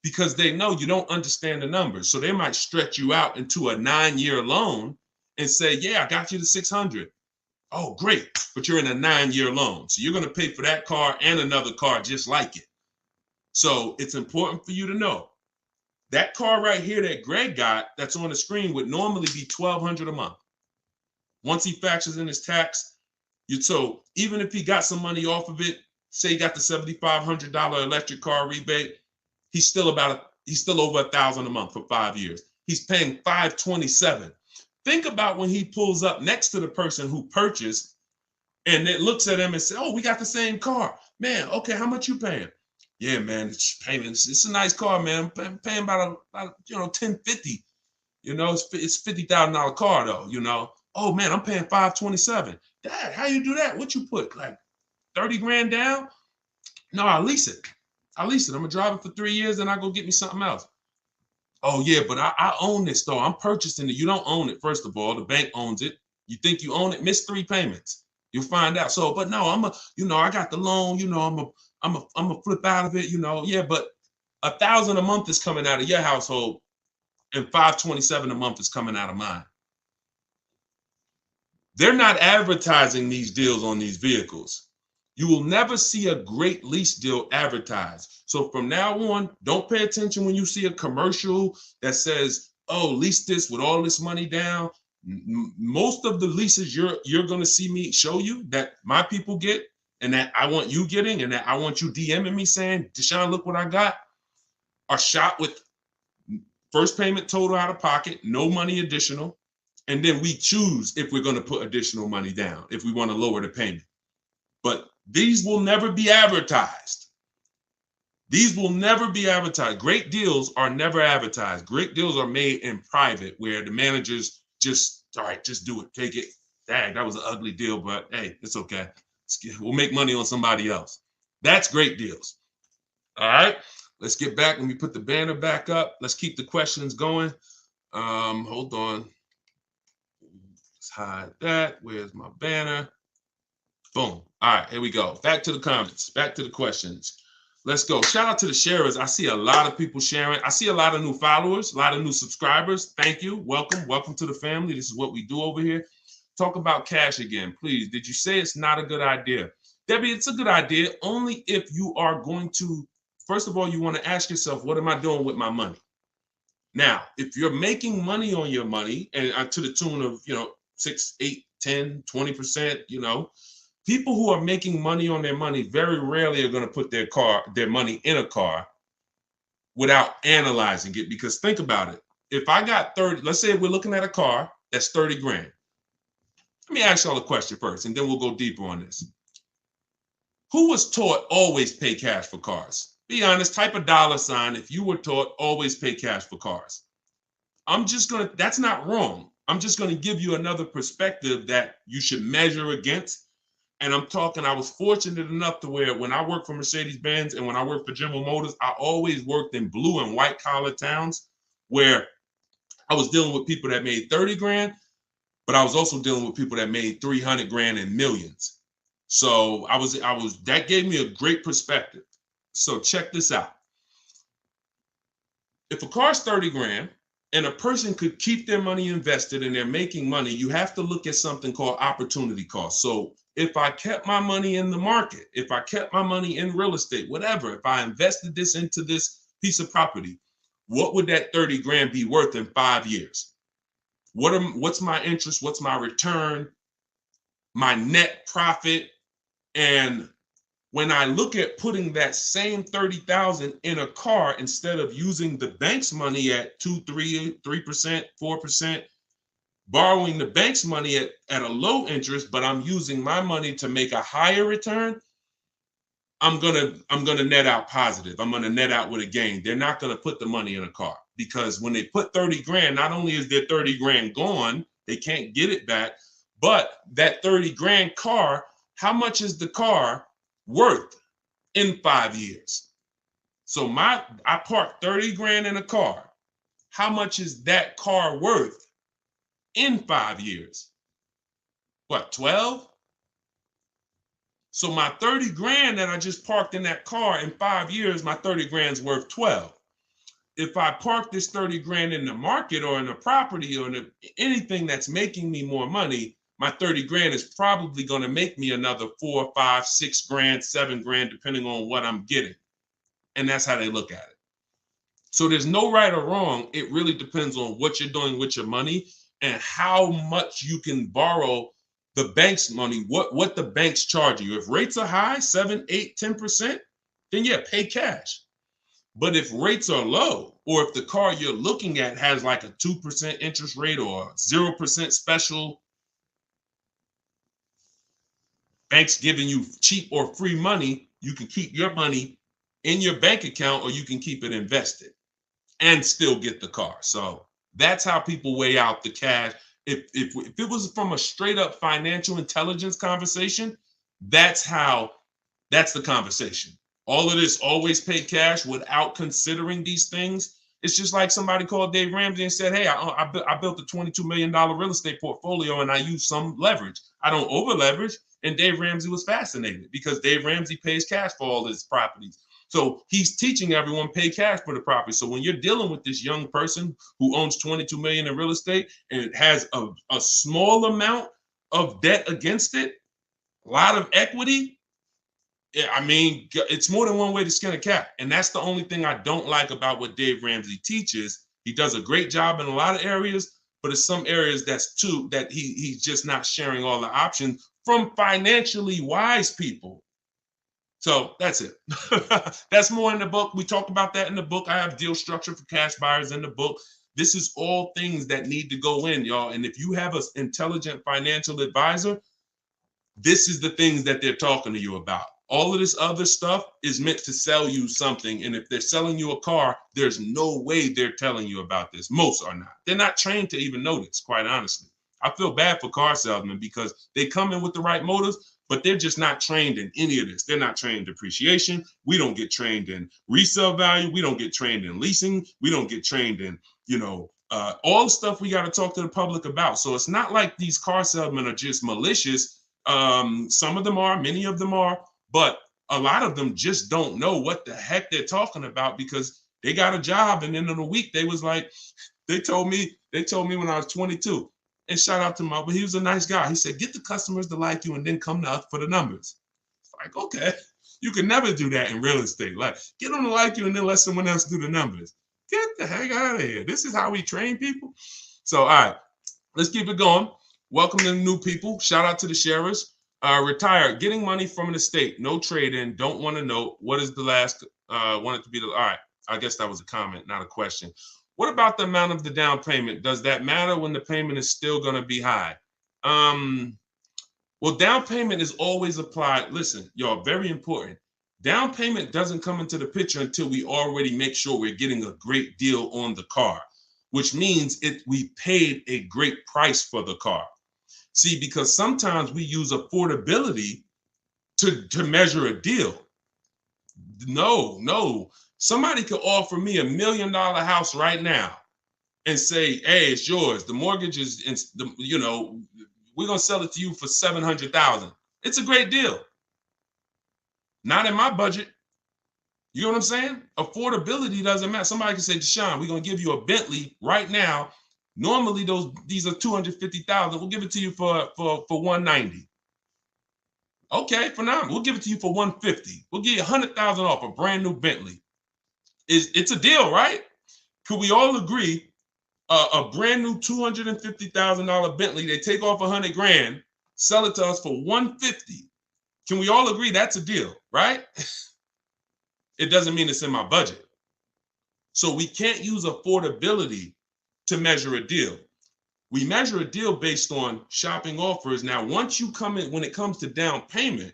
Because they know you don't understand the numbers. So they might stretch you out into a 9-year loan and say, yeah, I got you to 600. Oh, great. But you're in a 9-year loan. So you're going to pay for that car and another car just like it. So it's important for you to know that car right here that Greg got that's on the screen would normally be $1,200 a month. Once he factors in his tax, so even if he got some money off of it, say he got the $7,500 electric car rebate, he's still over $1,000 a month for 5 years. He's paying $527. Think about when he pulls up next to the person who purchased and it looks at him and says, oh, we got the same car. Man, okay, how much you paying? Yeah, man, it's payments. It's a nice car, man. I'm paying about $1050. It's $50,000 car though. Oh man, I'm paying $527. Dad, how you do that? What you put? Like 30 grand down? No, I lease it. I'm gonna drive it for 3 years, and I go get me something else. Oh yeah, but I own this though. I'm purchasing it. You don't own it, first of all. The bank owns it. You think you own it? Miss 3 payments. You'll find out. So, but no, I got the loan. I'm a flip out of it. Yeah, but 1,000 a month is coming out of your household, and 527 a month is coming out of mine. They're not advertising these deals on these vehicles. You will never see a great lease deal advertised. So from now on, don't pay attention when you see a commercial that says, oh, lease this with all this money down. Most of the leases you're going to see me show you that my people get, and that I want you getting, and that I want you DMing me saying, Deshone, look what I got, are shot with first payment total out of pocket, no money additional. And then we choose if we're going to put additional money down, if we want to lower the payment. But these will never be advertised. These will never be advertised. Great deals are never advertised. Great deals are made in private, where the managers just, all right, just do it, take it. Dang, that was an ugly deal, but hey, it's okay. We'll make money on somebody else. That's great deals. All right, let's get back. Let me put the banner back up. Let's keep the questions going. Hold on. Let's hide that. Where's my banner? Boom. All right, here we go. Back to the comments, back to the questions. Let's go. Shout out to the sharers. I see a lot of people sharing. I see a lot of new followers, a lot of new subscribers. Thank you. Welcome. Welcome to the family. This is what we do over here. Talk about cash again, please. Did you say it's not a good idea? Debbie, it's a good idea only if you are going to, first of all, you want to ask yourself, what am I doing with my money? Now, if you're making money on your money, and to the tune of, 6, 8, 10, 20%, people who are making money on their money very rarely are going to put their money in a car without analyzing it. Because think about it. If I got 30, let's say we're looking at a car that's 30 grand. Let me ask y'all a question first, and then we'll go deeper on this. Who was taught always pay cash for cars? Be honest, type a $ if you were taught always pay cash for cars. That's not wrong. I'm just going to give you another perspective that you should measure against. And I was fortunate enough to where when I worked for Mercedes-Benz and when I worked for General Motors, I always worked in blue and white collar towns where I was dealing with people that made 30 grand, but I was also dealing with people that made 300 grand and millions. So that gave me a great perspective. So check this out. If a car's 30 grand and a person could keep their money invested and they're making money, you have to look at something called opportunity cost. So if I kept my money in the market, if I kept my money in real estate, whatever, if I invested this into this piece of property, what would that 30 grand be worth in 5 years? What's my interest? What's my return? My net profit? And when I look at putting that same 30,000 in a car instead of using the bank's money at 2%, 3%, 4%, borrowing the bank's money at a low interest, but I'm using my money to make a higher return, I'm gonna net out positive. I'm gonna net out with a gain. They're not gonna put the money in a car, because when they put 30 grand, not only is their 30 grand gone, they can't get it back, but that 30 grand car, how much is the car worth in 5 years? So I parked 30 grand in a car. How much is that car worth in 5 years? What, 12? So my 30 grand that I just parked in that car, in 5 years, my 30 grand's worth 12. If I park this 30 grand in the market or in a property or in anything that's making me more money, my 30 grand is probably going to make me another 4, 5, 6 grand, 7 grand, depending on what I'm getting. And that's how they look at it. So there's no right or wrong. It really depends on what you're doing with your money and how much you can borrow the bank's money, what the banks charge you. If rates are high, 7, 8, 10%, then yeah, pay cash. But if rates are low, or if the car you're looking at has like a 2% interest rate or 0% special, banks giving you cheap or free money, you can keep your money in your bank account or you can keep it invested and still get the car. So that's how people weigh out the cash. If it was from a straight up financial intelligence conversation, that's the conversation. All of this always pay cash without considering these things. It's just like somebody called Dave Ramsey and said, hey, I built a $22 million real estate portfolio and I use some leverage. I don't over leverage. And Dave Ramsey was fascinated because Dave Ramsey pays cash for all his properties. So he's teaching everyone pay cash for the property. So when you're dealing with this young person who owns 22 million in real estate and has a small amount of debt against it, a lot of equity, I mean, it's more than one way to skin a cat. And that's the only thing I don't like about what Dave Ramsey teaches. He does a great job in a lot of areas, but it's some areas that he's just not sharing all the options from financially wise people. So that's it. That's more in the book. We talk about that in the book. I have deal structure for cash buyers in the book. This is all things that need to go in, y'all. And if you have an intelligent financial advisor, this is the things that they're talking to you about. All of this other stuff is meant to sell you something. And if they're selling you a car, there's no way they're telling you about this. Most are not. They're not trained to even know this, quite honestly. I feel bad for car salesmen because they come in with the right motives, but they're just not trained in any of this. They're not trained in depreciation. We don't get trained in resale value. We don't get trained in leasing. We don't get trained in, all the stuff we got to talk to the public about. So it's not like these car salesmen are just malicious. Some of them are, many of them are, but a lot of them just don't know what the heck they're talking about because they got a job. And then in a week, they was like, they told me when I was 22, and shout out to but he was a nice guy. He said, get the customers to like you and then come to us for the numbers. It's like, okay, you can never do that in real estate. Like, get them to like you and then let someone else do the numbers. Get the heck out of here. This is how we train people. So, all right, let's keep it going. Welcome to the new people. Shout out to the sharers. Retired, getting money from an estate, no trade-in, don't want to know. What is the last, want it to be the, all right, I guess that was a comment, not a question. What about the amount of the down payment? Does that matter when the payment is still going to be high? Well, down payment is always applied. Listen, y'all, very important. Down payment doesn't come into the picture until we already make sure we're getting a great deal on the car, which means we paid a great price for the car. See, because sometimes we use affordability to measure a deal. No. Somebody could offer me $1 million house right now and say, hey, it's yours. The mortgage is, we're going to sell it to you for $700,000. It's a great deal. Not in my budget. You know what I'm saying? Affordability doesn't matter. Somebody can say, Deshone, we're going to give you a Bentley right now. Normally, these are $250,000. We'll give it to you for $190. Okay, phenomenal. We'll give it to you for $150. We'll give you $100,000 off a brand new Bentley. It's a deal, right? Could we all agree? A brand new $250,000 Bentley, they take off $100,000, sell it to us for $150. Can we all agree that's a deal, right? It doesn't mean it's in my budget. So we can't use affordability to measure a deal. We measure a deal based on shopping offers. Now, once you come in, when it comes to down payment,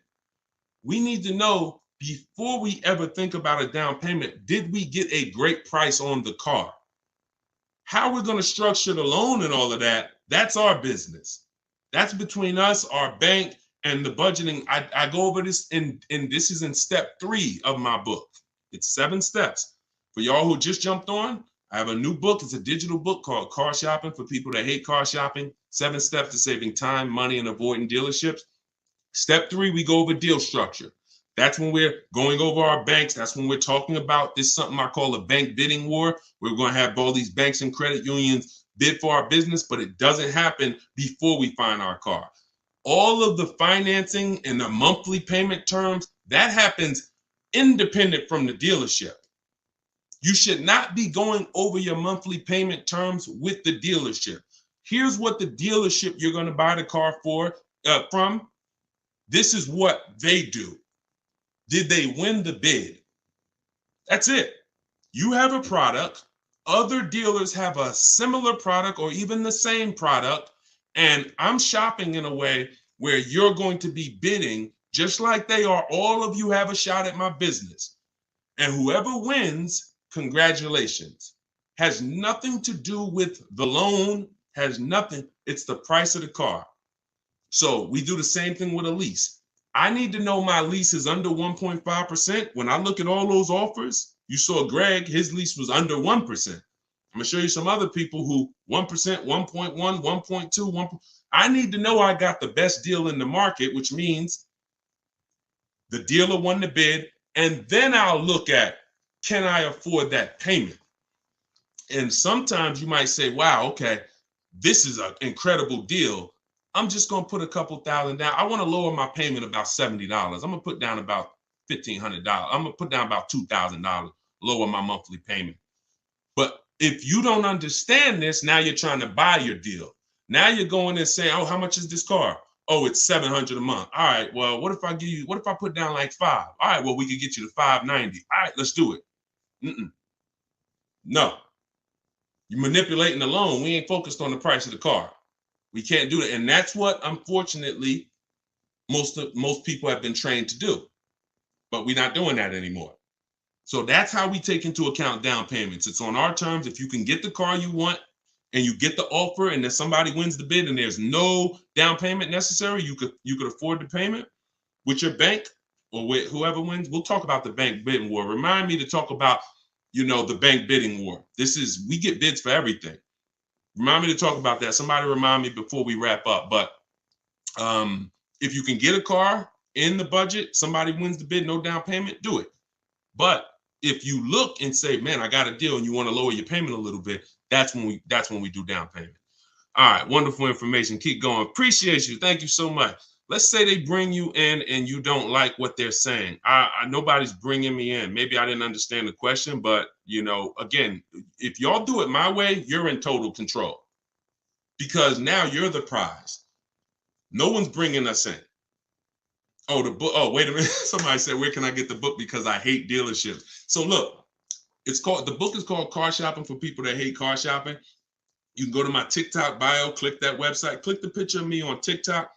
we need to know before we ever think about a down payment, did we get a great price on the car? How we're going to structure the loan and all of that, that's our business. That's between us, our bank, and the budgeting. I go over this, and this is in step 3 of my book. It's 7 steps. For y'all who just jumped on, I have a new book. It's a digital book called Car Shopping for people that hate car shopping. 7 steps to saving time, money, and avoiding dealerships. Step 3, we go over deal structure. That's when we're going over our banks. That's when we're talking about this, something I call a bank bidding war. We're going to have all these banks and credit unions bid for our business, but it doesn't happen before we find our car. All of the financing and the monthly payment terms, that happens independent from the dealership. You should not be going over your monthly payment terms with the dealership. Here's what the dealership you're going to buy the car from. This is what they do. Did they win the bid? That's it. You have a product, other dealers have a similar product or even the same product, and I'm shopping in a way where you're going to be bidding just like they are. All of you have a shot at my business. And whoever wins, congratulations. Has nothing to do with the loan, has nothing. It's the price of the car. So we do the same thing with a lease. I need to know my lease is under 1.5%. When I look at all those offers, you saw Greg, his lease was under 1%. I'm gonna show you some other people who 1%, 1.1, 1.2, 1. I need to know I got the best deal in the market, which means the dealer won the bid, and then I'll look at, can I afford that payment? And sometimes you might say, wow, okay, this is an incredible deal. I'm just going to put a couple thousand down. I want to lower my payment about $70. I'm going to put down about $1,500. I'm going to put down about $2,000, lower my monthly payment. But if you don't understand this, now you're trying to buy your deal. Now you're going and saying, oh, how much is this car? Oh, it's $700 a month. All right, well, what if I put down like $5? All right, well, we could get you to $590. All right, let's do it. No, you're manipulating the loan. We ain't focused on the price of the car. We can't do it. And that's what, unfortunately, most people have been trained to do. But we're not doing that anymore. So that's how we take into account down payments. It's on our terms. If you can get the car you want and you get the offer and then somebody wins the bid and there's no down payment necessary, you could afford the payment with your bank or with whoever wins. We'll talk about the bank bidding war. Remind me to talk about, the bank bidding war. We get bids for everything. Remind me to talk about that. Somebody remind me before we wrap up. But if you can get a car in the budget, somebody wins the bid, no down payment, do it. But if you look and say, man, I got a deal and you want to lower your payment a little bit, that's when we do down payment. All right, wonderful information. Keep going. Appreciate you. Thank you so much. Let's say they bring you in and you don't like what they're saying. Nobody's bringing me in. Maybe I didn't understand the question, but again, if y'all do it my way, you're in total control because now you're the prize. No one's bringing us in. Oh, the book. Oh, wait a minute. Somebody said, where can I get the book? Because I hate dealerships. So look, the book is called Car Shopping for People That Hate Car Shopping. You can go to my TikTok bio, click that website, click the picture of me on TikTok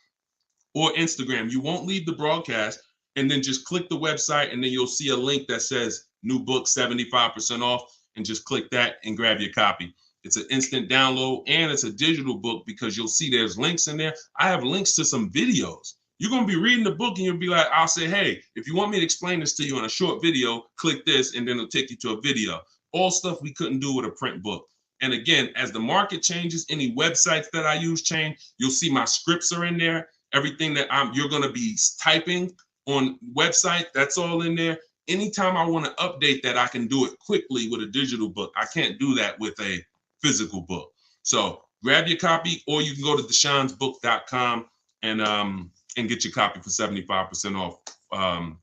or Instagram. You won't leave the broadcast and then just click the website and then you'll see a link that says new book 75% off and just click that and grab your copy. It's an instant download and it's a digital book because you'll see there's links in there. I have links to some videos. You're going to be reading the book and you'll be like, I'll say, hey, if you want me to explain this to you in a short video, click this and then it'll take you to a video. All stuff we couldn't do with a print book. And again, as the market changes, any websites that I use change, you'll see my scripts are in there. Everything that you're going to be typing on website, that's all in there. Anytime I want to update that, I can do it quickly with a digital book. I can't do that with a physical book. So grab your copy or you can go to deshonsbook.com and get your copy for 75% off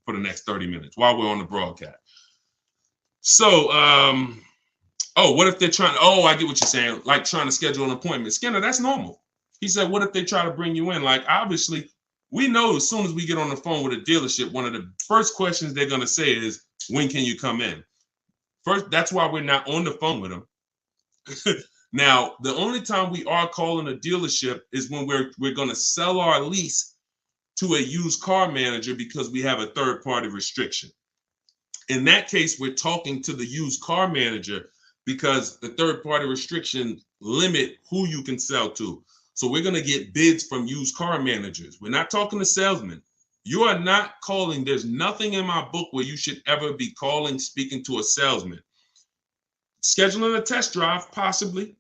for the next 30 minutes while we're on the broadcast. So, what if they're I get what you're saying, like trying to schedule an appointment. Skinner, that's normal. He said, what if they try to bring you in? Like, obviously, we know as soon as we get on the phone with a dealership, one of the first questions they're going to say is, when can you come in? First, that's why we're not on the phone with them. Now, the only time we are calling a dealership is when we're going to sell our lease to a used car manager because we have a third-party restriction. In that case, we're talking to the used car manager because the third-party restriction limit who you can sell to. So we're going to get bids from used car managers. We're not talking to salesmen. You are not calling. There's nothing in my book where you should ever be calling, speaking to a salesman. Scheduling a test drive, possibly,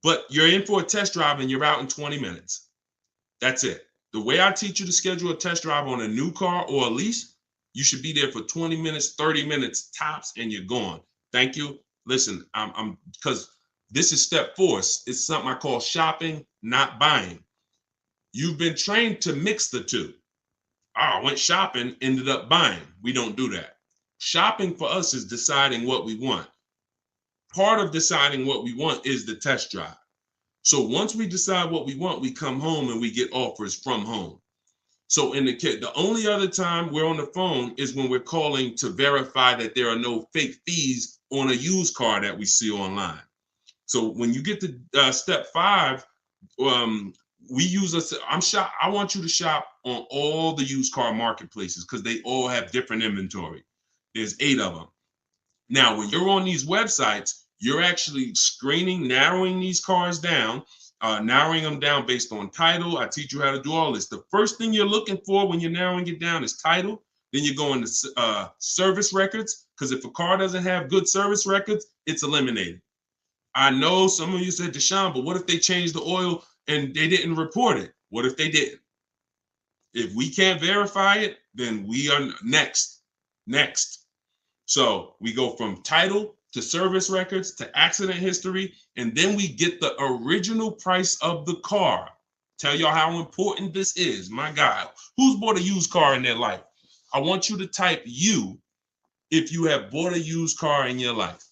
but you're in for a test drive and you're out in 20 minutes. That's it. The way I teach you to schedule a test drive on a new car or a lease, you should be there for 20 minutes, 30 minutes tops, and you're gone. Thank you. Listen, I'm because this is step 4. It's something I call shopping, not buying. You've been trained to mix the two. I went shopping, ended up buying. We don't do that. Shopping for us is deciding what we want. Part of deciding what we want is the test drive. So once we decide what we want, we come home and we get offers from home. So the only other time we're on the phone is when we're calling to verify that there are no fake fees on a used car that we see online. So when you get to step 5, we use I want you to shop on all the used car marketplaces because they all have different inventory. There's 8 of them. Now, when you're on these websites, you're actually screening, narrowing these cars down, narrowing them down based on title. I teach you how to do all this. The first thing you're looking for when you're narrowing it down is title. Then you go into service records, because if a car doesn't have good service records, it's eliminated. I know some of you said, Deshone, but what if they changed the oil and they didn't report it? What if they didn't? If we can't verify it, then we are next. So we go from title to service records to accident history, and then we get the original price of the car. Tell y'all how important this is. My God, who's bought a used car in their life? I want you to type you if you have bought a used car in your life.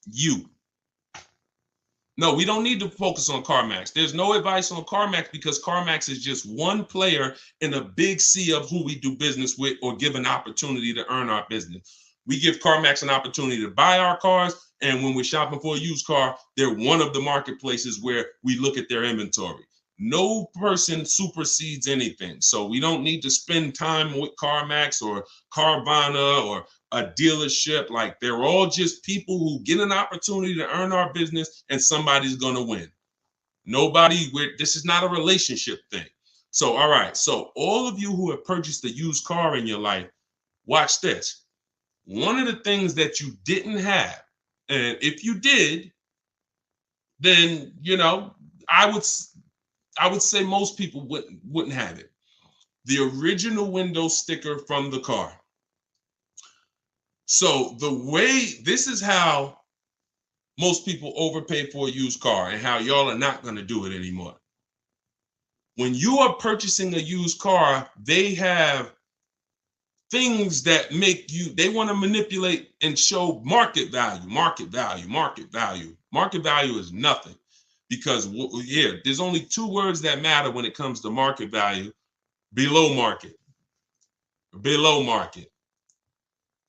You. No, we don't need to focus on CarMax. There's no advice on CarMax because CarMax is just one player in a big sea of who we do business with or give an opportunity to earn our business. We give CarMax an opportunity to buy our cars, and when we're shopping for a used car, they're one of the marketplaces where we look at their inventory. No person supersedes anything. So we don't need to spend time with CarMax or Carvana or a dealership. Like, they're all just people who get an opportunity to earn our business, and somebody's going to win. This is not a relationship thing. So, all right. So all of you who have purchased a used car in your life, watch this. One of the things that you didn't have, and if you did, then, I would say most people wouldn't have it. The original window sticker from the car. So this is how most people overpay for a used car and how y'all are not going to do it anymore. When you are purchasing a used car, they have things that they want to manipulate and show market value. Market value is nothing, because there's only 2 words that matter when it comes to market value: below market.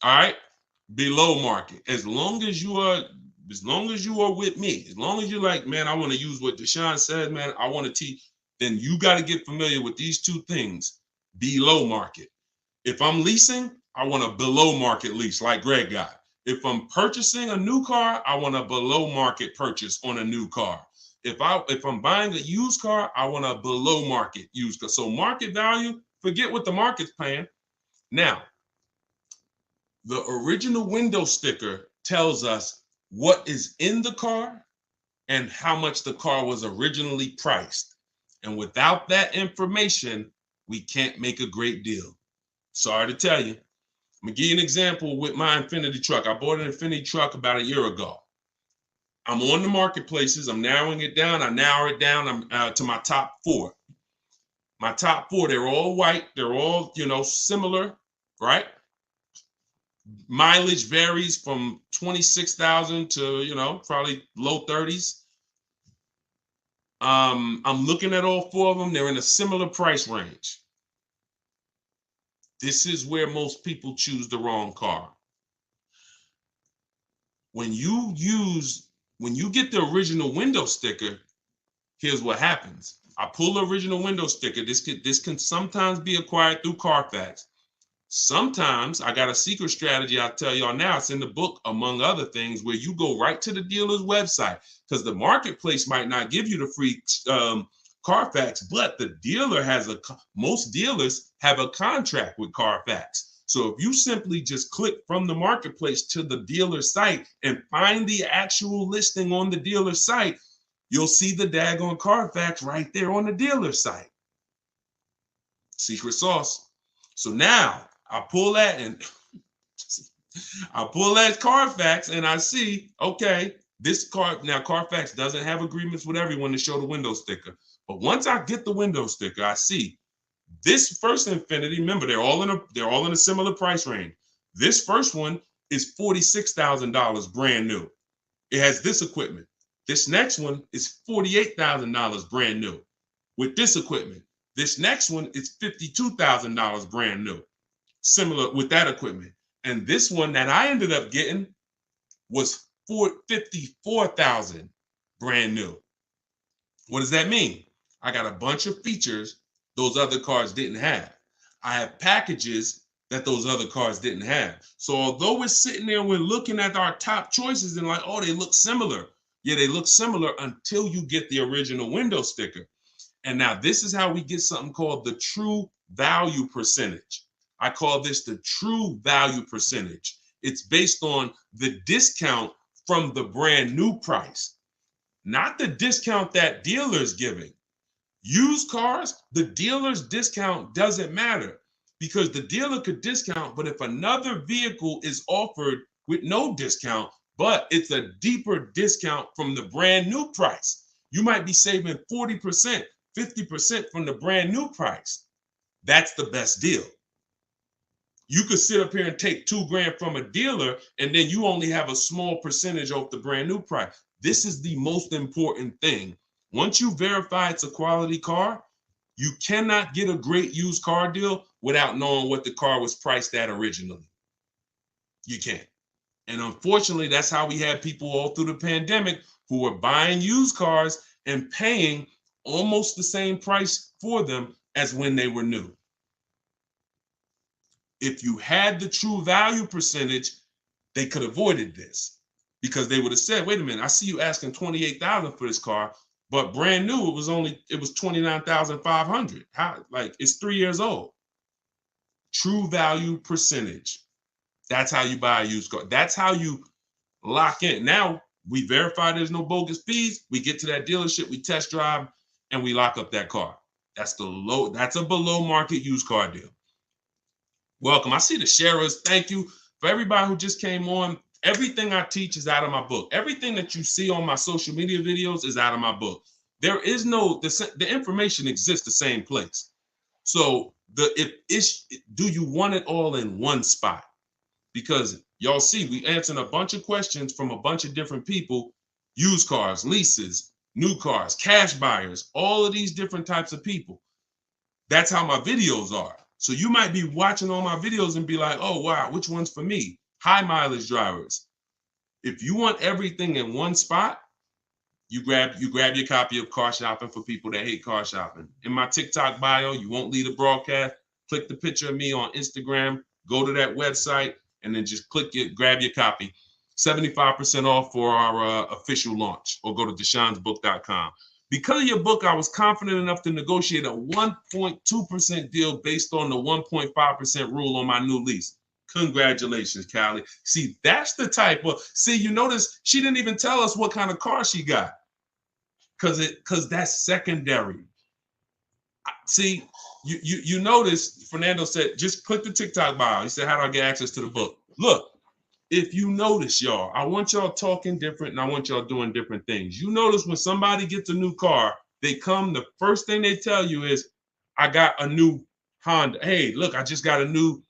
All right, below market. As long as you are with me, as long as you're like, man, I want to use what Deshone said, man, I want to teach, then you got to get familiar with these 2 things: below market. If I'm leasing, I want a below market lease like Greg got. If I'm purchasing a new car, I want a below market purchase on a new car. If I'm buying a used car, I want a below market used car. So market value, forget what the market's paying. Now, the original window sticker tells us what is in the car and how much the car was originally priced. And without that information, we can't make a great deal. Sorry to tell you. I'm gonna give you an example with my Infiniti truck. I bought an Infiniti truck about a year ago. I'm on the marketplaces. I'm narrowing it down. I narrow it down to my top 4. My top 4, they're all white. They're all, similar, right? Mileage varies from 26,000 to, probably low 30s. I'm looking at all 4 of them. They're in a similar price range. This is where most people choose the wrong car. When you get the original window sticker, here's what happens. I pull the original window sticker. This can sometimes be acquired through Carfax. Sometimes I got a secret strategy I'll tell y'all now. It's in the book, among other things, where you go right to the dealer's website, because the marketplace might not give you the free Carfax, but the dealer most dealers have a contract with Carfax. So if you simply just click from the marketplace to the dealer site and find the actual listing on the dealer site, you'll see the daggone Carfax right there on the dealer site. Secret sauce. So now I pull that Carfax and I see, okay, now Carfax doesn't have agreements with everyone to show the window sticker. But once I get the window sticker, I see this first Infiniti. Remember, they're all in a similar price range. This first one is $46,000 brand new. It has this equipment. This next one is $48,000 brand new with this equipment. This next one is $52,000 brand new, similar with that equipment. And this one that I ended up getting was $54,000 brand new. What does that mean? I got a bunch of features those other cars didn't have. I have packages that those other cars didn't have. So although we're sitting there, we're looking at our top choices and like, oh, they look similar. Yeah, they look similar until you get the original window sticker. And now this is how we get something called the true value percentage. I call this the true value percentage. It's based on the discount from the brand new price, not the discount that dealer's giving. Used cars, the dealer's discount doesn't matter because the dealer could discount, but if another vehicle is offered with no discount, but it's a deeper discount from the brand new price, you might be saving 40%, 50% from the brand new price. That's the best deal. You could sit up here and take $2,000 from a dealer, and then you only have a small percentage off the brand new price. This is the most important thing. Once you verify it's a quality car, you cannot get a great used car deal without knowing what the car was priced at originally. You can't. And unfortunately, that's how we had people all through the pandemic who were buying used cars and paying almost the same price for them as when they were new. If you had the true value percentage, they could have avoided this because they would have said, wait a minute, I see you asking $28,000 for this car, but brand new, it was $29,500. How, like, it's 3 years old. True value percentage. That's how you buy a used car. That's how you lock in. Now we verify there's no bogus fees. We get to that dealership, we test drive, and we lock up that car. That's a below market used car deal. Welcome. I see the sharers. Thank you for everybody who just came on. Everything I teach is out of my book. Everything that you see on my social media videos is out of my book. There is no, the information exists the same place. So do you want it all in one spot? Because y'all see, we answered a bunch of questions from a bunch of different people, used cars, leases, new cars, cash buyers, all of these different types of people. That's how my videos are. So you might be watching all my videos and be like, oh, wow, which one's for me? High mileage drivers. If you want everything in one spot, you grab your copy of Car Shopping for people that hate car shopping. In my TikTok bio, you won't leave a broadcast. Click the picture of me on Instagram, go to that website, and then just click it, grab your copy. 75% off for our official launch, or go to deshonsbook.com. Because of your book, I was confident enough to negotiate a 1.2% deal based on the 1.5% rule on my new lease. Congratulations, Callie. See, that's the type of, you notice she didn't even tell us what kind of car she got. Because that's secondary. See, you notice Fernando said, just click the TikTok bio. He said, how do I get access to the book? Look, if you notice, y'all, I want y'all talking different and I want y'all doing different things. You notice when somebody gets a new car, they come, the first thing they tell you is, I got a new Honda. Hey, look, I just got a new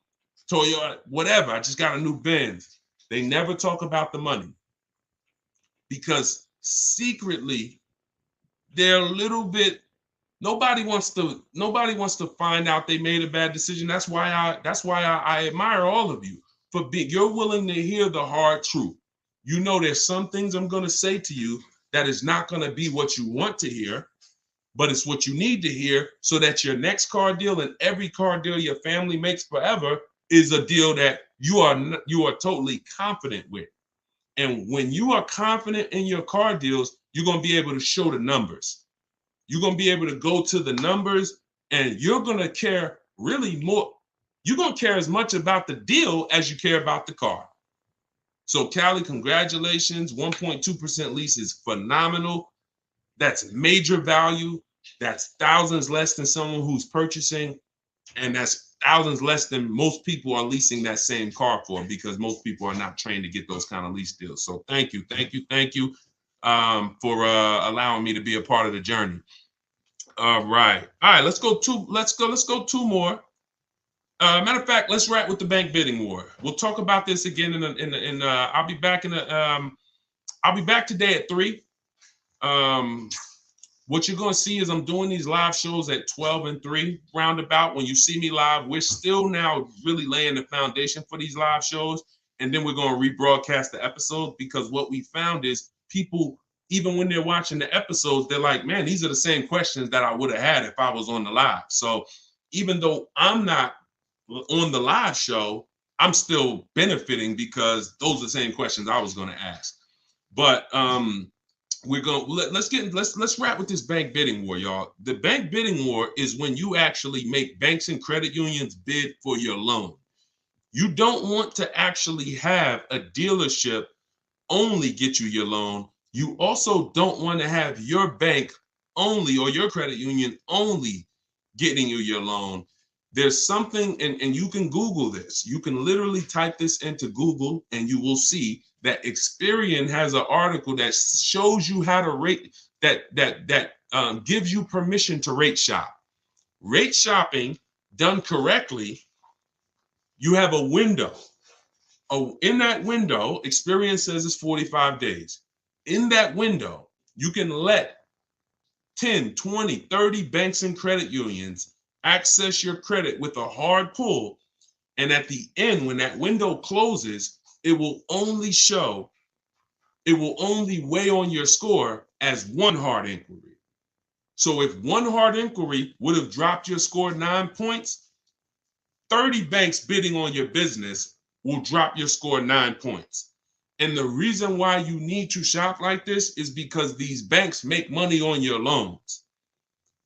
Toyota, whatever. I just got a new Benz. They never talk about the money because secretly they're a little bit, nobody wants to find out they made a bad decision. That's why I admire all of you. For you're willing to hear the hard truth. You know, there's some things I'm going to say to you that is not going to be what you want to hear, but it's what you need to hear so that your next car deal and every car deal your family makes forever is a deal that you are totally confident with. And when you are confident in your car deals, you're going to be able to show the numbers. You're going to be able to go to the numbers and you're going to care really more. You're going to care as much about the deal as you care about the car. So Callie, congratulations. 1.2% lease is phenomenal. That's major value. That's thousands less than someone who's purchasing. And that's thousands less than most people are leasing that same car for, because most people are not trained to get those kind of lease deals. So thank you for allowing me to be a part of the journey. All right. Let's go two more. Matter of fact, let's wrap with the bank bidding war. We'll talk about this again I'll be back I'll be back today at 3. What you're going to see is I'm doing these live shows at 12 and 3 roundabout. When you see me live, we're still now really laying the foundation for these live shows. and then we're going to rebroadcast the episode, because what we found is people, even when they're watching the episodes, they're like, man, these are the same questions that I would have had if I was on the live. So even though I'm not on the live show, I'm still benefiting because those are the same questions I was going to ask. But let's wrap with this bank bidding war, y'all. The bank bidding war is when you actually make banks and credit unions bid for your loan. You don't want to actually have a dealership only get you your loan. You also don't want to have your bank only or your credit union only getting you your loan. There's something, and you can Google this. You can literally type this into Google and you will see that Experian has an article that shows you how to rate, that gives you permission to rate shop. Rate shopping done correctly, you have a window. Oh, in that window, Experian says it's 45 days. In that window, you can let 10, 20, 30 banks and credit unions access your credit with a hard pull. And at the end, when that window closes, it will only weigh on your score as one hard inquiry. So if one hard inquiry would have dropped your score 9 points, 30 banks bidding on your business will drop your score 9 points. And the reason why you need to shop like this is because these banks make money on your loans.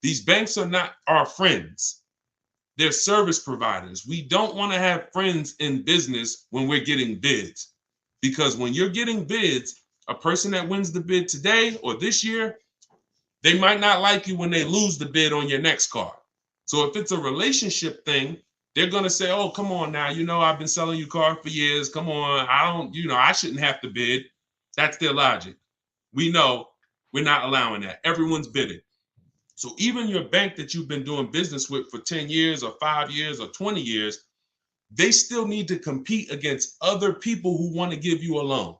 These banks are not our friends. They're service providers. We don't want to have friends in business when we're getting bids. Because when you're getting bids, a person that wins the bid today or this year, they might not like you when they lose the bid on your next car. So if it's a relationship thing, they're going to say, oh, come on now, I've been selling you cars for years. Come on, I shouldn't have to bid. That's their logic. We know we're not allowing that. Everyone's bidding. So even your bank that you've been doing business with for 10 years or 5 years or 20 years, they still need to compete against other people who want to give you a loan.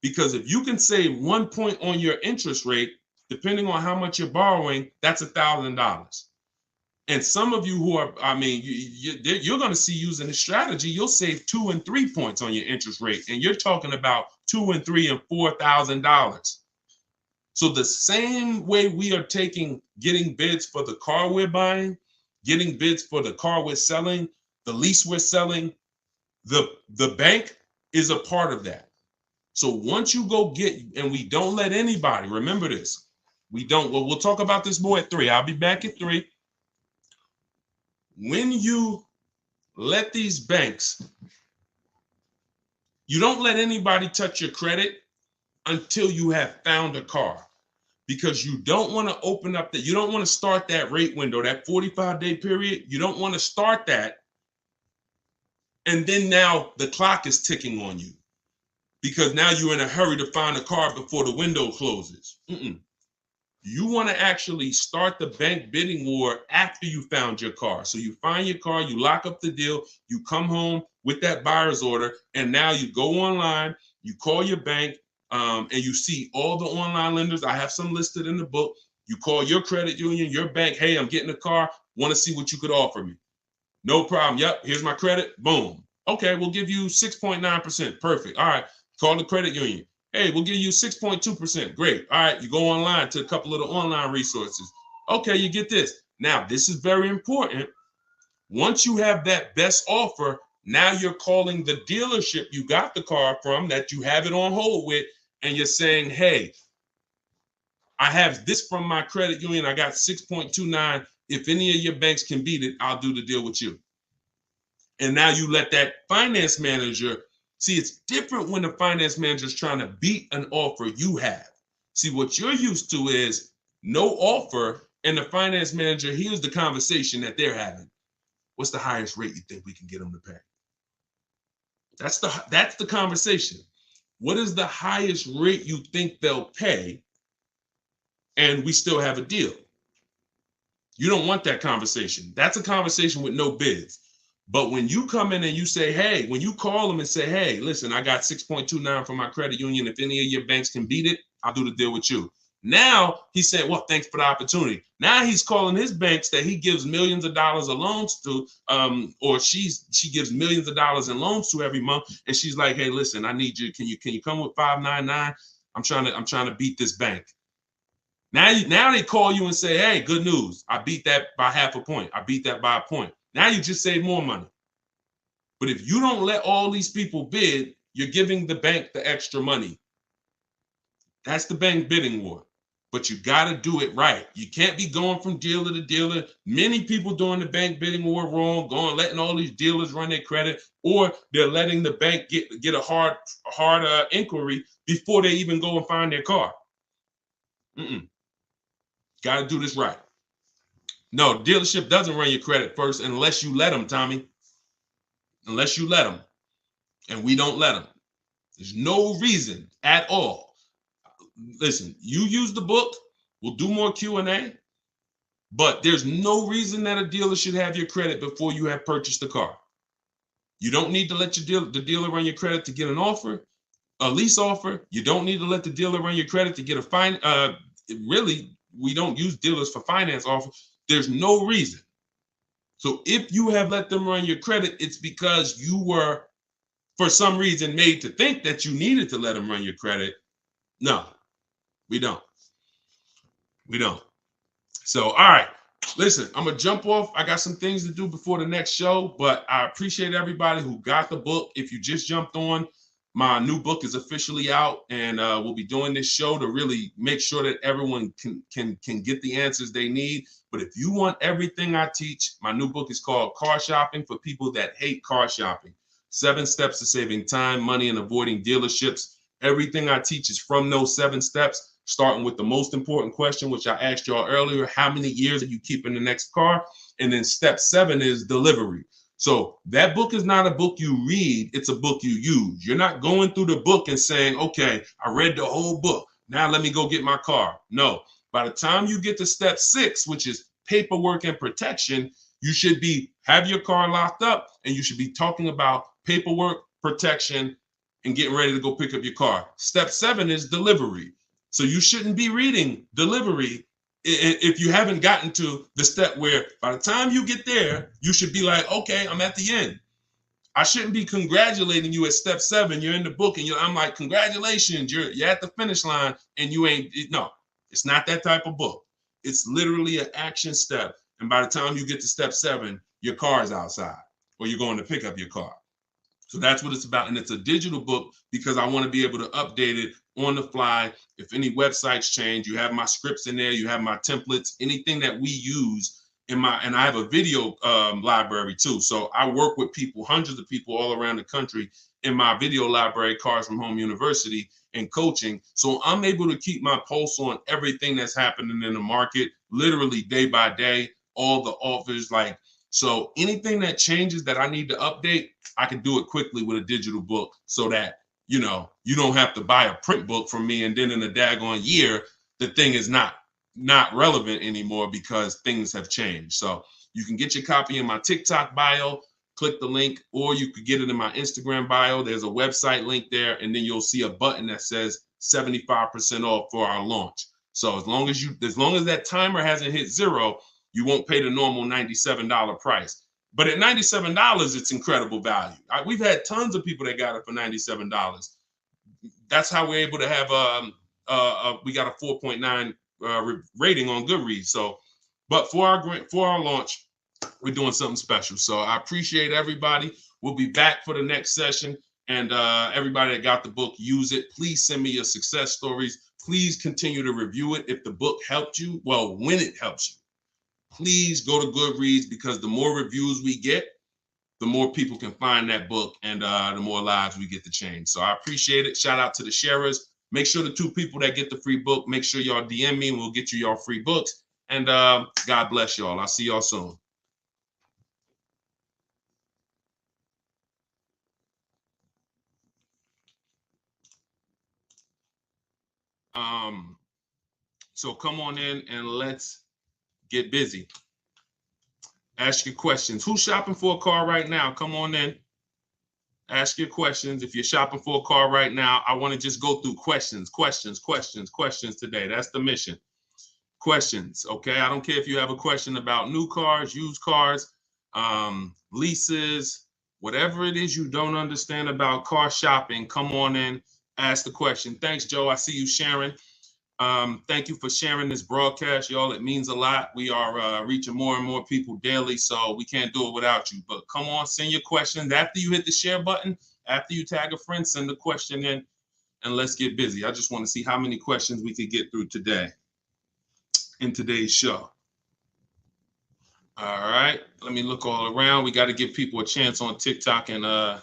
Because if you can save 1 point on your interest rate, depending on how much you're borrowing, that's $1,000. And some of you who are, you're going to see using this strategy, you'll save 2 and 3 points on your interest rate. And you're talking about $2 and $3 and $4,000. So the same way we are getting bids for the car we're buying, getting bids for the car we're selling, the lease we're selling, the bank is a part of that. So once you go and we don't let anybody, remember this, we'll talk about this more at 3. I'll be back at 3. When you let these banks, you don't let anybody touch your credit until you have found a car, because you don't want to you don't want to start that rate window, that 45-day period. You don't want to start that. And then now the clock is ticking on you because now you're in a hurry to find a car before the window closes. You want to actually start the bank bidding war after you found your car. So you find your car, you lock up the deal, you come home with that buyer's order, and now you go online, you call your bank, and you see all the online lenders. I have some listed in the book. You call your credit union, your bank, hey, I'm getting a car, want to see what you could offer me. No problem. Yep, here's my credit. Boom. Okay, we'll give you 6.9%. Perfect. All right, call the credit union. Hey, we'll give you 6.2%. Great. All right, you go online to a couple of the online resources. Okay, you get this. Now, this is very important. Once you have that best offer, now you're calling the dealership you got the car from, that you have it on hold with, and you're saying, hey, I have this from my credit union. I got 6.29. If any of your banks can beat it, I'll do the deal with you. And now you let that finance manager see. It's different when the finance manager is trying to beat an offer you have. See, what you're used to is no offer, and the finance manager hears the conversation that they're having. What's the highest rate you think we can get them to pay? That's the conversation. What is the highest rate you think they'll pay? And we still have a deal. You don't want that conversation. That's a conversation with no bids. But when you come in and you say, hey, when you call them and say, hey, listen, I got 6.29 from my credit union. If any of your banks can beat it, I'll do the deal with you. Now he said, well, thanks for the opportunity. Now he's calling his banks that he gives millions of dollars of loans to, or she gives millions of dollars in loans to every month. And she's like, hey, listen, I need you. Can you come with 599? I'm trying to beat this bank. Now they call you and say, hey, good news. I beat that by half a point. I beat that by a point. Now you just save more money. But if you don't let all these people bid, you're giving the bank the extra money. That's the bank bidding war. But you got to do it right. You can't be going from dealer to dealer. Many people doing the bank bidding war wrong, letting all these dealers run their credit, or they're letting the bank get a hard inquiry before they even go and find their car. Got to do this right. No, dealership doesn't run your credit first unless you let them, Tommy. Unless you let them. And we don't let them. There's no reason at all. Listen, you use the book. We'll do more Q&A. But there's no reason that a dealer should have your credit before you have purchased the car. You don't need to let the dealer run your credit to get an offer, a lease offer. You don't need to let the dealer run your credit to get a really, we don't use dealers for finance offers. There's no reason. So if you have let them run your credit, it's because you were, for some reason, made to think that you needed to let them run your credit. No, we don't. We don't. So, all right. Listen, I'm going to jump off. I got some things to do before the next show, but I appreciate everybody who got the book. If you just jumped on, my new book is officially out, and we'll be doing this show to really make sure that everyone can get the answers they need. But if you want everything I teach, my new book is called Car Shopping for People That Hate Car Shopping. 7 Steps to Saving Time, Money, and Avoiding Dealerships. Everything I teach is from those 7 steps, starting with the most important question, which I asked y'all earlier: how many years are you keeping the next car? And then step 7 is delivery. So that book is not a book you read, it's a book you use. You're not going through the book and saying, okay, I read the whole book, now let me go get my car. No, by the time you get to step 6, which is paperwork and protection, you should have your car locked up, and you should be talking about paperwork, protection, and getting ready to go pick up your car. Step 7 is delivery. So you shouldn't be reading delivery if you haven't gotten to the step where by the time you get there, you should be like, okay, I'm at the end. I shouldn't be congratulating you at step 7. You're in the book, and I'm like, congratulations, you're at the finish line, and you ain't. No, it's not that type of book. It's literally an action step. And by the time you get to step 7, your car is outside, or you're going to pick up your car. So that's what it's about. And it's a digital book because I want to be able to update it on the fly. If any websites change, you have my scripts in there, you have my templates, anything that we use and I have a video library too. So I work with people, hundreds of people all around the country in my video library, Cars from Home University, and coaching. So I'm able to keep my pulse on everything that's happening in the market, literally day by day, all the offers, so anything that changes that I need to update, I can do it quickly with a digital book so that, you don't have to buy a print book from me. And then in a daggone year, the thing is not relevant anymore because things have changed. So you can get your copy in my TikTok bio, click the link, or you could get it in my Instagram bio. There's a website link there, and then you'll see a button that says 75% off for our launch. So as long as that timer hasn't hit 0, you won't pay the normal $97 price. But at $97, it's incredible value. We've had tons of people that got it for $97. That's how we're able to have we got a 4.9 rating on Goodreads. So, but for our launch, we're doing something special. So I appreciate everybody. We'll be back for the next session. And everybody that got the book, use it. Please send me your success stories. Please continue to review it if the book helped you. Well, when it helps you. Please go to Goodreads, because the more reviews we get, the more people can find that book, and the more lives we get to change. So I appreciate it. Shout out to the sharers. Make sure the 2 people that get the free book, make sure y'all DM me and we'll get you y'all free books. And God bless y'all. I'll see y'all soon. So come on in and let's get busy. Ask your questions. Who's shopping for a car right now? Come on in. Ask your questions. If you're shopping for a car right now, I want to just go through questions today. That's the mission. Questions, okay? I don't care if you have a question about new cars, used cars, leases, whatever it is you don't understand about car shopping, come on in, ask the question. Thanks, Joe. I see you sharing. Thank you for sharing this broadcast, y'all. It means a lot. We are reaching more and more people daily, so we can't do it without you. But come on, send your questions. After you hit the share button, after you tag a friend, send the question in, and let's get busy. I just want to see how many questions we could get through today in today's show. All right, let me look all around. We got to give people a chance on TikTok and on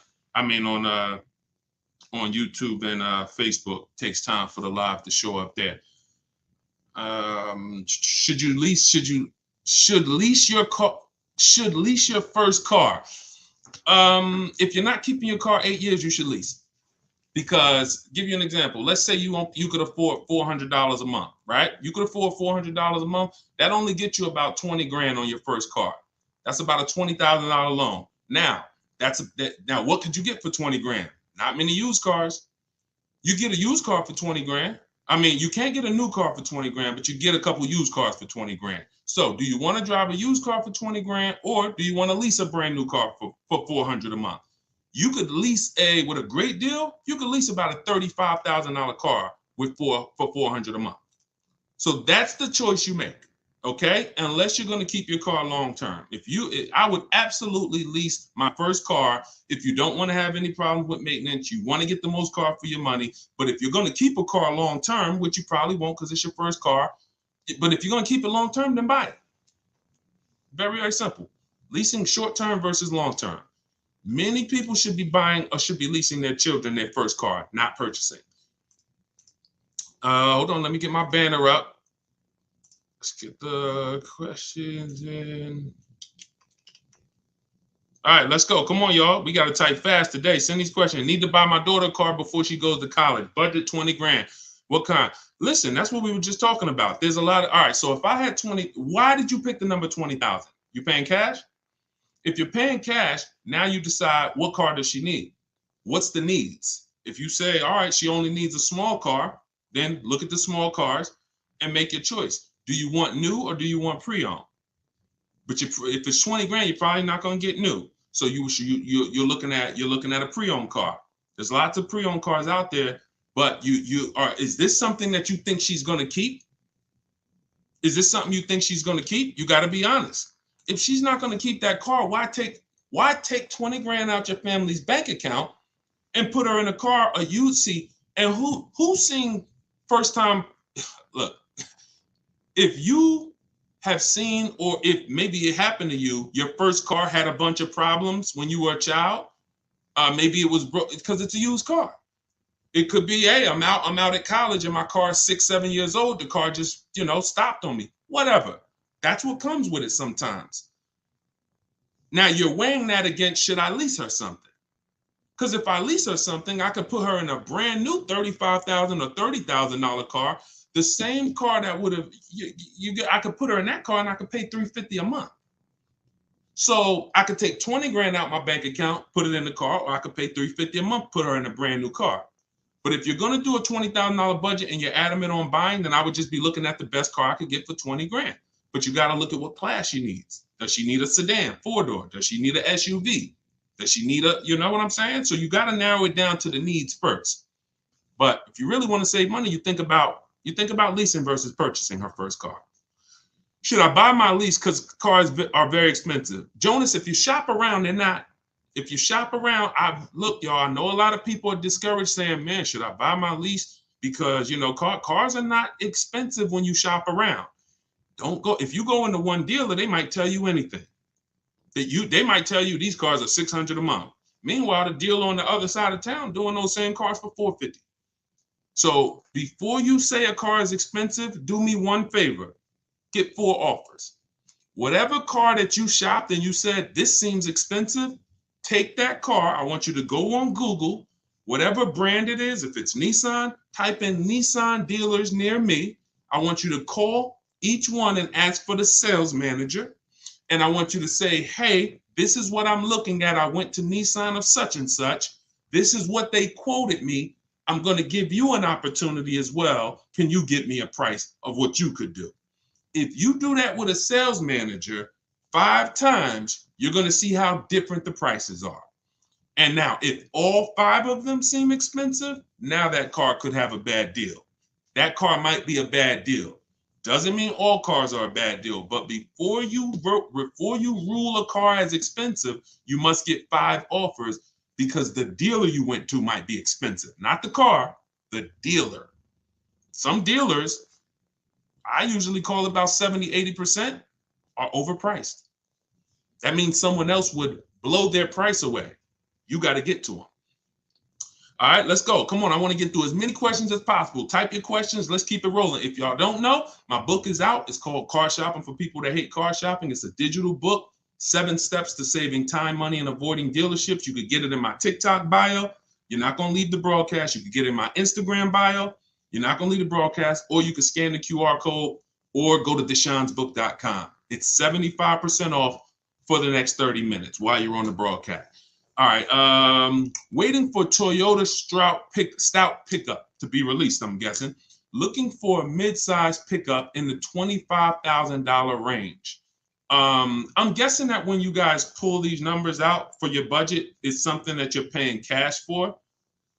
YouTube and Facebook. Takes time for the live to show up there. Should lease your car? Should lease your first car? If you're not keeping your car 8 years, you should lease. Because, give you an example. Let's say you could afford $400 a month, right? You could afford $400 a month. That only gets you about 20 grand on your first car. That's about a $20,000 loan. Now, what could you get for 20 grand? Not many used cars. You get a used car for 20 grand. I mean, you can't get a new car for 20 grand, but you get a couple used cars for 20 grand. So do you want to drive a used car for 20 grand, or do you want to lease a brand new car for $400 a month? You could lease with a great deal. You could lease about a $35,000 car for $400 a month. So that's the choice you make, okay? Unless you're going to keep your car long term. I would absolutely lease my first car if you don't want to have any problems with maintenance. You want to get the most car for your money. But if you're going to keep a car long term, which you probably won't because it's your first car, but if you're going to keep it long term, then buy it. Very, very simple. Leasing short term versus long term. Many people should be buying or should be leasing their children their first car, not purchasing. Hold on, let me get my banner up. Let's get the questions in. All right, let's go. Come on, y'all. We got to type fast today. Send these questions. Need to buy my daughter a car before she goes to college. Budget 20 grand. What kind? Listen, that's what we were just talking about. There's a lot of, all right, so if I had 20, why did you pick the number 20,000? You paying cash? If you're paying cash, now you decide what car does she need? What's the needs? If you say, all right, she only needs a small car, then look at the small cars and make your choice. Do you want new or do you want pre-owned? But if it's 20 grand, you're probably not going to get new. So you're looking at a pre-owned car. There's lots of pre-owned cars out there, but is this something that you think she's going to keep? Is this something you think she's going to keep? You got to be honest. If she's not going to keep that car, why take 20 grand out your family's bank account and put her in a car, a used seat? And who's seen first time? Look, if you have seen, or if maybe it happened to you, your first car had a bunch of problems when you were a child. Maybe it was broke because it's a used car. It could be, hey, I'm out at college and my car is 6-7 years old. The car just, stopped on me. Whatever. That's what comes with it sometimes. Now you're weighing that against, should I lease her something? Because if I lease her something, I could put her in a brand new $35,000 or $30,000 car. The same car that would have, I could put her in that car and I could pay $350 a month. So I could take 20 grand out my bank account, put it in the car, or I could pay $350 a month, put her in a brand new car. But if you're going to do a $20,000 budget and you're adamant on buying, then I would just be looking at the best car I could get for 20 grand. But you got to look at what class she needs. Does she need a sedan, 4-door? Does she need an SUV? Does she need you know what I'm saying? So you got to narrow it down to the needs first. But if you really want to save money, you think about leasing versus purchasing her first car. Should I buy my lease because cars are very expensive? Jonas, if you shop around, they're not. If you shop around, look, y'all, I know a lot of people are discouraged saying, man, should I buy my lease? Because, cars are not expensive when you shop around. Don't go. If you go into one dealer, they might tell you anything. They might tell you these cars are $600 a month. Meanwhile, the dealer on the other side of town doing those same cars for $450. So before you say a car is expensive, do me one favor. Get 4 offers. Whatever car that you shopped and you said, this seems expensive, take that car. I want you to go on Google, whatever brand it is. If it's Nissan, type in Nissan dealers near me. I want you to call each one and ask for the sales manager. And I want you to say, hey, this is what I'm looking at. I went to Nissan of such and such. This is what they quoted me. I'm going to give you an opportunity as well. Can you get me a price of what you could do? If you do that with a sales manager 5 times, you're going to see how different the prices are. And now, if all 5 of them seem expensive, now that car could have a bad deal. That car might be a bad deal. Doesn't mean all cars are a bad deal, but before you rule a car as expensive, you must get 5 offers, because the dealer you went to might be expensive, not the car, the dealer. Some dealers, I usually call about 70, 80% are overpriced. That means someone else would blow their price away. You got to get to them. All right, let's go. Come on, I want to get through as many questions as possible. Type your questions. Let's keep it rolling. If y'all don't know, my book is out. It's called Car Shopping for People That Hate Car Shopping. It's a digital book, 7 steps to saving time, money, and avoiding dealerships. You could get it in my TikTok bio. You're not going to leave the broadcast. You could get it in my Instagram bio. You're not going to leave the broadcast, or you can scan the QR code or go to deshonsbook.com. It's 75% off for the next 30 minutes while you're on the broadcast. All right, waiting for Toyota Stout pickup to be released, I'm guessing. Looking for a mid-size pickup in the $25,000 range. I'm guessing that when you guys pull these numbers out for your budget, it's something that you're paying cash for.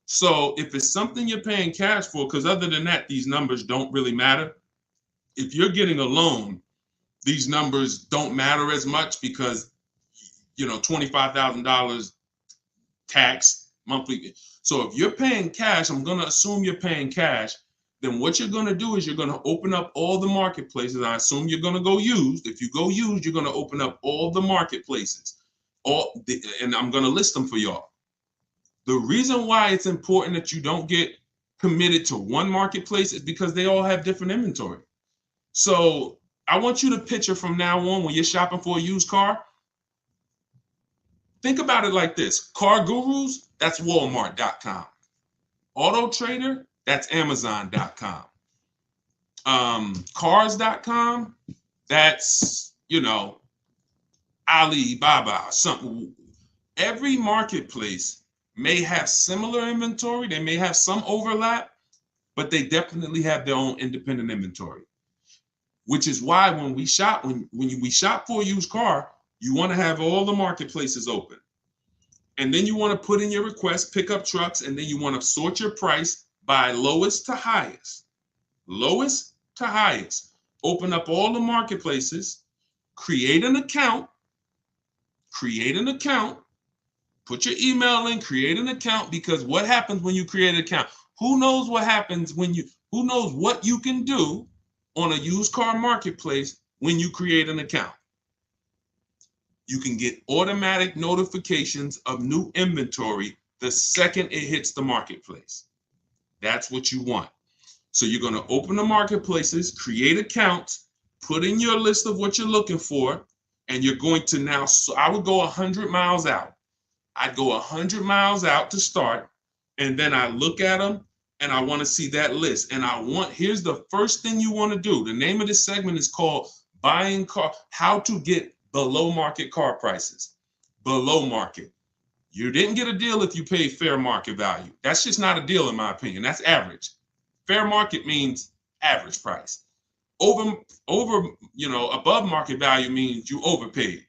So if it's something you're paying cash for, because other than that, these numbers don't really matter. If you're getting a loan, these numbers don't matter as much, because, you know, $25,000 tax monthly. So if you're paying cash, I'm going to assume you're paying cash. Then what you're going to do is you're going to open up all the marketplaces. I assume you're going to go used. If you go used, you're going to open up all the marketplaces. And I'm going to list them for y'all. The reason why it's important that you don't get committed to one marketplace is because they all have different inventory. So I want you to picture from now on, when you're shopping for a used car, think about it like this. Car Gurus, that's Walmart.com. Auto Trader, that's Amazon.com. Cars.com, that's, you know, Alibaba, something. Every marketplace may have similar inventory. They may have some overlap, but they definitely have their own independent inventory. Which is why when we shop, when we shop for a used car, you want to have all the marketplaces open. And then you want to put in your request, pick up trucks, and then you want to sort your price by lowest to highest. Lowest to highest. Open up all the marketplaces, create an account, put your email in, create an account, because what happens when you create an account? Who knows what happens who knows what you can do on a used car marketplace when you create an account? You can get automatic notifications of new inventory the second it hits the marketplace. That's what you want. So you're going to open the marketplaces, create accounts, put in your list of what you're looking for, and you're going to now, so I would go 100 miles out. I'd go 100 miles out to start, and then I look at them, and I want to see that list. And here's the first thing you want to do. The name of this segment is called How to Get Below Market Car Prices. Below market. You didn't get a deal if you paid fair market value. That's just not a deal in my opinion. That's average. Fair market means average price. Above market value means you overpaid.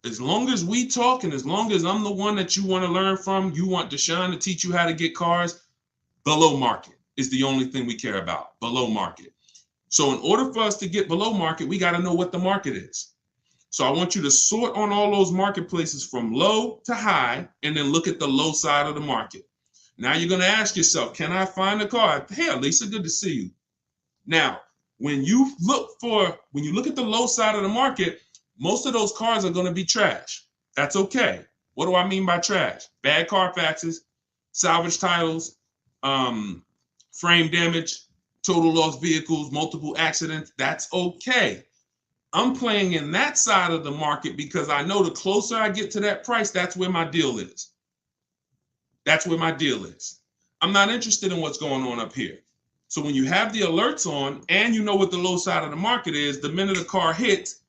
As long as we talk, and as long as I'm the one that you want to learn from, you want Deshone to teach you how to get cars, below market is the only thing we care about. Below market. So in order for us to get below market, we got to know what the market is. So I want you to sort on all those marketplaces from low to high, and then look at the low side of the market. Now you're going to ask yourself, can I find a car? Hey, Lisa, good to see you. Now, when you look at the low side of the market, most of those cars are going to be trash. That's okay. What do I mean by trash? Bad Carfaxes, salvage titles, frame damage, total lost vehicles, multiple accidents. That's okay. I'm playing in that side of the market because I know the closer I get to that price, that's where my deal is. That's where my deal is. I'm not interested in what's going on up here. So when you have the alerts on and you know what the low side of the market is, the minute a car hits,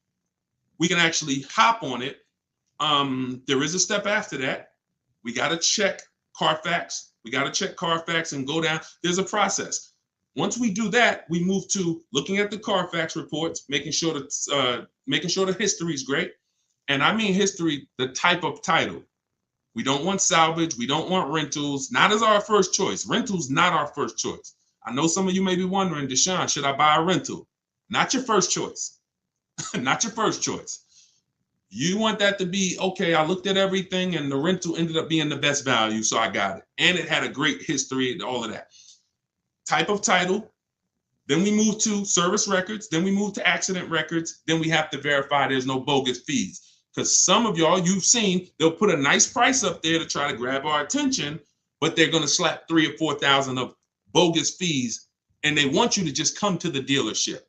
we can actually hop on it. There is a step after that. We got to check Carfax. We got to check Carfax and go down. There's a process. Once we do that, we move to looking at the Carfax reports, making sure the history is great. And I mean history, the type of title. We don't want salvage. We don't want rentals. Not as our first choice. Rentals not our first choice. I know some of you may be wondering, Deshone, should I buy a rental? Not your first choice. Not your first choice. You want that to be, okay, I looked at everything and the rental ended up being the best value, so I got it. And it had a great history and all of that. Type of title. Then we move to service records. Then we move to accident records. Then we have to verify there's no bogus fees. Because some of y'all, you've seen, they'll put a nice price up there to try to grab our attention, but they're going to slap 3,000 or 4,000 of bogus fees, and they want you to just come to the dealership.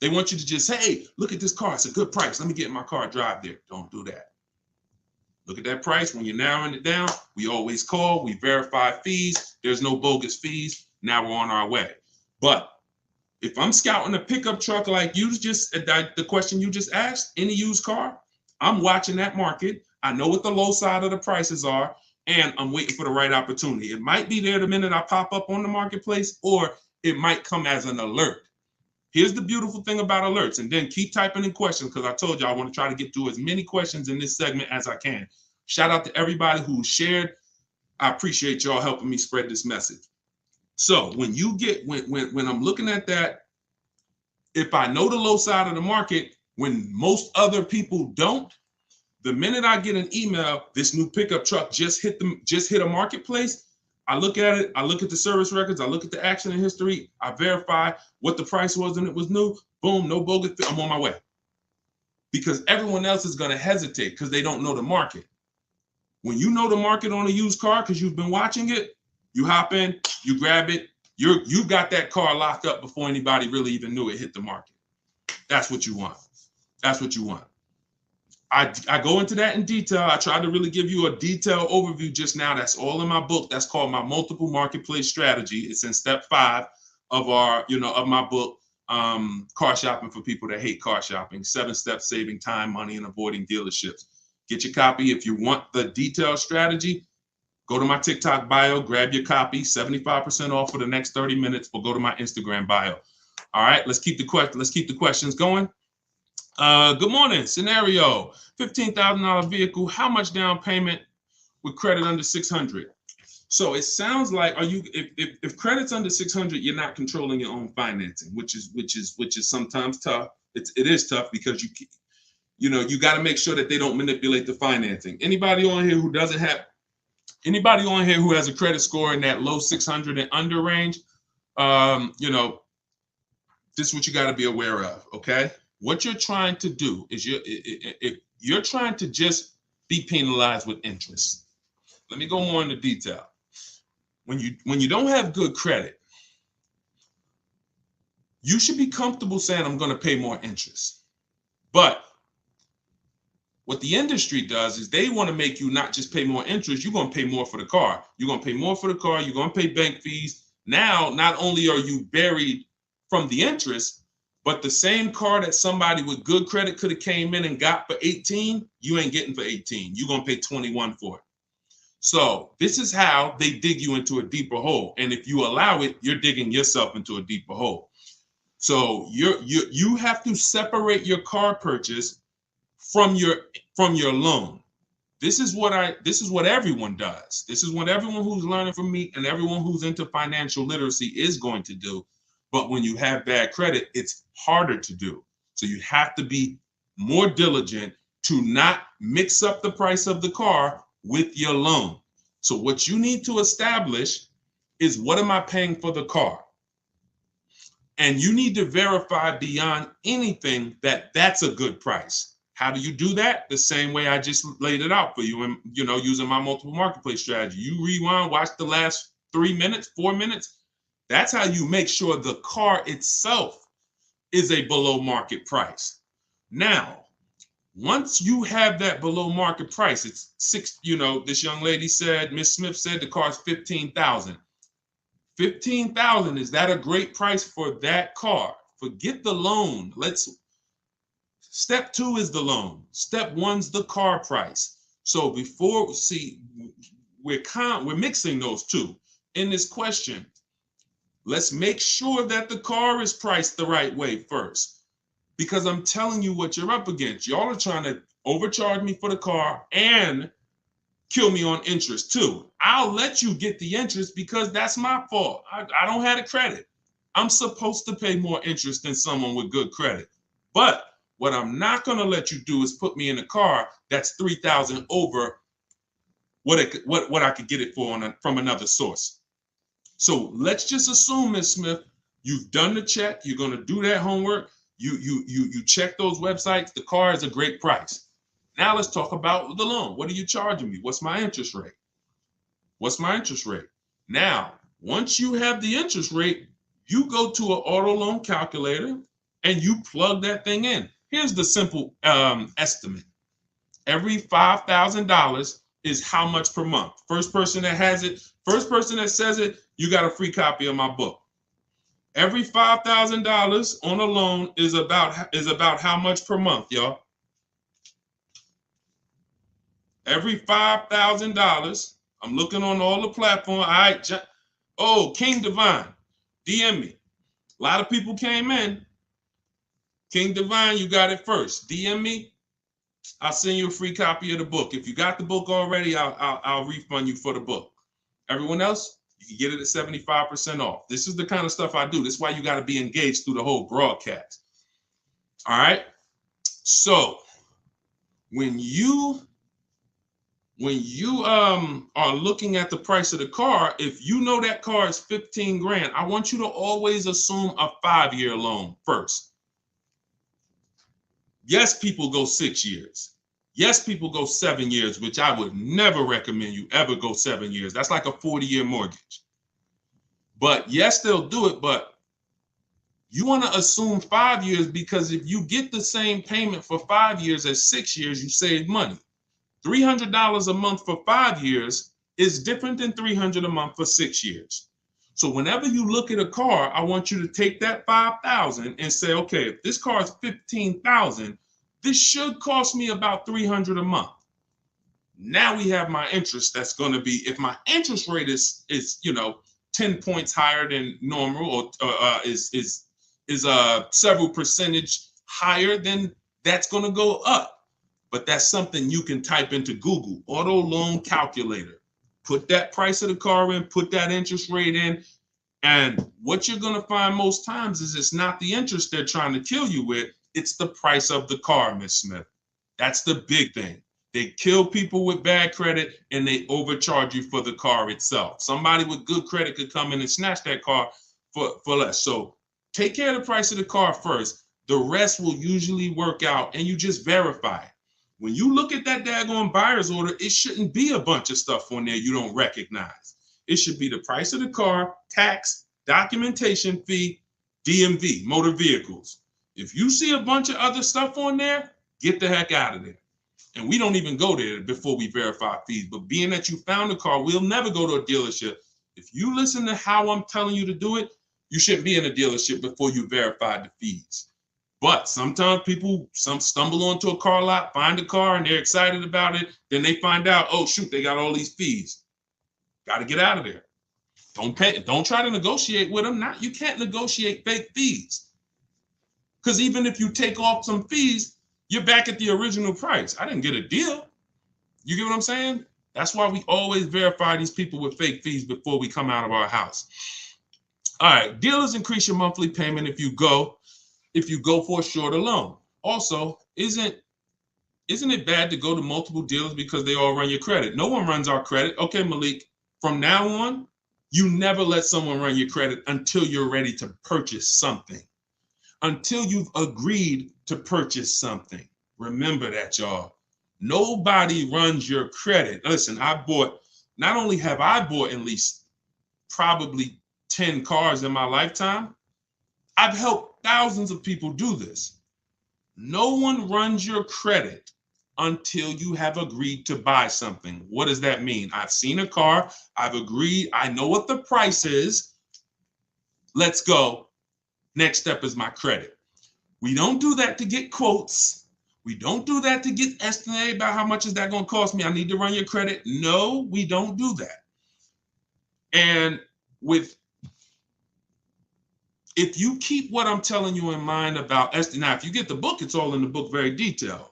They want you to just say, hey, look at this car. It's a good price. Let me get in my car, drive there. Don't do that. Look at that price. When you're narrowing it down, we always call. We verify fees. There's no bogus fees. Now we're on our way. But if I'm scouting a pickup truck like you just, the question you just asked, any used car, I'm watching that market. I know what the low side of the prices are, and I'm waiting for the right opportunity. It might be there the minute I pop up on the marketplace, or it might come as an alert. Here's the beautiful thing about alerts, and then keep typing in questions, because I told you I want to try to get through as many questions in this segment as I can. Shout out to everybody who shared. I appreciate y'all helping me spread this message. So when you get, when I'm looking at that, if I know the low side of the market, when most other people don't, the minute I get an email, this new pickup truck just hit a marketplace, I look at it, I look at the service records, I look at the accident history, I verify what the price was and it was new, boom, no bogus, I'm on my way. Because everyone else is going to hesitate because they don't know the market. When you know the market on a used car because you've been watching it, you hop in, you grab it, you got that car locked up before anybody really even knew it hit the market. That's what you want. That's what you want. I go into that in detail. I tried to really give you a detailed overview just now. That's all in my book. That's called my multiple marketplace strategy. It's in step 5 of of my book, Car Shopping for People That Hate Car Shopping, 7 steps saving time, money, and avoiding dealerships. Get your copy. If you want the detailed strategy, go to my TikTok bio, grab your copy, 75% off for the next 30 minutes, or go to my Instagram bio. All right, let's keep the questions going. Good morning. Scenario: $15,000 vehicle. How much down payment with credit under 600? So it sounds like, if credit's under 600, you're not controlling your own financing, which is sometimes tough. It is tough because you got to make sure that they don't manipulate the financing. Anybody on here who has a credit score in that low 600 and under range, this is what you got to be aware of. Okay. What you're trying to do is you're trying to just be penalized with interest. Let me go more into detail. When you don't have good credit, you should be comfortable saying, I'm going to pay more interest. But what the industry does is they want to make you not just pay more interest, you're going to pay more for the car. You're going to pay more for the car. You're going to pay bank fees. Now, not only are you buried from the interest, but the same car that somebody with good credit could have came in and got for 18, you ain't getting for 18. You're going to pay 21 for it. So this is how they dig you into a deeper hole. And if you allow it, you're digging yourself into a deeper hole. So you have to separate your car purchase from your loan. This is what everyone does. This is what everyone who's learning from me and everyone who's into financial literacy is going to do. But when you have bad credit, it's harder to do. So you have to be more diligent to not mix up the price of the car with your loan. So what you need to establish is, what am I paying for the car? And you need to verify beyond anything that that's a good price. How do you do that? The same way I just laid it out for you, and using my multiple marketplace strategy. You rewind, watch the last 3 minutes, 4 minutes. That's how you make sure the car itself is a below market price. Now, once you have that below market price, it's this young lady said, Miss Smith said the car's $15,000. $15,000, is that a great price for that car? Forget the loan. Step 2 is the loan. Step 1's the car price. So before, see, we're mixing those two in this question. Let's make sure that the car is priced the right way first, because I'm telling you what you're up against. Y'all are trying to overcharge me for the car and kill me on interest too. I'll let you get the interest because that's my fault. I don't have the credit. I'm supposed to pay more interest than someone with good credit. But what I'm not going to let you do is put me in a car that's $3,000 over what I could get it for from another source. So let's just assume, Ms. Smith, you've done the check. You're going to do that homework. You check those websites. The car is a great price. Now let's talk about the loan. What are you charging me? What's my interest rate? What's my interest rate? Now, once you have the interest rate, you go to an auto loan calculator and you plug that thing in. Here's the simple estimate. Every $5,000 is how much per month? First person that has it, first person that says it, you got a free copy of my book. Every $5,000 on a loan is about how much per month, y'all? Every $5,000. I'm looking on all the platforms. All right. Oh, King Divine, DM me. A lot of people came in. King Divine, you got it first. DM me. I'll send you a free copy of the book. If you got the book already, I'll refund you for the book. Everyone else, you can get it at 75% off. This is the kind of stuff I do. This is why you got to be engaged through the whole broadcast. All right. So when you are looking at the price of the car, if you know that car is 15 grand, I want you to always assume a 5-year loan first. Yes, people go 6 years. Yes, people go 7 years, which I would never recommend you ever go 7 years. That's like a 40-year mortgage. But yes, they'll do it, but you want to assume 5 years, because if you get the same payment for 5 years as 6 years, you save money. $300 a month for 5 years is different than $300 a month for 6 years. So whenever you look at a car, I want you to take that $5,000 and say, okay, if this car is $15,000, this should cost me about $300 a month. Now we have my interest. That's going to be, if my interest rate is 10 points higher than normal, or is several percentage higher, then that's going to go up. But that's something you can type into Google, auto loan calculator. Put that price of the car in, put that interest rate in. And what you're going to find most times is it's not the interest they're trying to kill you with. It's the price of the car, Ms. Smith. That's the big thing. They kill people with bad credit and they overcharge you for the car itself. Somebody with good credit could come in and snatch that car for less. So take care of the price of the car first. The rest will usually work out, and you just verify it. When you look at that daggone buyer's order, it shouldn't be a bunch of stuff on there you don't recognize. It should be the price of the car, tax, documentation fee, DMV, motor vehicles. If you see a bunch of other stuff on there, get the heck out of there. And we don't even go there before we verify fees. But being that you found a car, we'll never go to a dealership. If you listen to how I'm telling you to do it, you shouldn't be in a dealership before you verify the fees. But sometimes people stumble onto a car lot, find a car, and they're excited about it. Then they find out, oh, shoot, they got all these fees. Got to get out of there. Don't pay. Don't try to negotiate with them. You can't negotiate fake fees. Because even if you take off some fees, you're back at the original price. I didn't get a deal. You get what I'm saying? That's why we always verify these people with fake fees before we come out of our house. All right, dealers increase your monthly payment if you go for a shorter loan. Also, isn't it bad to go to multiple dealers because they all run your credit? No one runs our credit. Okay, Malik, from now on, you never let someone run your credit until you're ready to purchase something. Until you've agreed to purchase something. Remember that, y'all. Nobody runs your credit. Listen, not only have I bought at least probably 10 cars in my lifetime, I've helped thousands of people do this. No one runs your credit until you have agreed to buy something. What does that mean? I've seen a car, I've agreed, I know what the price is. Let's go. Next step is my credit. We don't do that to get quotes. We don't do that to get estimated about how much is that going to cost me. I need to run your credit. No, we don't do that. And if you keep what I'm telling you in mind about estimate, now if you get the book, it's all in the book, very detailed.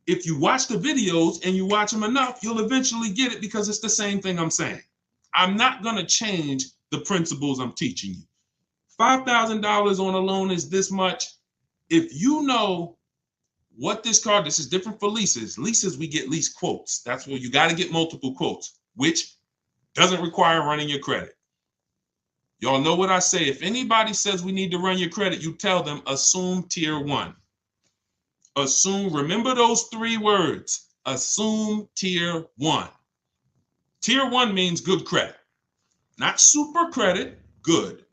If you watch the videos and you watch them enough, you'll eventually get it because it's the same thing I'm saying. I'm not going to change the principles I'm teaching you. $5,000 on a loan is this much. If you know what this is different for leases. Leases, we get lease quotes. That's where you got to get multiple quotes, which doesn't require running your credit. Y'all know what I say. If anybody says we need to run your credit, you tell them assume tier 1. Assume, remember those 3 words. Assume tier 1. Tier 1 means good credit, not super credit, good.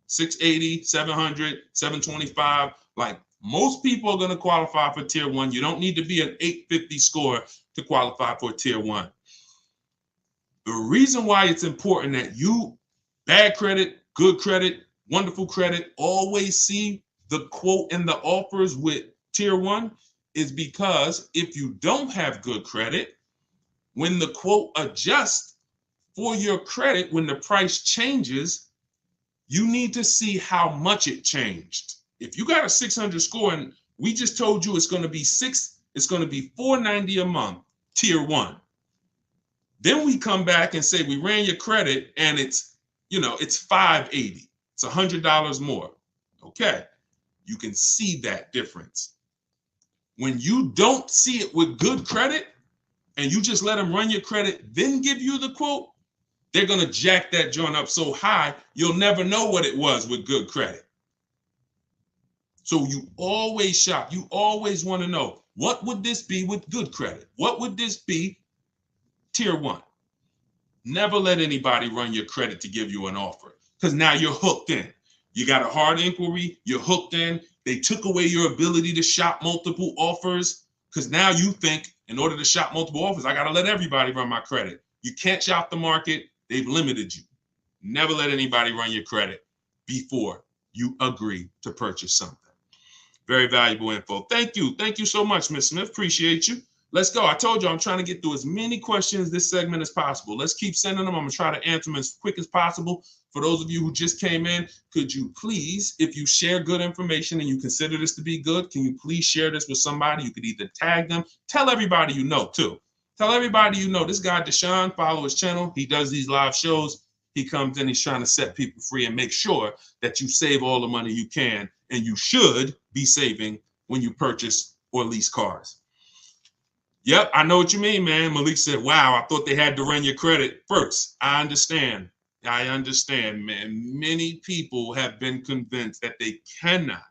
680, 700, 725. Like most people are going to qualify for tier 1. You don't need to be an 850 score to qualify for tier 1. The reason why it's important that you, bad credit, good credit, wonderful credit, always see the quote and the offers with tier 1 is because if you don't have good credit, when the quote adjusts for your credit, when the price changes, you need to see how much it changed. If you got a 600 score and we just told you it's going to be $490 a month, tier 1. Then we come back and say we ran your credit and it's $580. It's $100 more. Okay, you can see that difference. When you don't see it with good credit and you just let them run your credit, then give you the quote, they're going to jack that joint up so high, you'll never know what it was with good credit. So you always shop. You always want to know, what would this be with good credit? What would this be tier 1? Never let anybody run your credit to give you an offer because now you're hooked in. You got a hard inquiry. You're hooked in. They took away your ability to shop multiple offers because now you think in order to shop multiple offers, I got to let everybody run my credit. You can't shop the market. They've limited you. Never let anybody run your credit before you agree to purchase something. Very valuable info. Thank you. Thank you so much, Ms. Smith. Appreciate you. Let's go. I told you I'm trying to get through as many questions this segment as possible. Let's keep sending them. I'm going to try to answer them as quick as possible. For those of you who just came in, could you please, if you share good information and you consider this to be good, can you please share this with somebody? You could either tag them, tell everybody you know too. Tell everybody you know. This guy, Deshone, follow his channel. He does these live shows. He comes in, he's trying to set people free and make sure that you save all the money you can, and you should be saving when you purchase or lease cars. Yep, I know what you mean, man. Malik said, wow, I thought they had to run your credit first. I understand, man. Many people have been convinced that they cannot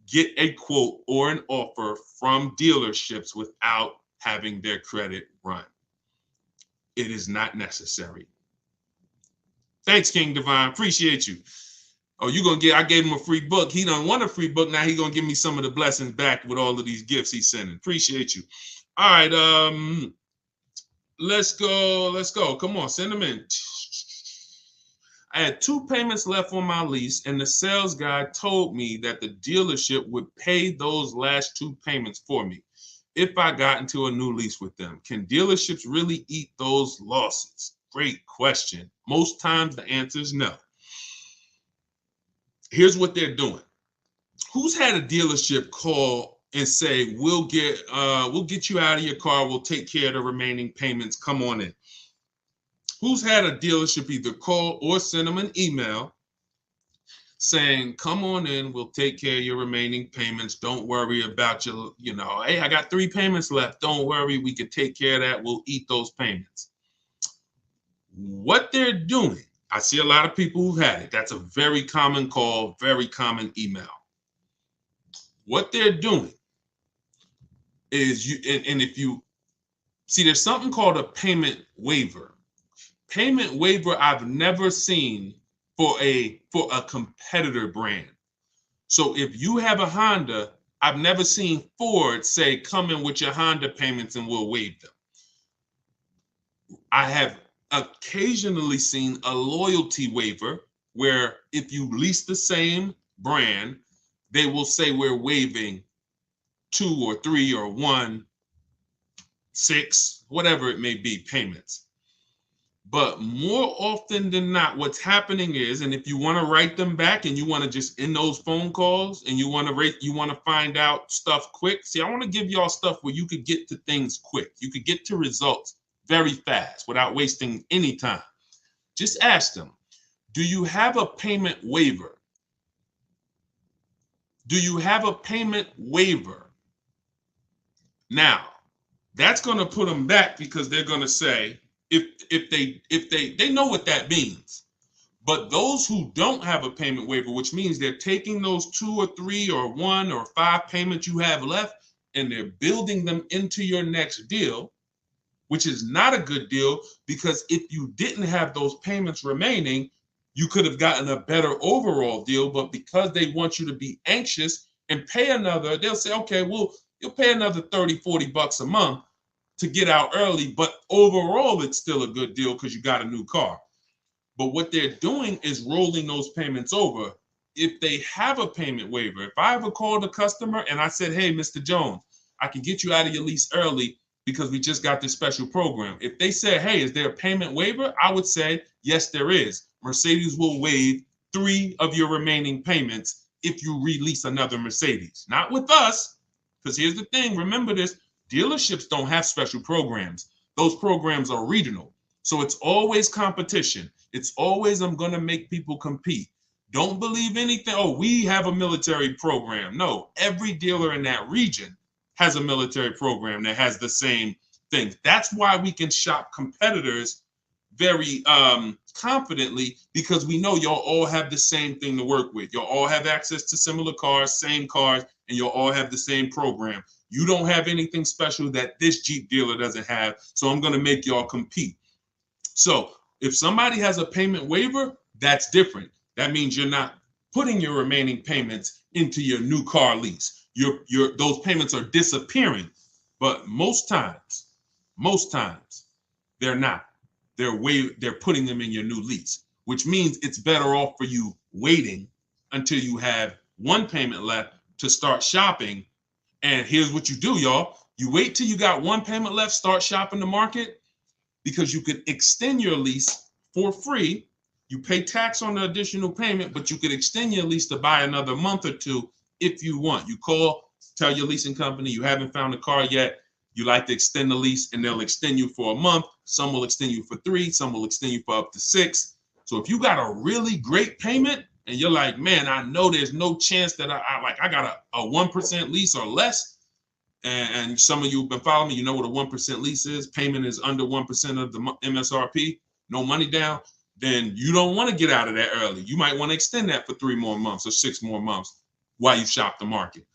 get a quote or an offer from dealerships without having their credit run. It is not necessary. Thanks, King Divine. Appreciate you. Oh, I gave him a free book. He done won a free book. Now he's going to give me some of the blessings back with all of these gifts he's sending. Appreciate you. All right, let's go. Come on, send them in. I had 2 payments left on my lease, and the sales guy told me that the dealership would pay those last 2 payments for me if I got into a new lease with them. Can dealerships really eat those losses? Great question. Most times the answer is no. Here's what they're doing. Who's had a dealership call and say, we'll get you out of your car, we'll take care of the remaining payments, come on in? Who's had a dealership either call or send them an email saying, come on in, we'll take care of your remaining payments, don't worry about your, hey, I got 3 payments left, don't worry, we can take care of that, we'll eat those payments. What they're doing, I see a lot of people who've had it. That's a very common call, very common email. What they're doing is if you see, there's something called a payment waiver. Payment waiver I've never seen for a competitor brand. So if you have a Honda, I've never seen Ford say, come in with your Honda payments and we'll waive them. I have occasionally seen a loyalty waiver where if you lease the same brand, they will say we're waiving 2 or 3 or 1, 6, whatever it may be, payments. But more often than not, what's happening is, and if you want to write them back and you want to just end those phone calls and you want to find out stuff quick. See, I want to give y'all stuff where you could get to things quick. You could get to results very fast without wasting any time. Just ask them, do you have a payment waiver? Do you have a payment waiver? Now, that's going to put them back because they're going to say, if they know what that means. But those who don't have a payment waiver, which means they're taking those 2 or 3 or 1 or 5 payments you have left and they're building them into your next deal, which is not a good deal, because if you didn't have those payments remaining, you could have gotten a better overall deal. But because they want you to be anxious and pay another, they'll say, okay, well, you'll pay another 30, 40 bucks a month to get out early, but overall it's still a good deal because you got a new car. But what they're doing is rolling those payments over. If they have a payment waiver, if I ever called a customer and I said, hey, Mr. Jones, I can get you out of your lease early because we just got this special program. If they said, hey, is there a payment waiver? I would say, yes, there is. Mercedes will waive 3 of your remaining payments if you release another Mercedes. Not with us, because here's the thing, remember this, dealerships don't have special programs. Those programs are regional. So it's always competition. It's always, I'm going to make people compete. Don't believe anything. Oh, we have a military program. No, every dealer in that region has a military program that has the same thing. That's why we can shop competitors very confidently, because we know y'all all have the same thing to work with. Y'all all have access to similar cars, same cars, and you'll all have the same program. You don't have anything special that this Jeep dealer doesn't have, so I'm going to make y'all compete. So if somebody has a payment waiver, that's different. That means you're not putting your remaining payments into your new car lease. Those payments are disappearing. But most times, they're not. They're putting them in your new lease, which means it's better off for you waiting until you have 1 payment left to start shopping. And here's what you do, y'all. You wait till you got 1 payment left, start shopping the market, because you could extend your lease for free. You pay tax on the additional payment, but you could extend your lease to buy another month or 2 if you want. You call, tell your leasing company you haven't found a car yet. You like to extend the lease, and they'll extend you for a month. Some will extend you for 3. Some will extend you for up to 6. So if you got a really great payment and you're like, man, I know there's no chance that I got a 1% lease or less. And some of you have been following me, you know what a 1% lease is. Payment is under 1% of the MSRP, no money down. Then you don't want to get out of that early. You might want to extend that for 3 more months or 6 more months while you shop the market.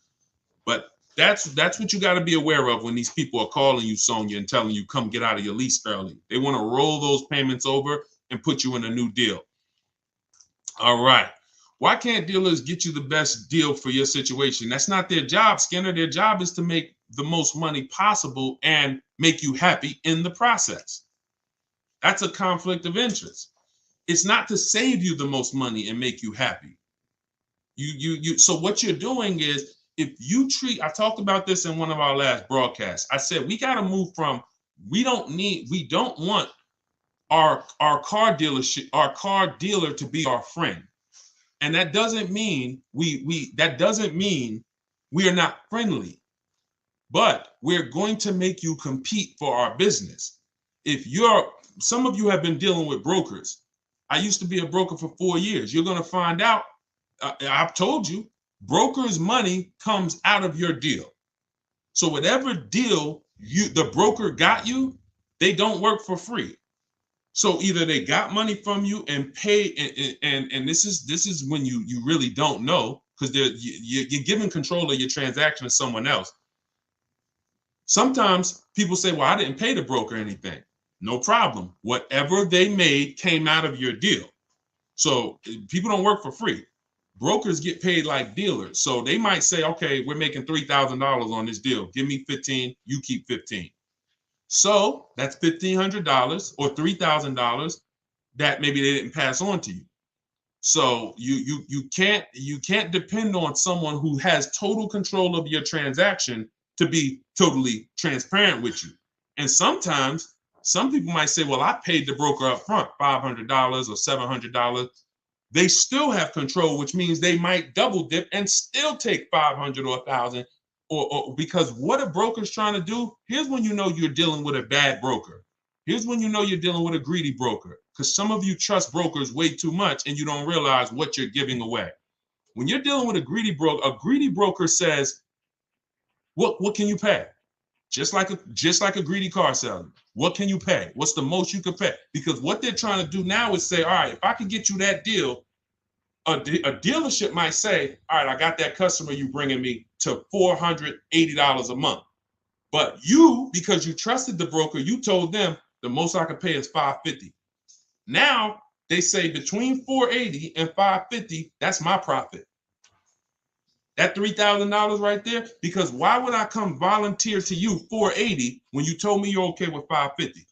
But that's what you got to be aware of when these people are calling you, Sonia, and telling you come get out of your lease early. They want to roll those payments over and put you in a new deal. All right. Why can't dealers get you the best deal for your situation? That's not their job, Skinner. Their job is to make the most money possible and make you happy in the process. That's a conflict of interest. It's not to save you the most money and make you happy. So what you're doing is, if you treat, I talked about this in one of our last broadcasts. I said we got to move from, we don't want our car dealer to be our friend. And that doesn't mean we are not friendly, but we're going to make you compete for our business. Some of you have been dealing with brokers. I used to be a broker for 4 years. You're going to find out, I've told you, brokers' money comes out of your deal. So whatever deal the broker got you, they don't work for free. So either they got money from you and pay, and this is when you really don't know, because you're giving control of your transaction to someone else. Sometimes people say, well, I didn't pay the broker anything. No problem. Whatever they made came out of your deal. So people don't work for free. Brokers get paid like dealers. So they might say, okay, we're making $3,000 on this deal. Give me 15, you keep 15. So that's $1,500 or $3,000 that maybe they didn't pass on to you. So you can't depend on someone who has total control of your transaction to be totally transparent with you. And sometimes some people might say, well, I paid the broker up front $500 or $700. They still have control, which means they might double dip and still take 500 or 1,000. Or because what a broker's trying to do, here's when you know you're dealing with a bad broker. Here's when you know you're dealing with a greedy broker, because some of you trust brokers way too much and you don't realize what you're giving away. When you're dealing with a greedy broker says, what can you pay? Just like a greedy car salesman. What can you pay? What's the most you can pay? Because what they're trying to do now is say, all right, if I can get you that deal, a dealership might say, all right, I got that customer you bringing me to $480 a month. But you, because you trusted the broker, you told them the most I can pay is $550. Now they say between $480 and $550, that's my profit. That $3,000 right there, because why would I come volunteer to you $480 when you told me you're okay with $550?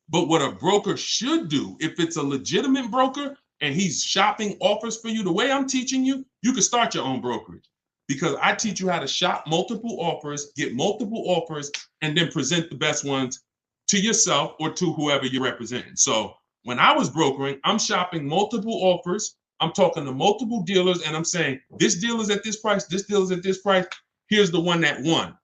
But what a broker should do, if it's a legitimate broker and he's shopping offers for you, the way I'm teaching you, you can start your own brokerage, because I teach you how to shop multiple offers, get multiple offers, and then present the best ones to yourself or to whoever you're representing. So when I was brokering, I'm shopping multiple offers. I'm talking to multiple dealers and I'm saying, this deal is at this price, this deal is at this price. Here's the one that won.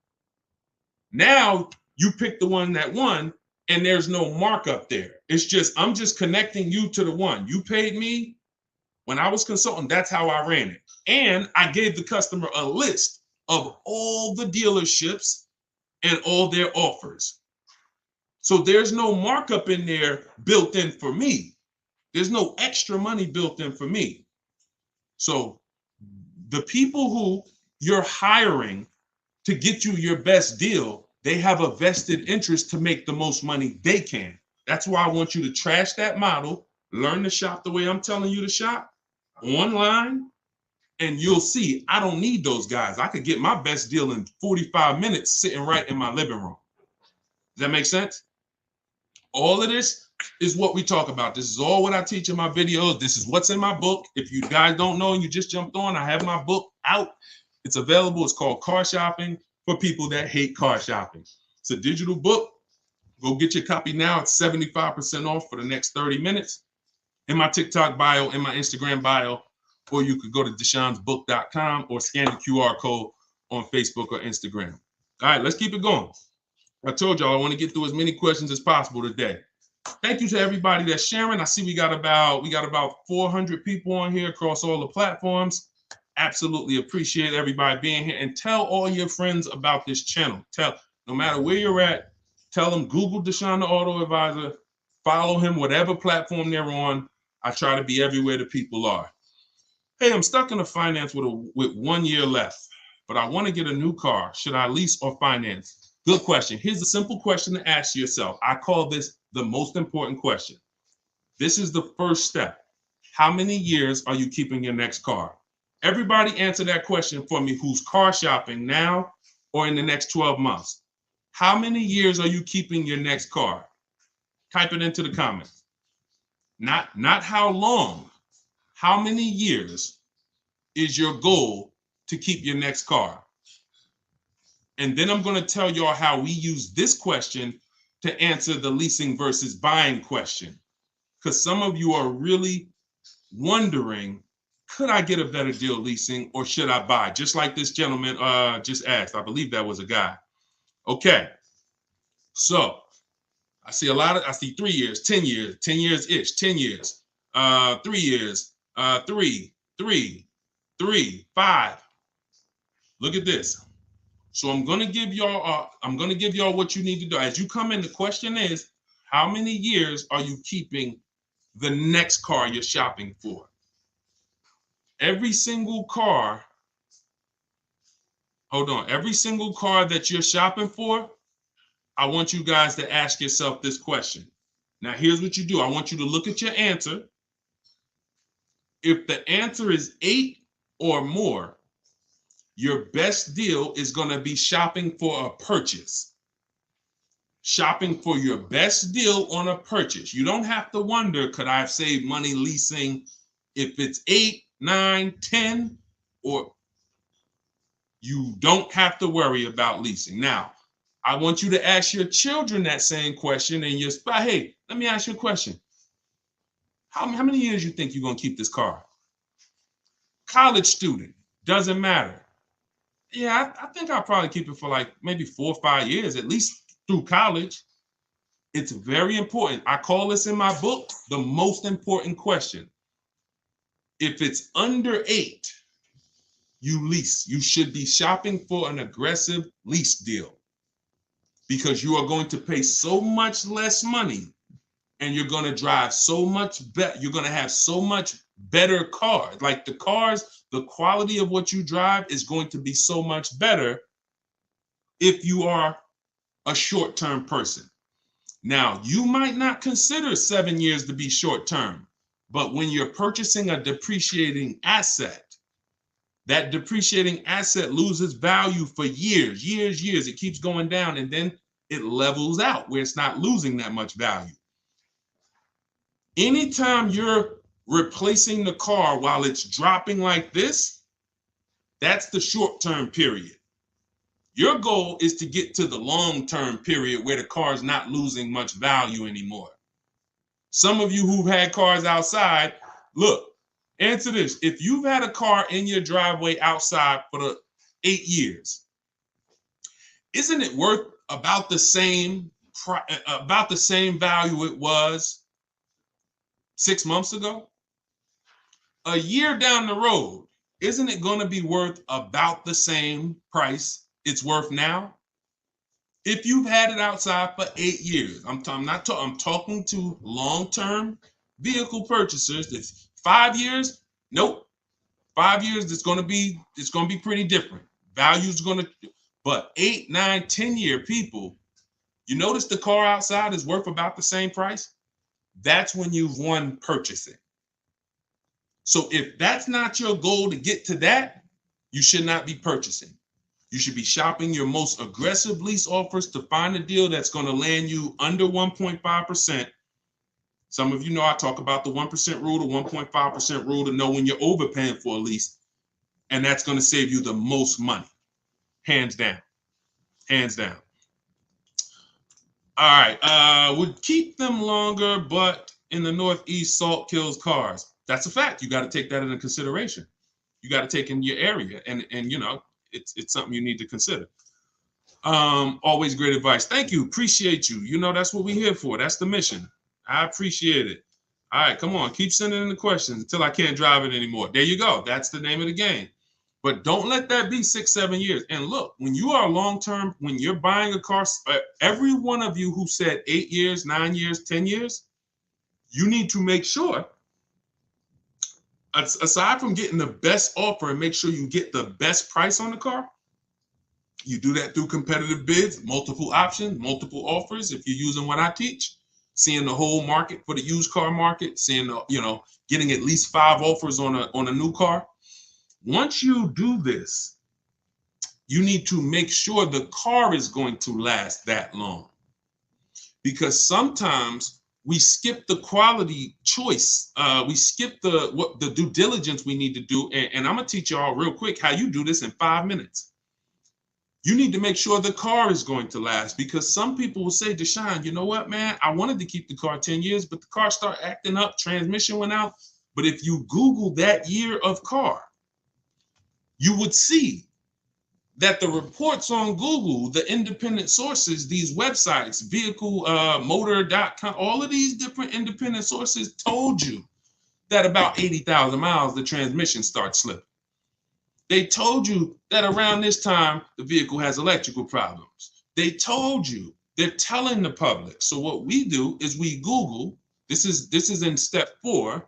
Now you pick the one that won and there's no markup there. It's just, I'm just connecting you to the one. You paid me when I was consulting, that's how I ran it. And I gave the customer a list of all the dealerships and all their offers. So there's no markup in there built in for me. There's no extra money built in for me. So the people who you're hiring to get you your best deal, they have a vested interest to make the most money they can. That's why I want you to trash that model, learn to shop the way I'm telling you to shop online, and you'll see I don't need those guys. I could get my best deal in 45 minutes sitting right in my living room. Does that make sense? All of this is what we talk about. This is all what I teach in my videos. This is what's in my book. If you guys don't know and you just jumped on, I have my book out. It's available. It's called Car Shopping for People That Hate Car Shopping. It's a digital book. Go get your copy now. It's 75% off for the next 30 minutes. In my TikTok bio, in my Instagram bio, or you could go to deshonsbook.com or scan the QR code on Facebook or Instagram. All right, let's keep it going. I told y'all I want to get through as many questions as possible today. Thank you to everybody that's sharing. I see we got about 400 people on here across all the platforms. Absolutely appreciate everybody being here, and tell all your friends about this channel. No matter where you're at, tell them Google Deshone the Auto Advisor, follow him, whatever platform they're on. I try to be everywhere the people are. Hey, I'm stuck in a finance with 1 year left, but I want to get a new car. Should I lease or finance? Good question. Here's a simple question to ask yourself. I call this the most important question. This is the first step. How many years are you keeping your next car? Everybody answer that question for me who's car shopping now or in the next 12 months. How many years are you keeping your next car? Type it into the comments. Not how long. How many years is your goal to keep your next car? And then I'm going to tell y'all how we use this question to answer the leasing versus buying question. Because some of you are really wondering, could I get a better deal leasing or should I buy? Just like this gentleman just asked. I believe that was a guy. Okay. So I see 3 years, 10 years, 10 years-ish, 10 years, 3 years, 3, 5. Look at this. So I'm going to give y'all what you need to do. As you come in, the question is, how many years are you keeping the next car you're shopping for? Every single car that you're shopping for, I want you guys to ask yourself this question. Now, here's what you do. I want you to look at your answer. If the answer is 8 or more, your best deal is going to be shopping for a purchase. Shopping for your best deal on a purchase. You don't have to wonder, could I have saved money leasing? If it's 8, 9, 10, or you don't have to worry about leasing. Now, I want you to ask your children that same question and your spouse, hey, let me ask you a question. How many years you think you're going to keep this car? College student, doesn't matter. Yeah, I think I'll probably keep it for like maybe 4 or 5 years, at least through college. It's very important. I call this in my book the most important question. If it's under 8, you lease. You should be shopping for an aggressive lease deal because you are going to pay so much less money and you're going to drive so much better. You're going to have so much better cars. Like the cars, the quality of what you drive is going to be so much better if you are a short-term person. Now, you might not consider 7 years to be short-term, but when you're purchasing a depreciating asset, that depreciating asset loses value for years. It keeps going down and then it levels out where it's not losing that much value. Anytime you're replacing the car while it's dropping like this, that's the short-term period. Your goal is to get to the long-term period where the car is not losing much value anymore. Some of you who've had cars outside, look, answer this. If you've had a car in your driveway outside for the 8 years, isn't it worth about the same value it was 6 months ago? A year down the road, isn't it going to be worth about the same price it's worth now? If you've had it outside for 8 years, I'm talking to long-term vehicle purchasers. That's 5 years. Nope. 5 years, it's going to be pretty different. Value's going to, but 8, 9, 10-year people, you notice the car outside is worth about the same price. That's when you've won purchasing. So if that's not your goal to get to that, you should not be purchasing. You should be shopping your most aggressive lease offers to find a deal that's going to land you under 1.5%. Some of you know I talk about the 1% rule, the 1.5% rule to know when you're overpaying for a lease. And that's going to save you the most money. Hands down. Hands down. All right. Would keep them longer, but in the Northeast, salt kills cars. That's a fact. You got to take that into consideration. You got to take in your area. And you know, it's something you need to consider. Always great advice. Thank you. Appreciate you. You know, that's what we're here for. That's the mission. I appreciate it. All right, come on. Keep sending in the questions until I can't drive it anymore. There you go. That's the name of the game. But don't let that be 6, 7 years. And look, when you are long-term, when you're buying a car, every one of you who said 8 years, 9 years, 10 years, you need to make sure, aside from getting the best offer and make sure you get the best price on the car, you do that through competitive bids, multiple options, multiple offers. If you're using what I teach, seeing the whole market for the used car market, seeing getting at least 5 offers on a new car. Once you do this, you need to make sure the car is going to last that long, because sometimes we skip the quality choice. We skip the due diligence we need to do. And I'm gonna teach y'all real quick how you do this in 5 minutes. You need to make sure the car is going to last, because some people will say, Deshone, you know what, man? I wanted to keep the car 10 years, but the car started acting up, transmission went out. But if you Google that year of car, you would see that the reports on Google, the independent sources, these websites, vehiclemotor.com, all of these different independent sources told you that about 80,000 miles, the transmission starts slipping. They told you that around this time, the vehicle has electrical problems. They told you, they're telling the public. So what we do is we Google, this is in step 4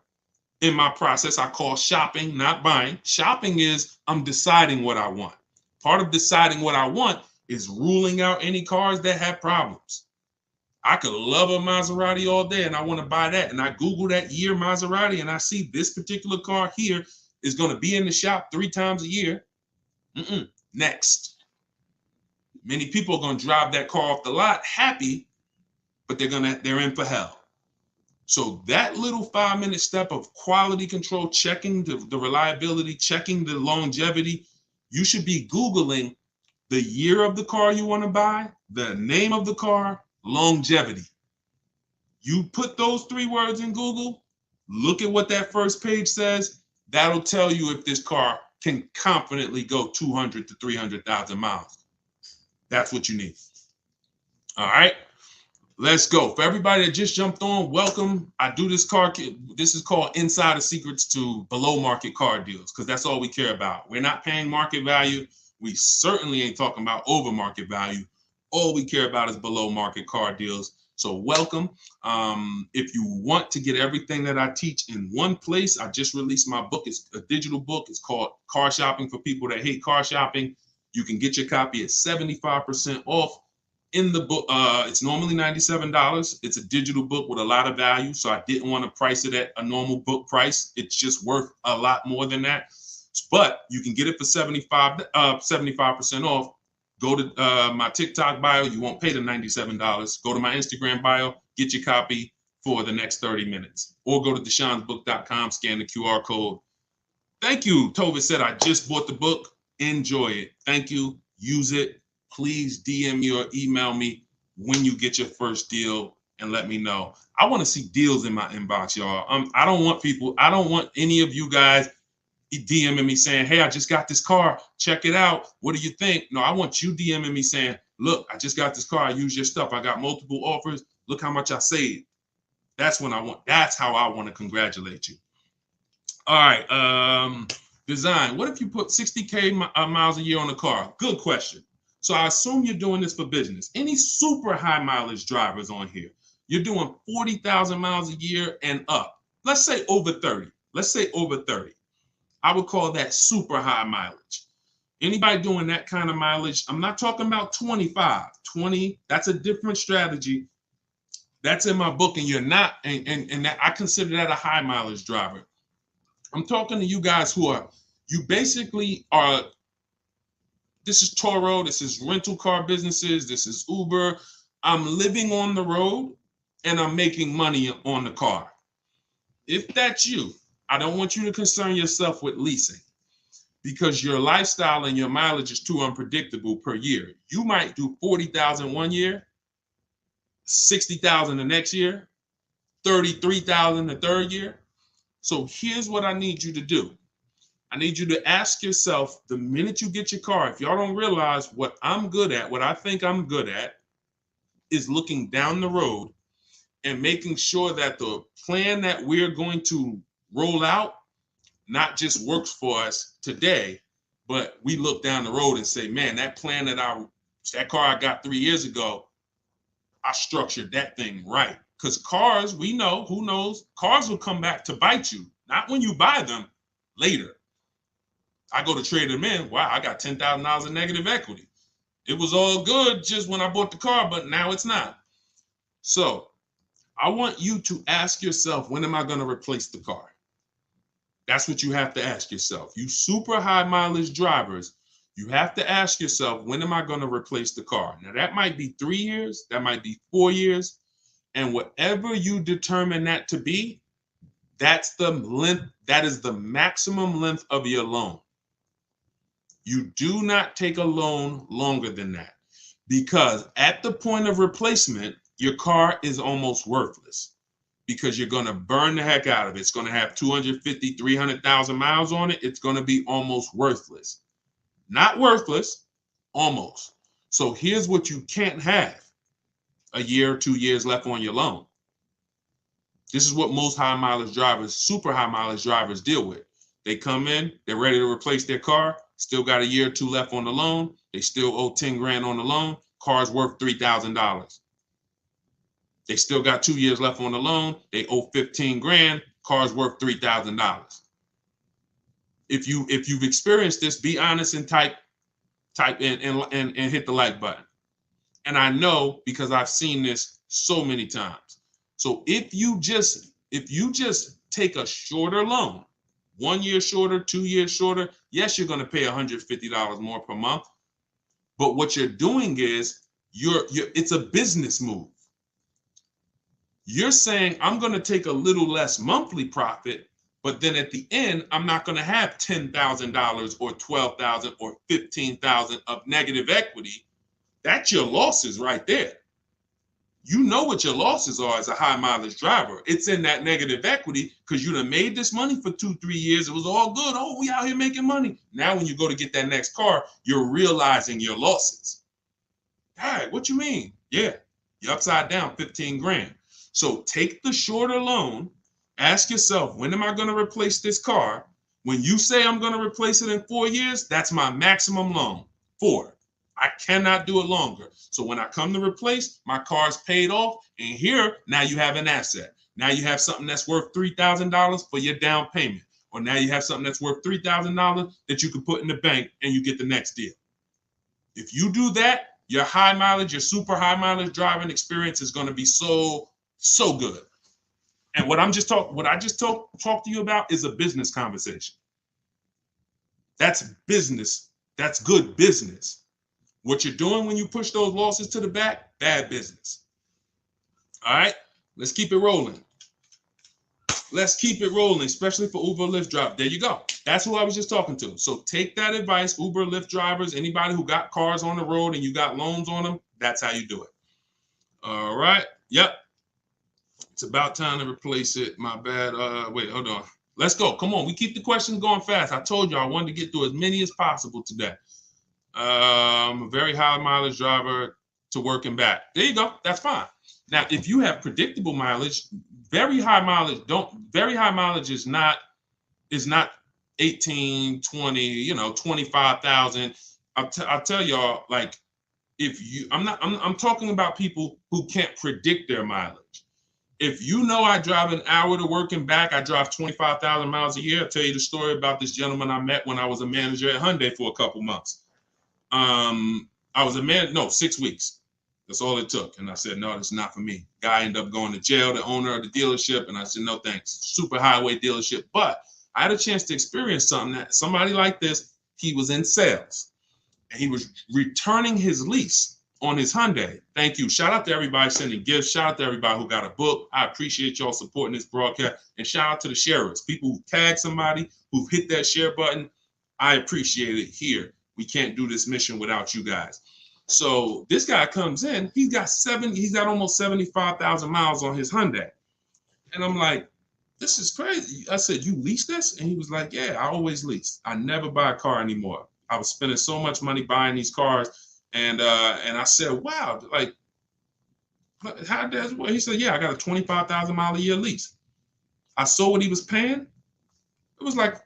in my process. I call shopping, not buying. Shopping is I'm deciding what I want. Part of deciding what I want is ruling out any cars that have problems. I could love a Maserati all day and I want to buy that. And I Google that year Maserati and I see this particular car here is going to be in the shop 3 times a year. Next. Many people are going to drive that car off the lot happy, but they're in for hell. So that little 5-minute step of quality control, checking the reliability, checking the longevity, you should be Googling the year of the car you want to buy, the name of the car, longevity. You put those 3 words in Google, look at what that first page says. That'll tell you if this car can confidently go 200 to 300,000 miles. That's what you need. All right. Let's go. For everybody that just jumped on, welcome. I do this car. This is called Insider Secrets to Below Market Car Deals, because that's all we care about. We're not paying market value. We certainly ain't talking about over market value. All we care about is below market car deals. So welcome. If you want to get everything that I teach in one place, I just released my book. It's a digital book. It's called Car Shopping for People That Hate Car Shopping. You can get your copy at 75% off. In the book, it's normally $97. It's a digital book with a lot of value, so I didn't want to price it at a normal book price. It's just worth a lot more than that. But you can get it for 75% off. Go to my TikTok bio. You won't pay the $97. Go to my Instagram bio. Get your copy for the next 30 minutes. Or go to deshonsbook.com, scan the QR code. Thank you. Tova said, I just bought the book. Enjoy it. Thank you. Use it. Please DM me or email me when you get your first deal and let me know. I want to see deals in my inbox, y'all. I don't want any of you guys DMing me saying, hey, I just got this car. Check it out. What do you think? No, I want you DMing me saying, look, I just got this car. I use your stuff. I got multiple offers. Look how much I saved. That's how I want to congratulate you. All right. Design. What if you put 60K miles a year on the car? Good question. So I assume you're doing this for business. Any super high mileage drivers on here, you're doing 40,000 miles a year and up. Let's say over 30. Let's say over 30. I would call that super high mileage. Anybody doing that kind of mileage, I'm not talking about 25, 20. That's a different strategy. That's in my book, and you're not, and that, I consider that a high mileage driver. I'm talking to you guys you basically are. This is Toro, this is rental car businesses, this is Uber. I'm living on the road and I'm making money on the car. If that's you, I don't want you to concern yourself with leasing because your lifestyle and your mileage is too unpredictable per year. You might do 40,000 one year, 60,000 the next year, 33,000 the third year. So here's what I need you to do. I need you to ask yourself the minute you get your car, if y'all don't realize what I'm good at, what I think I'm good at, is looking down the road and making sure that the plan that we're going to roll out not just works for us today, but we look down the road and say, man, that plan that car I got 3 years ago, I structured that thing right. Because cars, we know, who knows, cars will come back to bite you, not when you buy them, later. I go to trade them in. Wow, I got $10,000 in negative equity. It was all good just when I bought the car, but now it's not. So I want you to ask yourself, when am I going to replace the car? That's what you have to ask yourself. You super high mileage drivers, you have to ask yourself, when am I going to replace the car? Now that might be 3 years, that might be 4 years. And whatever you determine that to be, that's the length, that is the maximum length of your loan. You do not take a loan longer than that because at the point of replacement, your car is almost worthless because you're going to burn the heck out of it. It's going to have 250, 300,000 miles on it. It's going to be almost worthless. Not worthless, almost. So here's what you can't have: a year or 2 years left on your loan. This is what most high mileage drivers, super high mileage drivers deal with. They come in, they're ready to replace their car, still got a year or two left on the loan. They still owe 10 grand on the loan. Car's worth $3,000. They still got 2 years left on the loan. They owe 15 grand. Car's worth $3,000. If you've experienced this, be honest and type in and hit the like button. And I know because I've seen this so many times. So if you just take a shorter loan, 1 year shorter, 2 years shorter, yes, you're going to pay $150 more per month. But what you're doing is it's a business move. You're saying I'm going to take a little less monthly profit, but then at the end, I'm not going to have $10,000 or $12,000 or $15,000 of negative equity. That's your losses right there. You know what your losses are as a high mileage driver. It's in that negative equity because you done made this money for 2-3 years. It was all good. Oh, we out here making money. Now when you go to get that next car, you're realizing your losses. All right, what you mean? Yeah, you're upside down 15 grand. So take the shorter loan. Ask yourself, when am I going to replace this car? When you say I'm going to replace it in 4 years, that's my maximum loan. 4. I cannot do it longer. So when I come to replace, my car's paid off, and here, now you have an asset. Now you have something that's worth $3,000 for your down payment. Or now you have something that's worth $3,000 that you can put in the bank and you get the next deal. If you do that, your high mileage, your super high mileage driving experience is going to be so good. And what I just talked to you about is a business conversation. That's business. That's good business. What you're doing when you push those losses to the back, bad business. All right, let's keep it rolling. Let's keep it rolling, especially for Uber, Lyft drivers. There you go. That's who I was just talking to. So take that advice, Uber, Lyft drivers, anybody who got cars on the road and you got loans on them, that's how you do it. All right. Yep. It's about time to replace it. My bad. Wait, hold on. Let's go. Come on. We keep the questions going fast. I told you I wanted to get through as many as possible today. A very high mileage driver to work and back. There you go. That's fine. Now, if you have predictable mileage, very high mileage is not 18, 20, 25,000. I'll tell y'all, like, I'm talking about people who can't predict their mileage. If you know I drive an hour to work and back, I drive 25,000 miles a year. I'll tell you the story about this gentleman I met when I was a manager at Hyundai for a couple months. I was 6 weeks. That's all it took. And I said, no, it's not for me. Guy ended up going to jail, the owner of the dealership. And I said, no, thanks. Super highway dealership. But I had a chance to experience something that somebody like this, he was in sales and he was returning his lease on his Hyundai. Thank you. Shout out to everybody sending gifts. Shout out to everybody who got a book. I appreciate y'all supporting this broadcast. And shout out to the sharers, people who tag somebody, who've hit that share button. I appreciate it here. We can't do this mission without you guys. So this guy comes in, he's got almost 75,000 miles on his Hyundai. And I'm like, this is crazy. I said, you lease this? And he was like, yeah, I always lease. I never buy a car anymore. I was spending so much money buying these cars. And I said, wow, like, how does it work? He said, yeah, I got a 25,000 mile a year lease. I saw what he was paying. It was like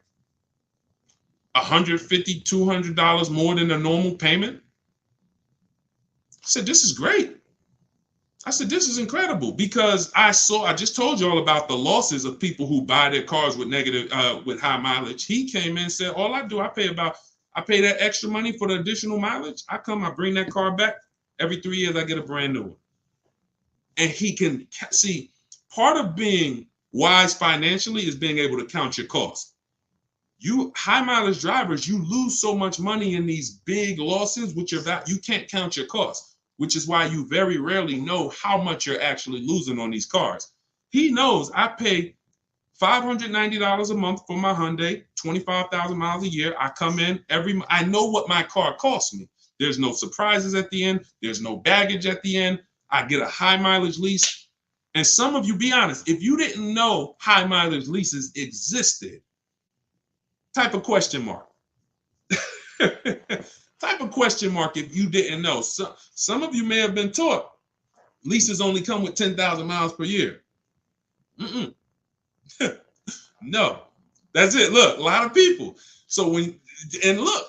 $150, $200 more than a normal payment. I said, this is great. I said, this is incredible because I just told you all about the losses of people who buy their cars with with high mileage. He came in and said, all I do, I pay that extra money for the additional mileage. I bring that car back. Every 3 years, I get a brand new one. And he can see, part of being wise financially is being able to count your costs. You high mileage drivers, you lose so much money in these big losses, you can't count your costs, which is why you very rarely know how much you're actually losing on these cars. He knows I pay $590 a month for my Hyundai, 25,000 miles a year. I come in I know what my car costs me. There's no surprises at the end. There's no baggage at the end. I get a high mileage lease. And some of you, be honest, if you didn't know high mileage leases existed, type of question mark. Type of question mark if you didn't know. So, some of you may have been taught leases only come with 10,000 miles per year. No, that's it. Look, a lot of people. Look,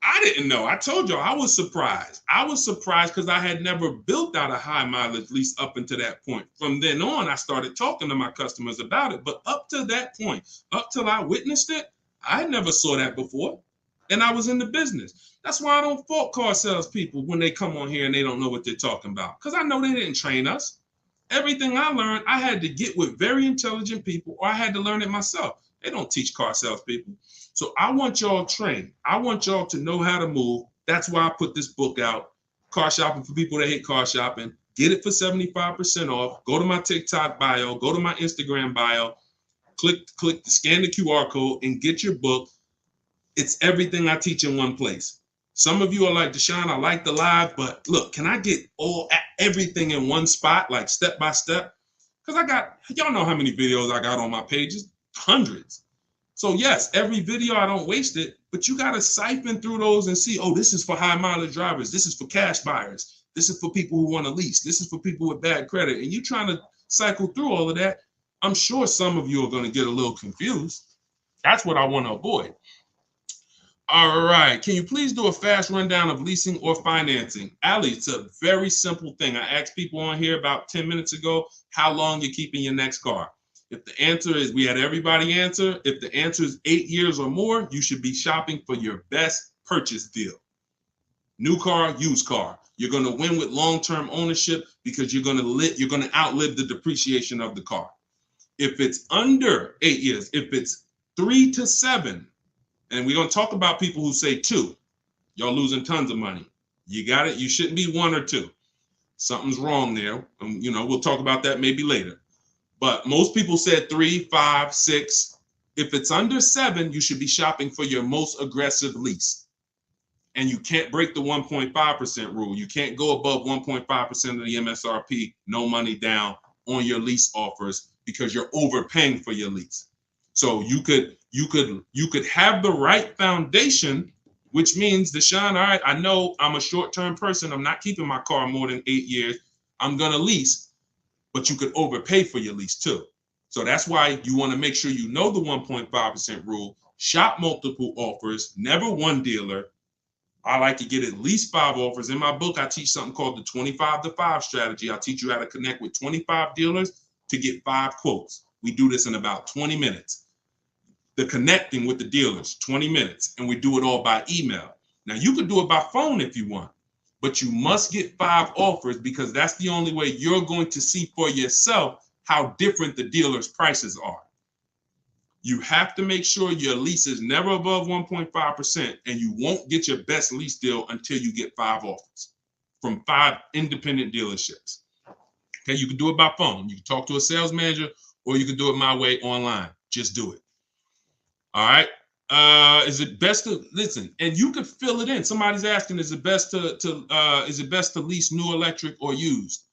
I didn't know. I told y'all I was surprised. I was surprised because I had never built out a high mileage lease up until that point. From then on, I started talking to my customers about it. But up to that point, up till I witnessed it, I never saw that before. And I was in the business. That's why I don't fault car salespeople when they come on here and they don't know what they're talking about. Because I know they didn't train us. Everything I learned, I had to get with very intelligent people, or I had to learn it myself. They don't teach car salespeople. So I want y'all trained. I want y'all to know how to move. That's why I put this book out, Car Shopping for People that Hate Car Shopping. Get it for 75% off. Go to my TikTok bio, go to my Instagram bio, scan the QR code and get your book. It's everything I teach in one place. Some of you are like, Deshone, I like the live, but look, can I get everything in one spot, like step by step? Because y'all know how many videos I got on my pages, hundreds. So yes, every video I don't waste it, but you got to siphon through those and see, oh, this is for high mileage drivers. This is for cash buyers. This is for people who want to lease. This is for people with bad credit. And you trying to cycle through all of that. I'm sure some of you are going to get a little confused. That's what I want to avoid. All right. Can you please do a fast rundown of leasing or financing? Ali, it's a very simple thing. I asked people on here about 10 minutes ago, how long you're keeping your next car. If the answer is, we had everybody answer, if the answer is 8 years or more, you should be shopping for your best purchase deal. New car, used car. You're going to win with long-term ownership because you're going to outlive the depreciation of the car. If it's under 8 years, if it's 3 to 7, and we're going to talk about people who say 2, y'all losing tons of money. You got it. You shouldn't be 1 or 2. Something's wrong there. We'll talk about that maybe later. But most people said 3, 5, 6. If it's under 7, you should be shopping for your most aggressive lease. And you can't break the 1.5% rule. You can't go above 1.5% of the MSRP, no money down on your lease offers because you're overpaying for your lease. So you could have the right foundation, which means, Deshone, all right, I know I'm a short-term person. I'm not keeping my car more than 8 years. I'm going to lease. But you could overpay for your lease too. So that's why you want to make sure you know the 1.5% rule, shop multiple offers, never one dealer. I like to get at least 5 offers. In my book, I teach something called the 25 to 5 strategy. I teach you how to connect with 25 dealers to get 5 quotes. We do this in about 20 minutes. The connecting with the dealers, 20 minutes, and we do it all by email. Now you could do it by phone if you want. But you must get 5 offers because that's the only way you're going to see for yourself how different the dealer's prices are. You have to make sure your lease is never above 1.5%, and you won't get your best lease deal until you get 5 offers from 5 independent dealerships. Okay, you can do it by phone. You can talk to a sales manager, or you can do it my way online. Just do it. All right. Is it best to listen? And you could fill it in. Somebody's asking, is it best to lease new electric or used?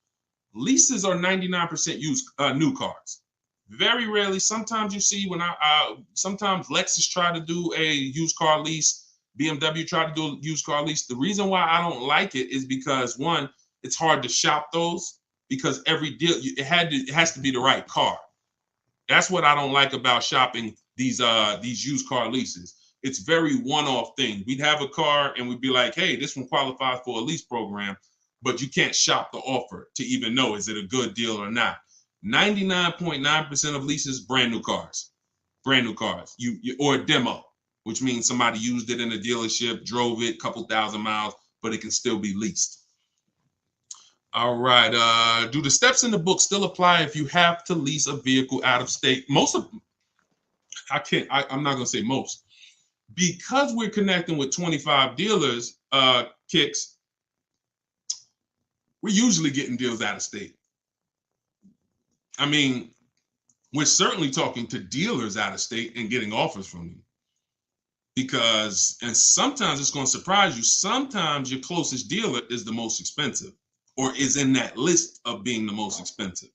Leases are 99% used, new cars. Very rarely. Sometimes you see sometimes Lexus try to do a used car lease. BMW try to do a used car lease. The reason why I don't like it is because, one, it's hard to shop those because every deal it has to be the right car. That's what I don't like about shopping these used car leases. It's very one-off thing. We'd have a car and we'd be like, hey, this one qualifies for a lease program, but you can't shop the offer to even know, is it a good deal or not? 99.9% of leases, brand new cars, or a demo, which means somebody used it in a dealership, drove it a couple thousand miles, but it can still be leased. All right. Do the steps in the book still apply if you have to lease a vehicle out of state? I'm not going to say most. Because we're connecting with 25 dealers, Kicks, we're usually getting deals out of state. I mean, we're certainly talking to dealers out of state and getting offers from them. And sometimes it's going to surprise you. Sometimes your closest dealer is the most expensive or is in that list of being the most expensive,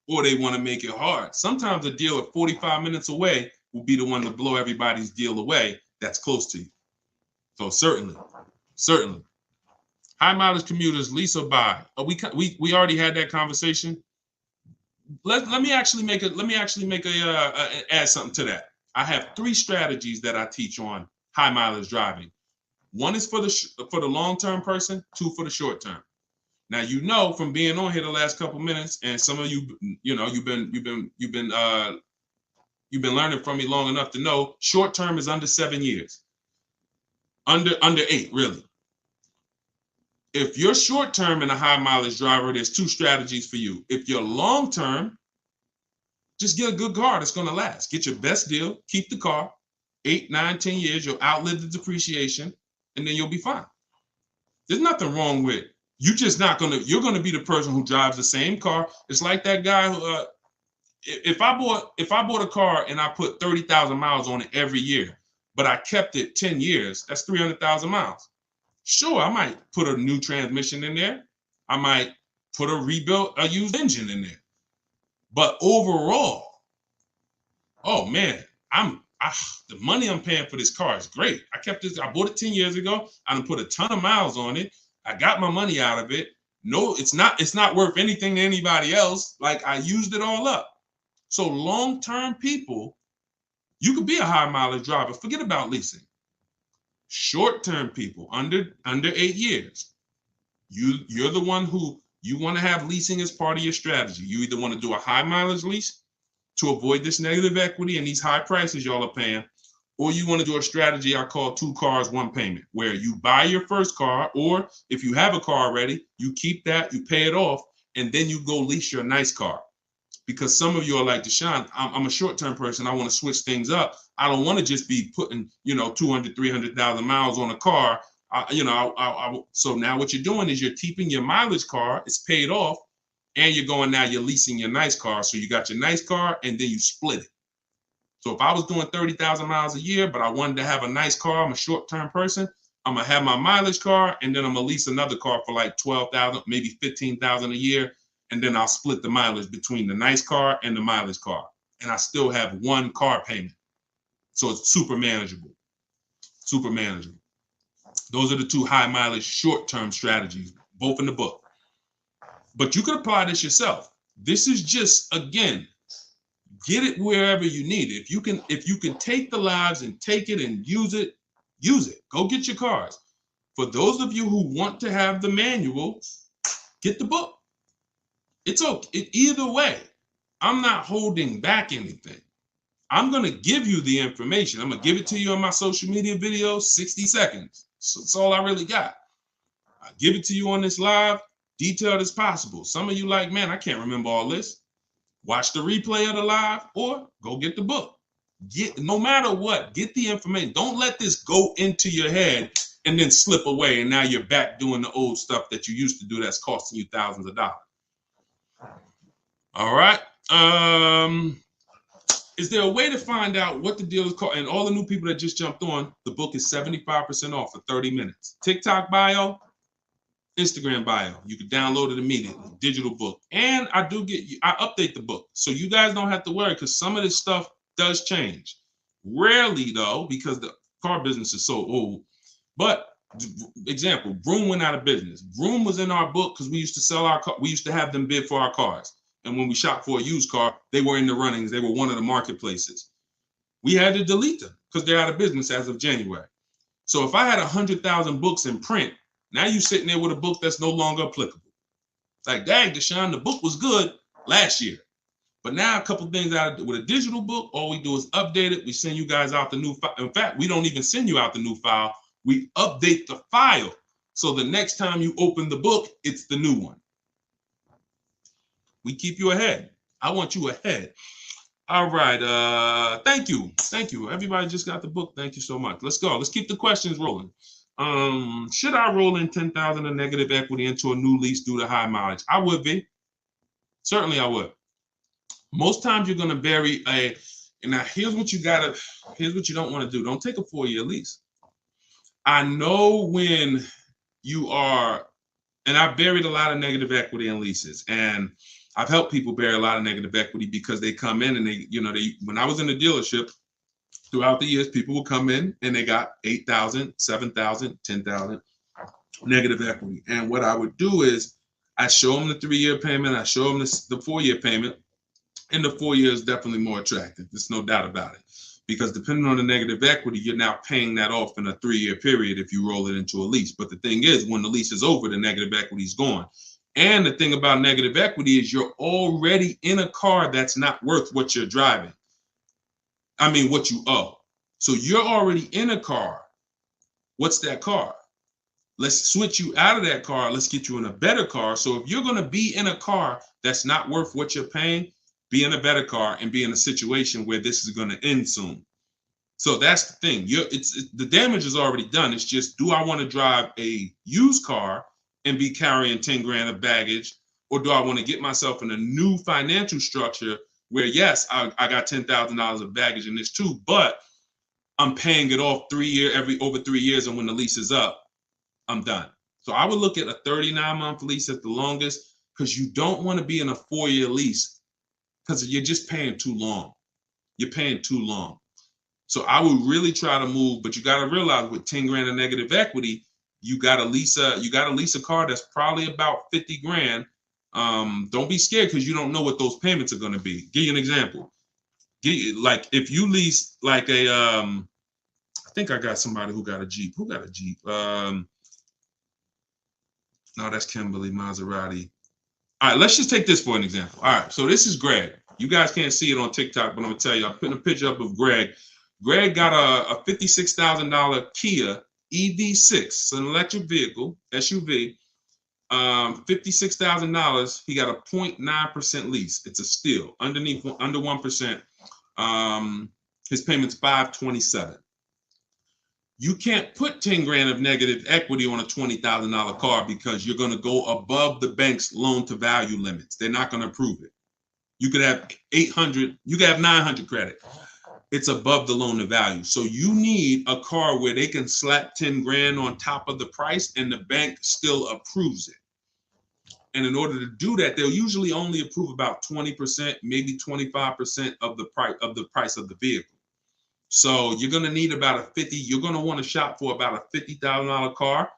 or they want to make it hard. Sometimes a dealer 45 minutes away will be the one to blow everybody's deal away that's close to you. So certainly. High mileage commuters, lease or buy. We already had that conversation. Let me add something to that. I have 3 strategies that I teach on high mileage driving. 1 is for the long-term person, 2 for the short term. Now, from being on here the last couple minutes, and some of you, you've been learning from me long enough to know short term is under 7 years, under 8, really. If you're short term and a high mileage driver, there's 2 strategies for you. If you're long term, just get a good car that's going to last. Get your best deal, keep the car, 8, 9, 10 years. You'll outlive the depreciation, and then you'll be fine. There's nothing wrong with You're gonna be the person who drives the same car. It's like that guy who, if I bought a car and I put 30,000 miles on it every year, but I kept it 10 years, that's 300,000 miles. Sure, I might put a new transmission in there. I might put a used engine in there. But overall, oh man, the money I'm paying for this car is great. I bought it 10 years ago. I done put a ton of miles on it. I got my money out of it. No, it's not worth anything to anybody else. Like, I used it all up. So long-term people, you could be a high mileage driver. Forget about leasing. Short-term people, under 8 years, you're the one who you want to have leasing as part of your strategy. You either want to do a high mileage lease to avoid this negative equity and these high prices y'all are paying, or you want to do a strategy I call 2 cars, 1 payment, where you buy your first car, or if you have a car already, you keep that, you pay it off, and then you go lease your nice car. Because some of you are like, Deshone, I'm a short-term person. I want to switch things up. I don't want to just be putting, 200, 300,000 miles on a car. So now what you're doing is you're keeping your mileage car. It's paid off. And you're leasing your nice car. So you got your nice car and then you split it. So if I was doing 30,000 miles a year, but I wanted to have a nice car, I'm a short-term person, I'm going to have my mileage car, and then I'm going to lease another car for like 12,000, maybe 15,000 a year. And then I'll split the mileage between the nice car and the mileage car. And I still have 1 car payment. So it's super manageable. Super manageable. Those are the 2 high mileage short-term strategies, both in the book. But you can apply this yourself. This is just, again, get it wherever you need it. If you can take the lives and take it and use it, use it. Go get your cars. For those of you who want to have the manual, get the book. It's okay. Either way, I'm not holding back anything. I'm going to give you the information. I'm going to give it to you on my social media videos, 60 seconds. So that's all I really got. I give it to you on this live, detailed as possible. Some of you like, man, I can't remember all this. Watch the replay of the live or go get the book. No matter what, get the information. Don't let this go into your head and then slip away. And now you're back doing the old stuff that you used to do that's costing you thousands of dollars. All right. Is there a way to find out what the deal is called? And all the new people that just jumped on, the book is 75% off for 30 minutes. TikTok bio, Instagram bio. You can download it immediately. Digital book. And I update the book. So you guys don't have to worry, because some of this stuff does change. Rarely though, because the car business is so old. But example, Vroom went out of business. Vroom was in our book because we used to sell our car. We used to have them bid for our cars. And when we shopped for a used car, they were in the runnings. They were one of the marketplaces. We had to delete them because they're out of business as of January. So if I had 100,000 books in print, now you're sitting there with a book that's no longer applicable. Like, dang, Deshone, the book was good last year. But now a couple things with a digital book, all we do is update it. We send you guys out the new file. In fact, we don't even send you out the new file. We update the file. So the next time you open the book, it's the new one. We keep you ahead. I want you ahead. All right. Thank you. Thank you. Everybody just got the book. Thank you so much. Let's go. Let's keep the questions rolling. Should I roll in 10,000 of negative equity into a new lease due to high mileage? I would be. Certainly I would. Most times you're going to bury and now here's what you don't want to do. Don't take a 4-year lease. I know when you are, and I've buried a lot of negative equity in leases, and I've helped people bury a lot of negative equity because they come in and when I was in the dealership throughout the years, people would come in and they got 8,000, 7,000, 10,000 negative equity. And what I would do is I show them the 3-year payment. I show them the 4-year payment, and the 4 year is definitely more attractive. There's no doubt about it, because depending on the negative equity, you're now paying that off in a 3-year period if you roll it into a lease. But the thing is, when the lease is over, the negative equity is gone. And the thing about negative equity is you're already in a car that's not worth what you're driving. I mean, what you owe. So you're already in a car. What's that car? Let's switch you out of that car. Let's get you in a better car. So if you're going to be in a car that's not worth what you're paying, be in a better car and be in a situation where this is going to end soon. So that's the thing. The damage is already done. It's just, do I want to drive a used car and be carrying 10 grand of baggage? Or do I want to get myself in a new financial structure where, yes, I got $10,000 of baggage in this too, but I'm paying it off over 3 years, and when the lease is up, I'm done. So I would look at a 39-month lease at the longest, because you don't want to be in a 4-year lease because you're just paying too long. You're paying too long. So I would really try to move, but you got to realize with 10 grand of negative equity, you got to lease a car that's probably about 50 grand. Don't be scared because you don't know what those payments are going to be. Give you an example. Like if you lease like I think I got somebody who got a Jeep. Who got a Jeep? No, that's Kimberly Maserati. All right, let's just take this for an example. All right, so this is Greg. You guys can't see it on TikTok, but I'm gonna tell you, I'm putting a picture up of Greg. Greg got a $56,000 Kia EV6. It's an electric vehicle, SUV. $56,000. He got a 0.9% lease. It's a steal, under 1%. His payment's $527. You can't put 10 grand of negative equity on a $20,000 car because you're going to go above the bank's loan to value limits. They're not going to approve it. You could have 800, you could have 900 credit. It's above the loan to value. So you need a car where they can slap 10 grand on top of the price and the bank still approves it. And in order to do that, they'll usually only approve about 20%, maybe 25% of the price of the vehicle. So you're going to need you're going to want to shop for about a $50,000 car.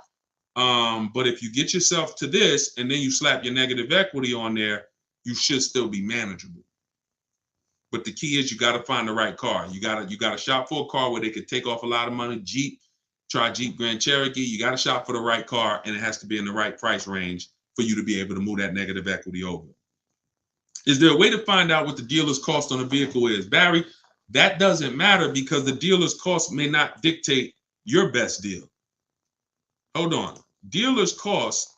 But if you get yourself to this and then you slap your negative equity on there, you should still be manageable. But the key is you got to find the right car. You got to shop for a car where they could take off a lot of money. Try Jeep Grand Cherokee. You got to shop for the right car, and it has to be in the right price range for you to be able to move that negative equity over. Is there a way to find out what the dealer's cost on a vehicle is? Barry, that doesn't matter because the dealer's cost may not dictate your best deal. Hold on. Dealer's cost,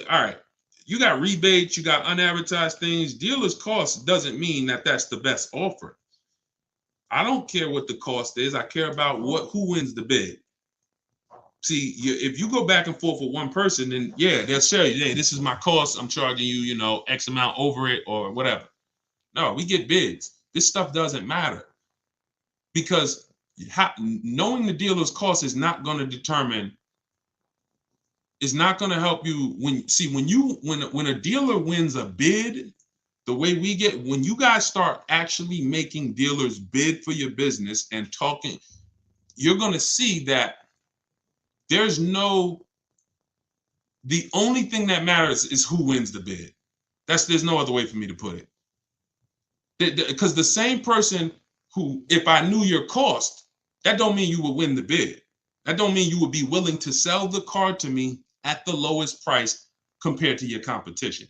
all right, you got rebates, you got unadvertised things. Dealer's cost doesn't mean that that's the best offer. I don't care what the cost is. I care about who wins the bid. See, if you go back and forth with one person, then yeah, they'll say, hey, this is my cost. I'm charging you, X amount over it or whatever. No, we get bids. This stuff doesn't matter because knowing the dealer's cost is not going to help you when a dealer wins a bid, the way when you guys start actually making dealers bid for your business and talking, you're going to see that the only thing that matters is who wins the bid. There's no other way for me to put it. Because the same person who, if I knew your cost, that don't mean you would win the bid. That don't mean you would be willing to sell the car to me at the lowest price compared to your competition.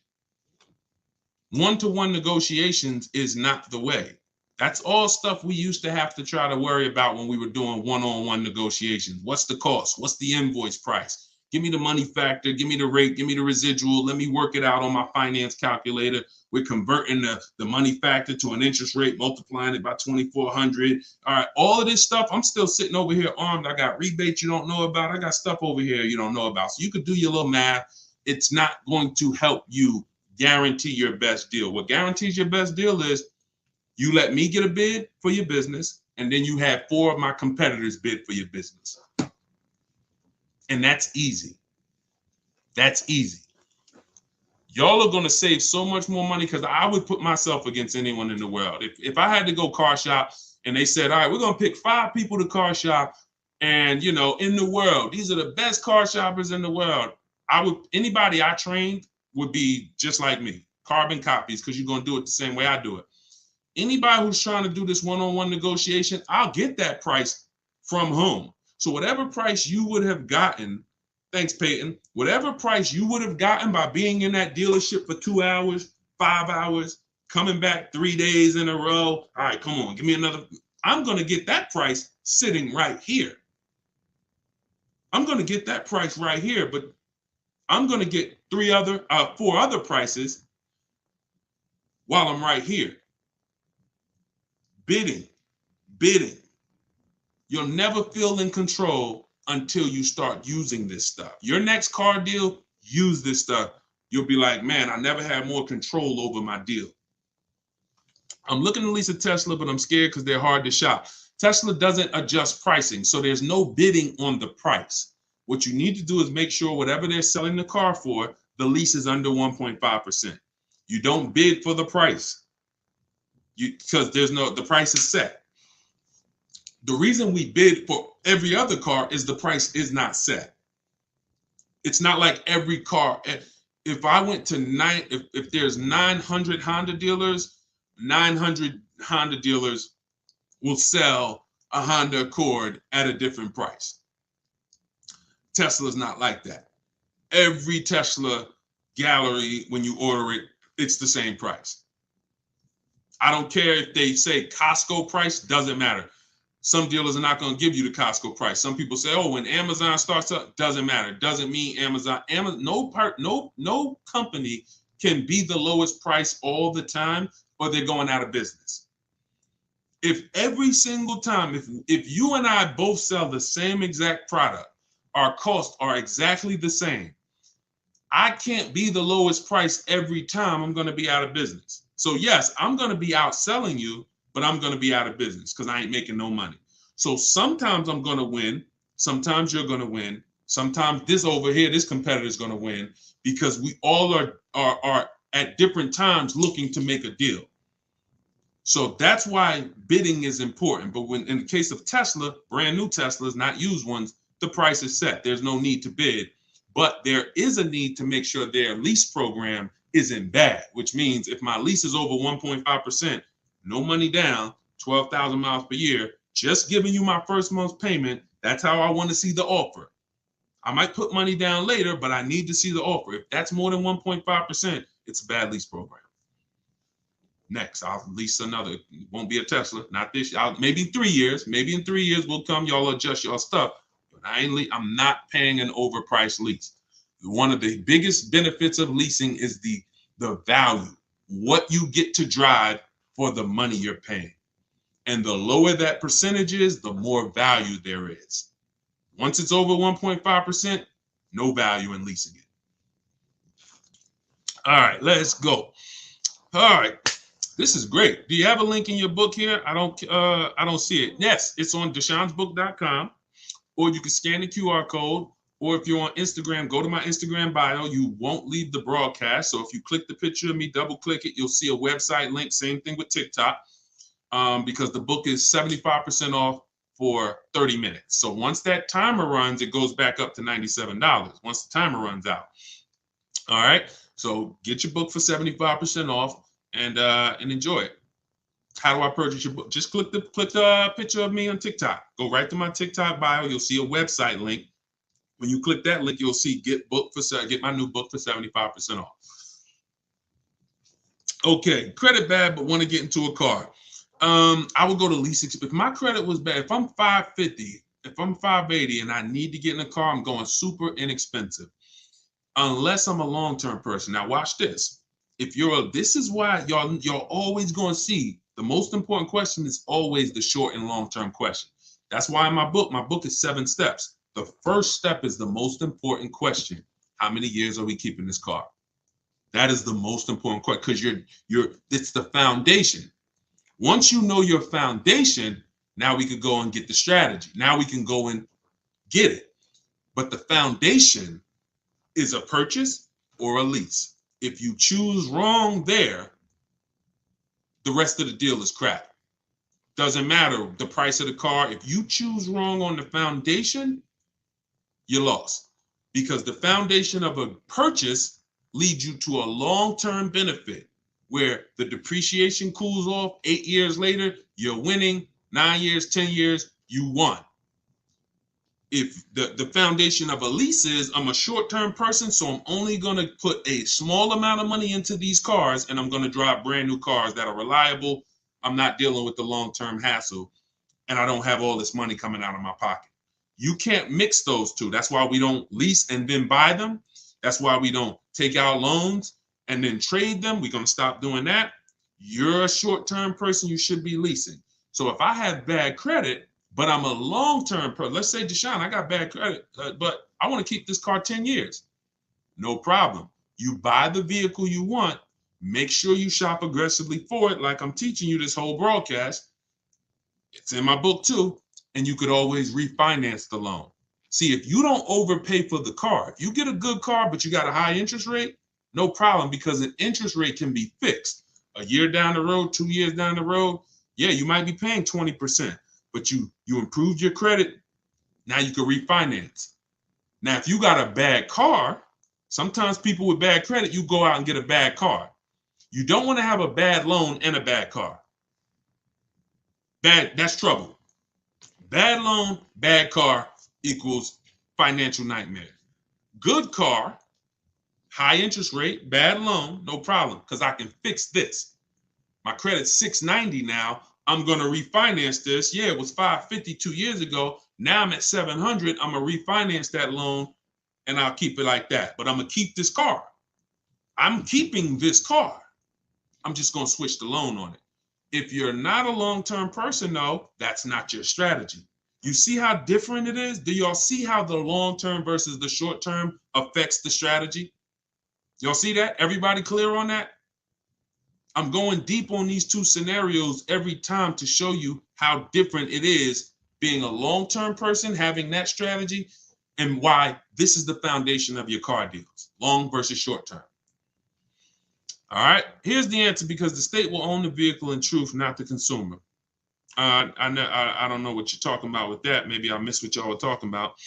One-to-one negotiations is not the way. That's all stuff we used to have to try to worry about when we were doing one-on-one negotiations. What's the cost? What's the invoice price? Give me the money factor, give me the rate, give me the residual. Let me work it out on my finance calculator. We're converting the money factor to an interest rate, multiplying it by 2,400. All right, all of this stuff, I'm still sitting over here armed. I got rebates you don't know about. I got stuff over here you don't know about. So you could do your little math. It's not going to help you guarantee your best deal. What guarantees your best deal is you let me get a bid for your business, and then you have 4 of my competitors bid for your business. And that's easy. That's easy. Y'all are going to save so much more money because I would put myself against anyone in the world. If I had to go car shop and they said, all right, we're going to pick 5 people to car shop and, in the world, these are the best car shoppers in the world. Anybody I trained would be just like me, carbon copies, because you're going to do it the same way I do it. Anybody who's trying to do this one-on-one negotiation, I'll get that price from home. So whatever price you would have gotten, thanks, Peyton, whatever price you would have gotten by being in that dealership for 2 hours, 5 hours, coming back 3 days in a row. All right, come on, give me another. I'm going to get that price sitting right here. I'm going to get that price right here, but I'm going to get 4 other prices while I'm right here. Bidding. You'll never feel in control until you start using this stuff. Your next car deal, use this stuff. You'll be like, man, I never had more control over my deal. I'm looking to lease a Tesla, but I'm scared because they're hard to shop. Tesla doesn't adjust pricing, so there's no bidding on the price. What you need to do is make sure whatever they're selling the car for, the lease is under 1.5%. You don't bid for the price because the price is set. The reason we bid for every other car is the price is not set. It's not like every car. If I went to if there's 900 Honda dealers, 900 Honda dealers will sell a Honda Accord at a different price. Tesla's not like that. Every Tesla gallery, when you order it, it's the same price. I don't care if they say Costco price, doesn't matter. Some dealers are not going to give you the Costco price. Some people say, oh, when Amazon starts up, doesn't matter. Doesn't mean Amazon. No company can be the lowest price all the time, or they're going out of business. If every single time, if you and I both sell the same exact product, our costs are exactly the same, I can't be the lowest price every time. I'm going to be out of business. So yes, I'm going to be outselling you, but I'm going to be out of business because I ain't making no money. So sometimes I'm going to win. Sometimes you're going to win. Sometimes this over here, this competitor is going to win, because we all are at different times looking to make a deal. So that's why bidding is important. But when in the case of Tesla, brand new Teslas, not used ones, the price is set. There's no need to bid. But there is a need to make sure their lease program isn't bad, which means if my lease is over 1.5%, no money down, 12,000 miles per year, just giving you my first month's payment, that's how I want to see the offer. I might put money down later, but I need to see the offer. If that's more than 1.5%, it's a bad lease program. Next, I'll lease another. It won't be a Tesla, not this year. Maybe 3 years. Maybe in 3 years we'll come. Y'all adjust your stuff. But I'm not paying an overpriced lease. One of the biggest benefits of leasing is the value, what you get to drive for the money you're paying. And the lower that percentage is, the more value there is. Once it's over 1.5%, no value in leasing it. All right, let's go. All right. This is great. Do you have a link in your book here? I don't see it. Yes, it's on deshonsbook.com, or you can scan the QR code, or if you're on Instagram, go to my Instagram bio. You won't leave the broadcast. So if you click the picture of me, double click it, you'll see a website link. Same thing with TikTok, because the book is 75% off for 30 minutes. So once that timer runs, it goes back up to $97 once the timer runs out. All right. So get your book for 75% off. And enjoy it. How do I purchase your book? Just click the picture of me on TikTok. Go right to my TikTok bio. You'll see a website link. When you click that link, you'll see get my new book for 75% off. Okay, credit bad, but want to get into a car. I would go to Lease. If my credit was bad, if I'm 550, if I'm 580, and I need to get in a car, I'm going super inexpensive. Unless I'm a long-term person. Now watch this. This is why you're always going to see the most important question is always the short and long-term question. That's why in my book is 7 steps. The first step is the most important question. How many years are we keeping this car? That is the most important question, because it's the foundation. Once you know your foundation, now we could go and get the strategy. Now we can go and get it. But the foundation is a purchase or a lease. If you choose wrong there, the rest of the deal is crap. Doesn't matter the price of the car. If you choose wrong on the foundation, you're lost. Because the foundation of a purchase leads you to a long-term benefit where the depreciation cools off 8 years later, you're winning. 9 years, 10 years, you won. If the foundation of a lease is I'm a short-term person, so I'm only going to put a small amount of money into these cars, and I'm going to drive brand new cars that are reliable. I'm not dealing with the long-term hassle, and I don't have all this money coming out of my pocket. You can't mix those two. That's why we don't lease and then buy them. That's why we don't take out loans and then trade them. We're going to stop doing that. You're a short-term person. You should be leasing. So if I have bad credit, but I'm a long-term person. Let's say, Deshone, I got bad credit, but I want to keep this car 10 years. No problem. You buy the vehicle you want. Make sure you shop aggressively for it, like I'm teaching you this whole broadcast. It's in my book too. And you could always refinance the loan. See, if you don't overpay for the car, if you get a good car, but you got a high interest rate, no problem, because an interest rate can be fixed. A year down the road, 2 years down the road, yeah, you might be paying 20%, but you improved your credit. Now you can refinance. Now, if you got a bad car, sometimes people with bad credit, you go out and get a bad car. You don't want to have a bad loan and a bad car. That's trouble. Bad loan, bad car equals financial nightmare. Good car, high interest rate, bad loan, no problem, because I can fix this. My credit's 690 now. I'm going to refinance this. Yeah, it was 550 2 years ago. Now I'm at 700. I'm going to refinance that loan and I'll keep it like that. But I'm going to keep this car. I'm keeping this car. I'm just going to switch the loan on it. If you're not a long-term person, though, that's not your strategy. You see how different it is? Do y'all see how the long-term versus the short-term affects the strategy? Y'all see that? Everybody clear on that? I'm going deep on these two scenarios every time to show you how different it is being a long-term person, having that strategy, and why this is the foundation of your car deals, long versus short-term. All right, here's the answer, because the state will own the vehicle in truth, not the consumer. I don't know what you're talking about with that. Maybe I missed what y'all were talking about.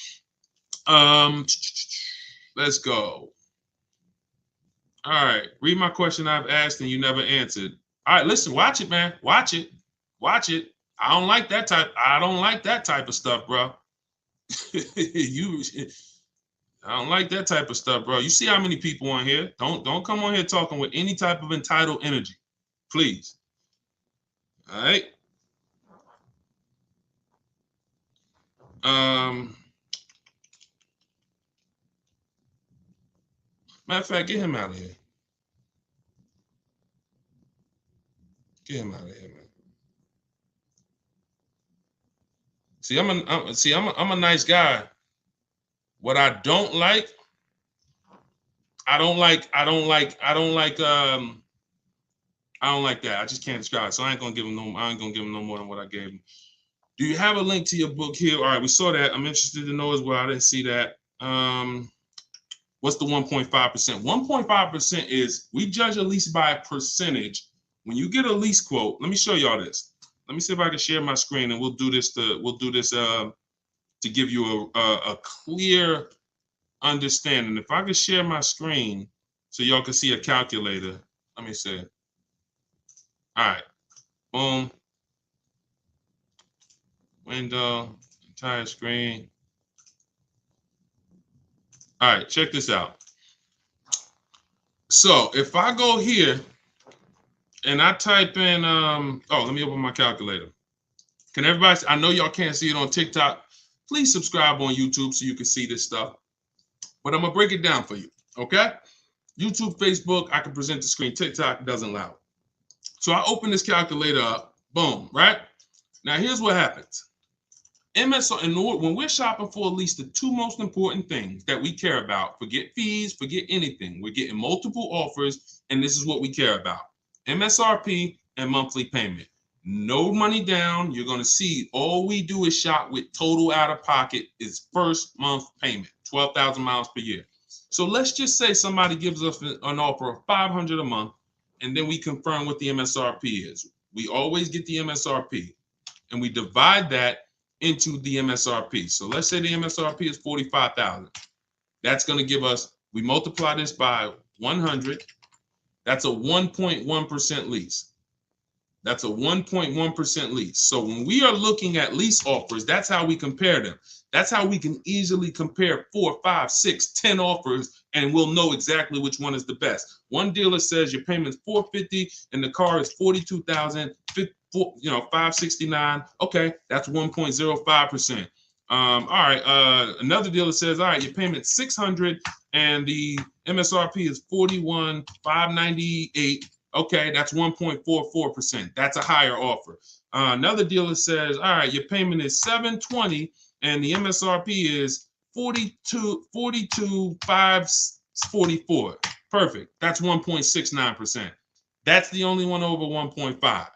Let's go. All right, read my question I've asked and you never answered. All right, listen, watch it, man. Watch it. Watch it. I don't like that type of stuff, bro. I don't like that type of stuff, bro. You see how many people on here? Don't come on here talking with any type of entitled energy, please. All right. Matter of fact, get him out of here. Get him out of here, man. See, I'm a nice guy. What I don't like, I don't like that. I just can't describe it. So I ain't gonna give him no more than what I gave him. Do you have a link to your book here? All right, we saw that. I'm interested to know as well. I didn't see that. What's the 1.5%? 1.5% is, we judge a lease by a percentage. When you get a lease quote, let me show y'all this. Let me see if I can share my screen, and we'll do this to give you a clear understanding. If I could share my screen so y'all can see a calculator. Let me see. All right, boom. Window, entire screen. All right, check this out. So if I go here and I type in, let me open my calculator. Can everybody, I know y'all can't see it on TikTok. Please subscribe on YouTube so you can see this stuff. But I'm gonna break it down for you, okay? YouTube, Facebook, I can present the screen. TikTok doesn't allow it. So I open this calculator up, boom, right? Now here's what happens. MSR, when we're shopping for a lease, the two most important things that we care about, forget fees, forget anything. We're getting multiple offers, and this is what we care about. MSRP and monthly payment. No money down. You're going to see all we do is shop with total out of pocket is first month payment, 12,000 miles per year. So let's just say somebody gives us an offer of $500 a month, and then we confirm what the MSRP is. We always get the MSRP, and we divide that into the MSRP. So let's say the MSRP is $45,000. That's going to give us, we multiply this by 100. That's a 1.1% lease. That's a 1.1% lease. So when we are looking at lease offers, that's how we compare them. That's how we can easily compare 4, 5, 6, 10 offers, and we'll know exactly which one is the best. One dealer says your payment's $450 and the car is $42,000, $569. Okay, that's 1.05%. All right. Another dealer says, all right, your payment's $600 and the MSRP is $41,598. Okay, that's 1.44%. That's a higher offer. Another dealer says, all right, your payment is $720 and the MSRP is 42,544. Perfect. That's 1.69%. That's the only one over 1.5.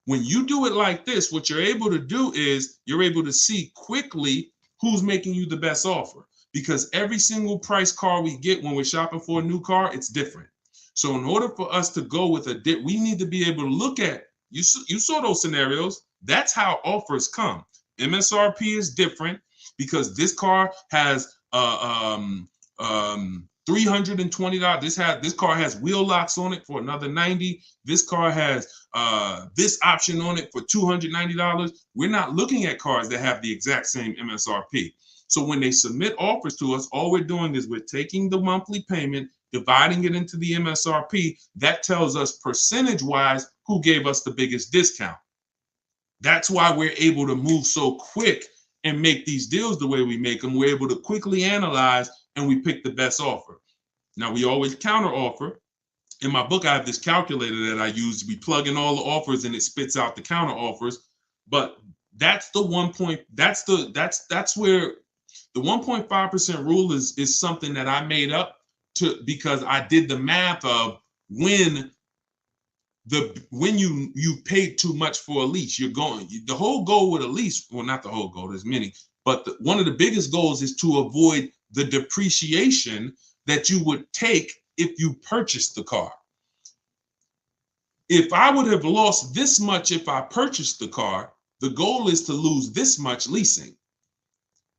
When you do it like this, what you're able to do is you're able to see quickly who's making you the best offer, because every single price car we get when we're shopping for a new car, it's different. So in order for us to go with we need to be able to look at, you saw those scenarios. That's how offers come. MSRP is different because this car has $320. This car has wheel locks on it for another $90. This car has this option on it for $290. We're not looking at cars that have the exact same MSRP. So when they submit offers to us, all we're doing is we're taking the monthly payment, dividing it into the MSRP. That tells us percentage-wise who gave us the biggest discount. That's why we're able to move so quick and make these deals the way we make them. We're able to quickly analyze and we pick the best offer. Now, we always counter offer. In my book, I have this calculator that I use. We plug in all the offers and it spits out the counter offers. But that's the that's where the 1.5% rule is something that I made up because I did the math of when you paid too much for a lease. The whole goal with a lease, well, not the whole goal, there's many, but one of the biggest goals is to avoid the depreciation that you would take if you purchased the car. If I would have lost this much if I purchased the car, the goal is to lose this much leasing.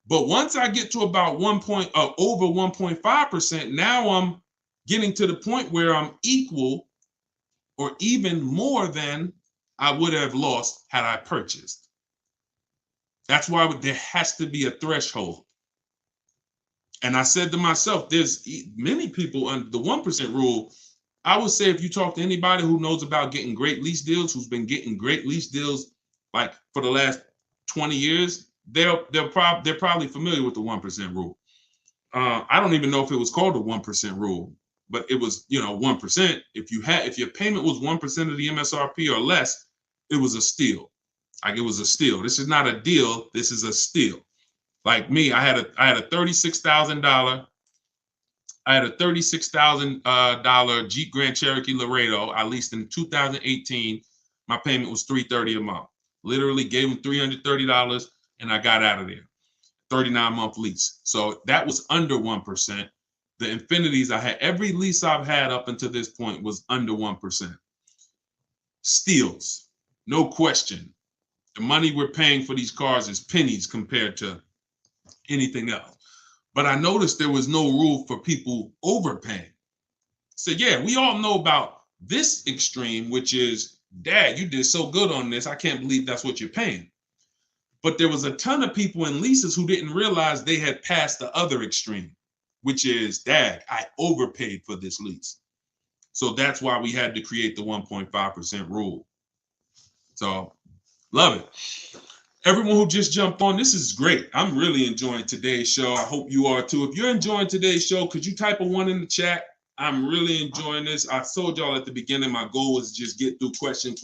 But once I get to about over 1.5%, now I'm getting to the point where I'm equal or even more than I would have lost had I purchased. That's why there has to be a threshold. And I said to myself, there's many people under the 1% rule. I would say if you talk to anybody who knows about getting great lease deals, who's been getting great lease deals like for the last 20 years, they're probably familiar with the 1% rule. I don't even know if it was called the 1% rule, but it was, 1%. If your payment was 1% of the MSRP or less, it was a steal. Like, it was a steal. This is not a deal. This is a steal. Like me, I had a $36,000 Jeep Grand Cherokee Laredo. I leased in 2018. My payment was $330 a month. Literally gave them $330 and I got out of there. 39-month lease. So that was under 1%. The Infinities I had, every lease I've had up until this point was under 1%. Steals, no question. The money we're paying for these cars is pennies compared to anything else. But I noticed there was no rule for people overpaying. So yeah, we all know about this extreme, which is, Dad, you did so good on this. I can't believe that's what you're paying. But there was a ton of people in leases who didn't realize they had passed the other extreme, which is, Dad, I overpaid for this lease. So that's why we had to create the 1.5% rule. So love it. Everyone who just jumped on, this is great. I'm really enjoying today's show. I hope you are too. If you're enjoying today's show, could you type a 1 in the chat? I'm really enjoying this. I told y'all at the beginning, my goal is just get through question.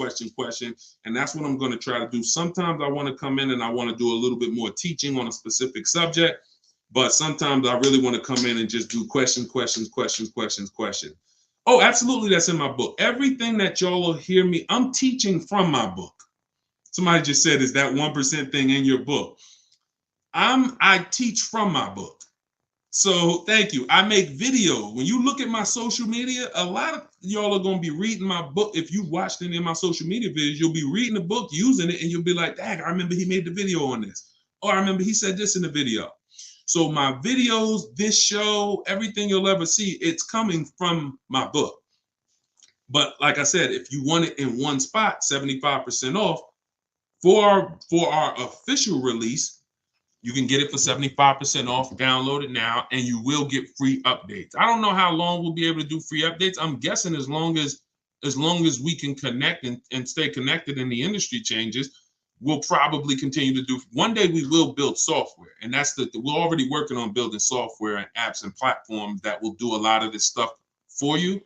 And that's what I'm going to try to do. Sometimes I want to come in and I want to do a little bit more teaching on a specific subject. But sometimes I really want to come in and just do question. Oh, absolutely. That's in my book. Everything that y'all will hear me, I'm teaching from my book. Somebody just said, is that 1% thing in your book? I teach from my book. So thank you. I make video. When you look at my social media, a lot of y'all are going to be reading my book. If you watched any of my social media videos, you'll be reading the book, using it, and you'll be like, dang, I remember he made the video on this. Or I remember he said this in the video. So my videos, this show, everything you'll ever see, it's coming from my book. But like I said, if you want it in one spot, 75% off, for our official release, you can get it for 75% off. Download it now, and you will get free updates. I don't know how long we'll be able to do free updates. I'm guessing as long as we can connect and stay connected and the industry changes, we'll probably continue to do. One day we will build software, and we're already working on building software and apps and platforms that will do a lot of this stuff for you.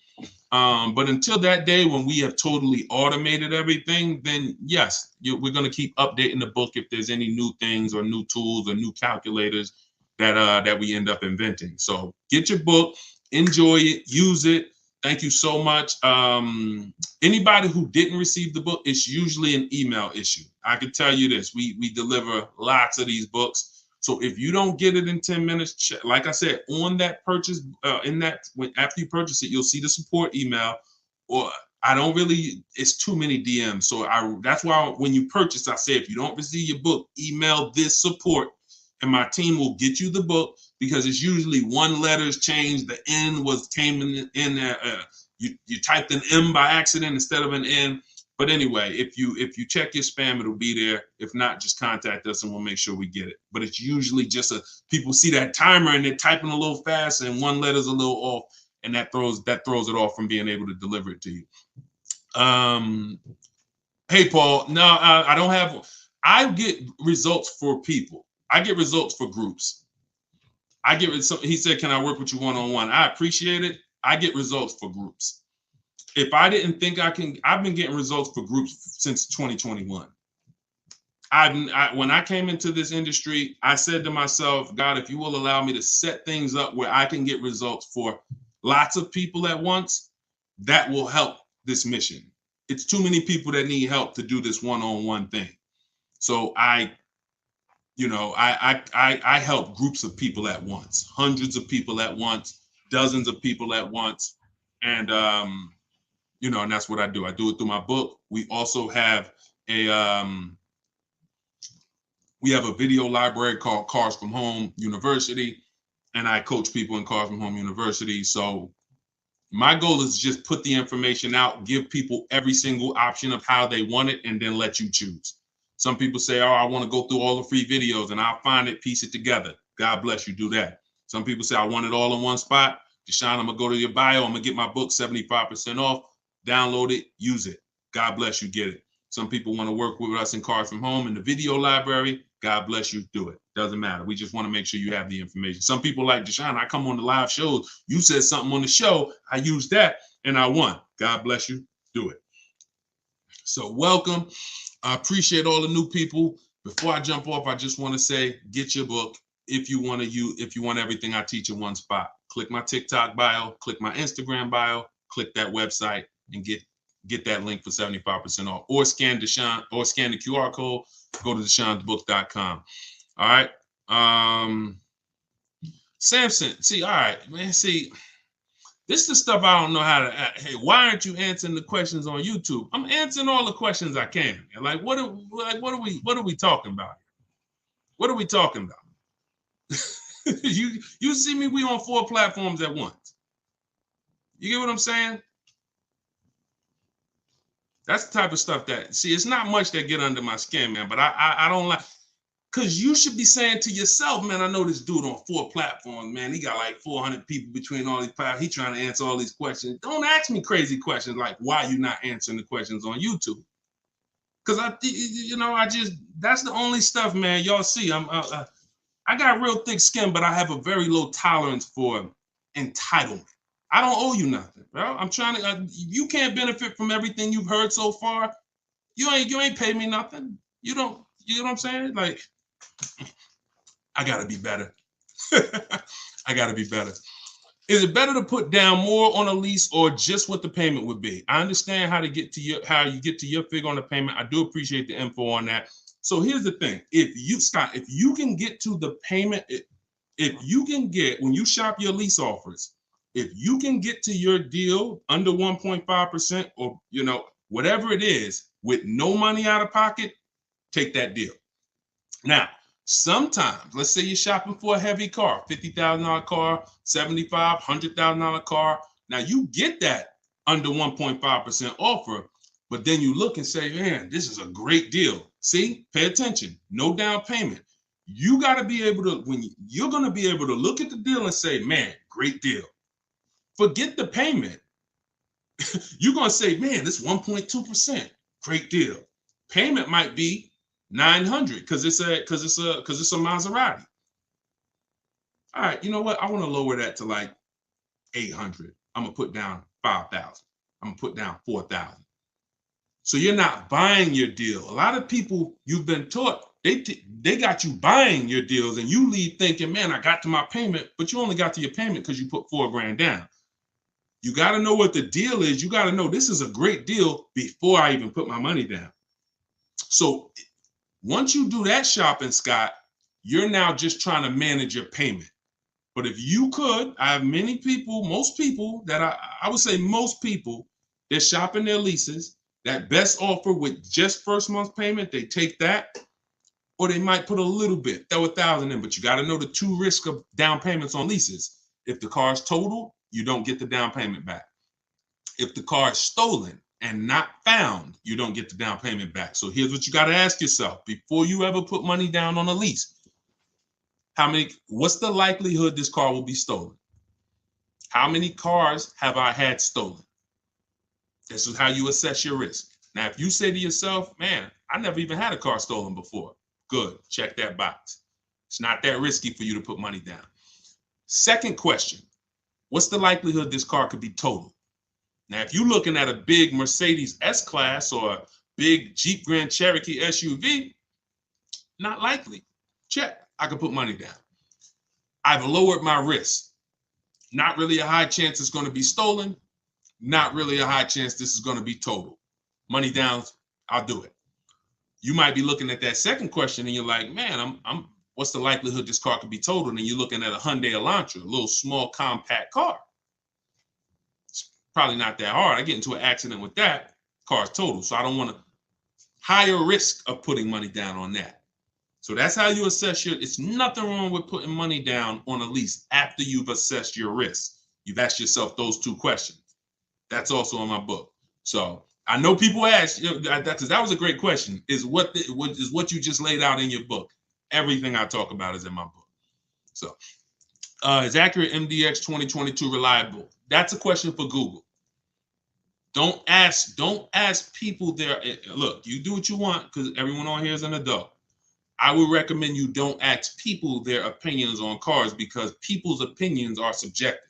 But until that day when we have totally automated everything, then yes, we're going to keep updating the book if there's any new things or new tools or new calculators that we end up inventing. So get your book, enjoy it, use it. Thank you so much. Anybody who didn't receive the book, it's usually an email issue. I can tell you this, we deliver lots of these books. So if you don't get it in 10 minutes, like I said, on that purchase, after you purchase it, you'll see the support email. Or it's too many DMs. So that's why when you purchase, I say, if you don't receive your book, email this support and my team will get you the book, because it's usually one letter's changed. The N came in there. You typed an M by accident instead of an N. But anyway, if you check your spam, it'll be there. If not, just contact us and we'll make sure we get it. But it's usually just people see that timer and they're typing a little fast and one letter's a little off, and that throws it off from being able to deliver it to you. Hey, Paul. No, I don't have. I get results for people. I get results for groups. He said, "Can I work with you one-on-one?" I appreciate it. I get results for groups. If I didn't think I can, I've been getting results for groups since 2021. When I came into this industry, I said to myself, God, if you will allow me to set things up where I can get results for lots of people at once, that will help this mission. It's too many people that need help to do this one-on-one thing. So I help groups of people at once, hundreds of people at once, dozens of people at once. And, and that's what I do. I do it through my book. We also have a video library called Cars from Home University, and I coach people in Cars from Home University. So my goal is just put the information out, give people every single option of how they want it, and then let you choose. Some people say, oh, I want to go through all the free videos, and I'll find it, piece it together. God bless you, do that. Some people say, I want it all in one spot. Deshone, I'm going to go to your bio. I'm going to get my book 75% off. Download it, use it. God bless you, get it. Some people want to work with us in Cars from Home in the video library. God bless you, do it. Doesn't matter. We just want to make sure you have the information. Some people like, Deshone, I come on the live shows. You said something on the show. I used that and I won. God bless you, do it. So welcome. I appreciate all the new people. Before I jump off, I just want to say, get your book. If you want everything I teach in one spot, click my TikTok bio, click my Instagram bio, click that website, and get that link for 75% off, or scan Deshone, or scan the QR code, go to Deshone'sBook.com. All right. Samson, see, all right, man, see, this is the stuff I don't know how to, hey, why aren't you answering the questions on YouTube? I'm answering all the questions I can. Like, what are we talking about? What are we talking about? You see me, we on 4 platforms at once. You get what I'm saying? That's the type of stuff that, see, it's not much that get under my skin, man, but I don't like, because you should be saying to yourself, man, I know this dude on 4 platforms, man. He got like 400 people between all these platforms. He trying to answer all these questions. Don't ask me crazy questions like why you not answering the questions on YouTube. Because that's the only stuff, man, y'all see. I got real thick skin, but I have a very low tolerance for entitlement. I don't owe you nothing, bro. I'm trying to. You can't benefit from everything you've heard so far. You ain't paid me nothing. You don't. You know what I'm saying? Like, I gotta be better. I gotta be better. Is it better to put down more on a lease or just what the payment would be? I understand how you get to your figure on the payment. I do appreciate the info on that. So here's the thing: if you can get to the payment, if you can get, when you shop your lease offers, if you can get to your deal under 1.5%, or whatever it is, with no money out of pocket, take that deal. Now, sometimes, let's say you're shopping for a heavy car, $50,000 car, $75,000, $100,000 car. Now you get that under 1.5% offer, but then you look and say, man, this is a great deal. See, pay attention, no down payment. You got to be able to, you're going to be able to look at the deal and say, man, great deal. Forget the payment. You're going to say, man, this 1.2%, great deal. Payment might be $900 because it's a Maserati. All right, you know what? I want to lower that to like $800. I'm gonna put down 5,000. I'm gonna put down 4,000. So you're not buying your deal. A lot of people, you've been taught, they got you buying your deals, and you leave thinking, man, I got to my payment, but you only got to your payment because you put $4,000 down. You got to know what the deal is. You got to know this is a great deal before I even put my money down. So once you do that shopping, Scott, you're now just trying to manage your payment. But if you could, I have many people, most people that I would say most people, they're shopping their leases. That best offer with just first month's payment, they take that, or they might put a little bit, throw 1,000 in. But you got to know the two risks of down payments on leases. If the car is totaled, you don't get the down payment back. If the car is stolen and not found, you don't get the down payment back. So here's what you got to ask yourself before you ever put money down on a lease. What's the likelihood this car will be stolen? How many cars have I had stolen? This is how you assess your risk. Now, if you say to yourself, man, I never even had a car stolen before. Good, check that box. It's not that risky for you to put money down. Second question, what's the likelihood this car could be totaled? Now, if you're looking at a big Mercedes S-Class or a big Jeep Grand Cherokee SUV, not likely. Check, I could put money down. I've lowered my risk. Not really a high chance it's going to be stolen. Not really a high chance this is going to be totaled. Money down, I'll do it. You might be looking at that second question and you're like, man, what's the likelihood this car could be totaled? And you're looking at a Hyundai Elantra, a little small compact car. It's probably not that hard. I get into an accident with that, car's totaled. So I don't want to higher risk of putting money down on that. So that's how you assess it's nothing wrong with putting money down on a lease after you've assessed your risk. You've asked yourself those two questions. That's also in my book. So I know people ask, because that was a great question, is what you just laid out in your book. Everything I talk about is in my book. So is Accurate MDX 2022 reliable? That's a question for Google. Don't ask people there. Look, you do what you want because everyone on here is an adult. I would recommend you don't ask people their opinions on cars because people's opinions are subjective.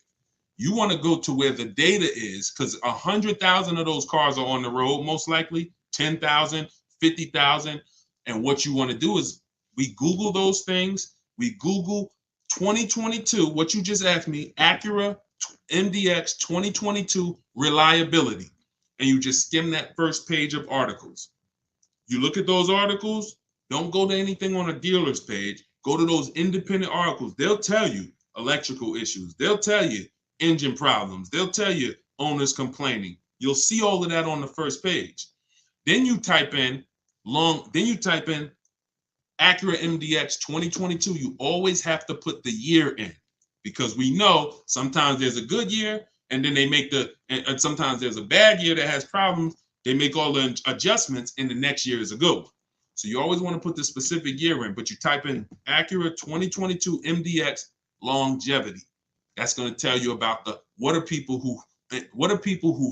You want to go to where the data is because 100,000 of those cars are on the road, most likely 10,000, 50,000. And what you want to do is we Google those things. We Google 2022, what you just asked me, Acura MDX 2022 reliability. And you just skim that first page of articles. You look at those articles, don't go to anything on a dealer's page. Go to those independent articles. They'll tell you electrical issues. They'll tell you engine problems. They'll tell you owners complaining. You'll see all of that on the first page. Then you type in Acura MDX 2022. You always have to put the year in because we know sometimes there's a good year and then they make and sometimes there's a bad year that has problems. They make all the adjustments and the next year is a good one. So you always want to put the specific year in, but you type in Acura 2022 MDX longevity. That's going to tell you about what are people who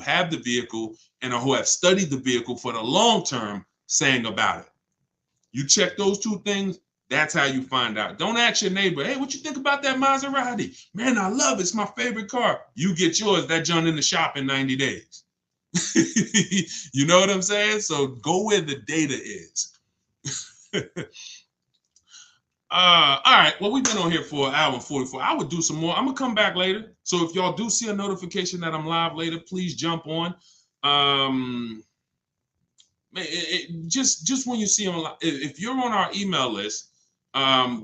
have the vehicle and who have studied the vehicle for the long term saying about it. You check those two things, that's how you find out. Don't ask your neighbor, hey, what you think about that Maserati? Man, I love it. It's my favorite car. You get yours, that joint in the shop in 90 days. You know what I'm saying? So go where the data is. All right. Well, we've been on here for an hour and 44. I would do some more. I'm gonna come back later. So if y'all do see a notification that I'm live later, please jump on. Just when you see them, if you're on our email list,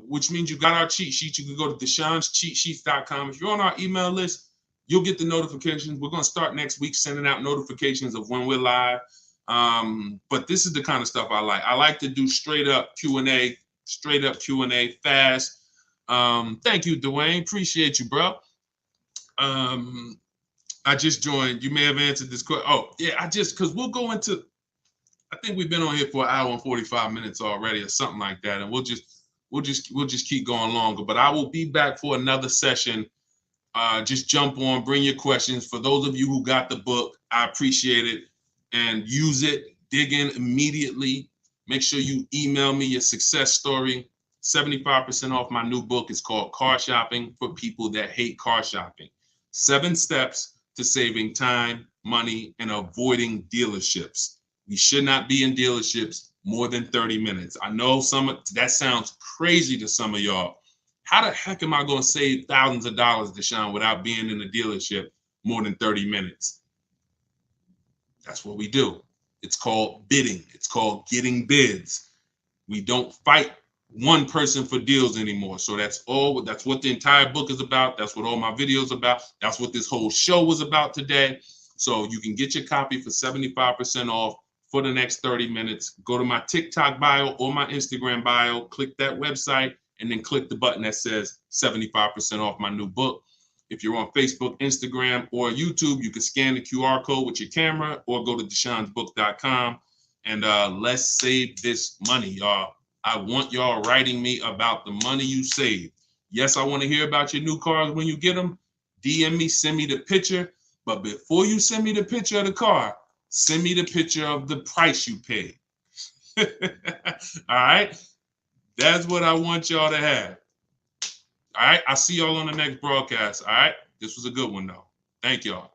which means you got our cheat sheet, you can go to Deshone'sCheatSheets.com. If you're on our email list, you'll get the notifications. We're gonna start next week sending out notifications of when we're live. But this is the kind of stuff I like. I like to do straight up Q&A, fast. Thank you, Dwayne. Appreciate you, bro. I just joined. You may have answered this question. Oh, yeah, because we'll go into, I think we've been on here for an hour and 45 minutes already or something like that. And we'll just keep going longer. But I will be back for another session. Just jump on, bring your questions. For those of you who got the book, I appreciate it. And use it, dig in immediately. Make sure you email me your success story. 75% off my new book. It's called Car Shopping for People That Hate Car Shopping. 7 steps to saving time, money, and avoiding dealerships. We should not be in dealerships more than 30 minutes. I know that sounds crazy to some of y'all. How the heck am I going to save thousands of dollars, Deshone, without being in a dealership more than 30 minutes? That's what we do. It's called bidding. It's called getting bids. We don't fight one person for deals anymore. So that's what the entire book is about. That's what all my videos about. That's what this whole show was about today. So you can get your copy for 75% off for the next 30 minutes. Go to my TikTok bio or my Instagram bio, click that website, and then click the button that says 75% off my new book. If you're on Facebook, Instagram, or YouTube, you can scan the QR code with your camera or go to deshonesbook.com. And let's save this money, y'all. I want y'all writing me about the money you save. Yes, I want to hear about your new cars when you get them. DM me, send me the picture. But before you send me the picture of the car, send me the picture of the price you paid. All right? That's what I want y'all to have. All right? I'll see y'all on the next broadcast. All right? This was a good one, though. Thank y'all.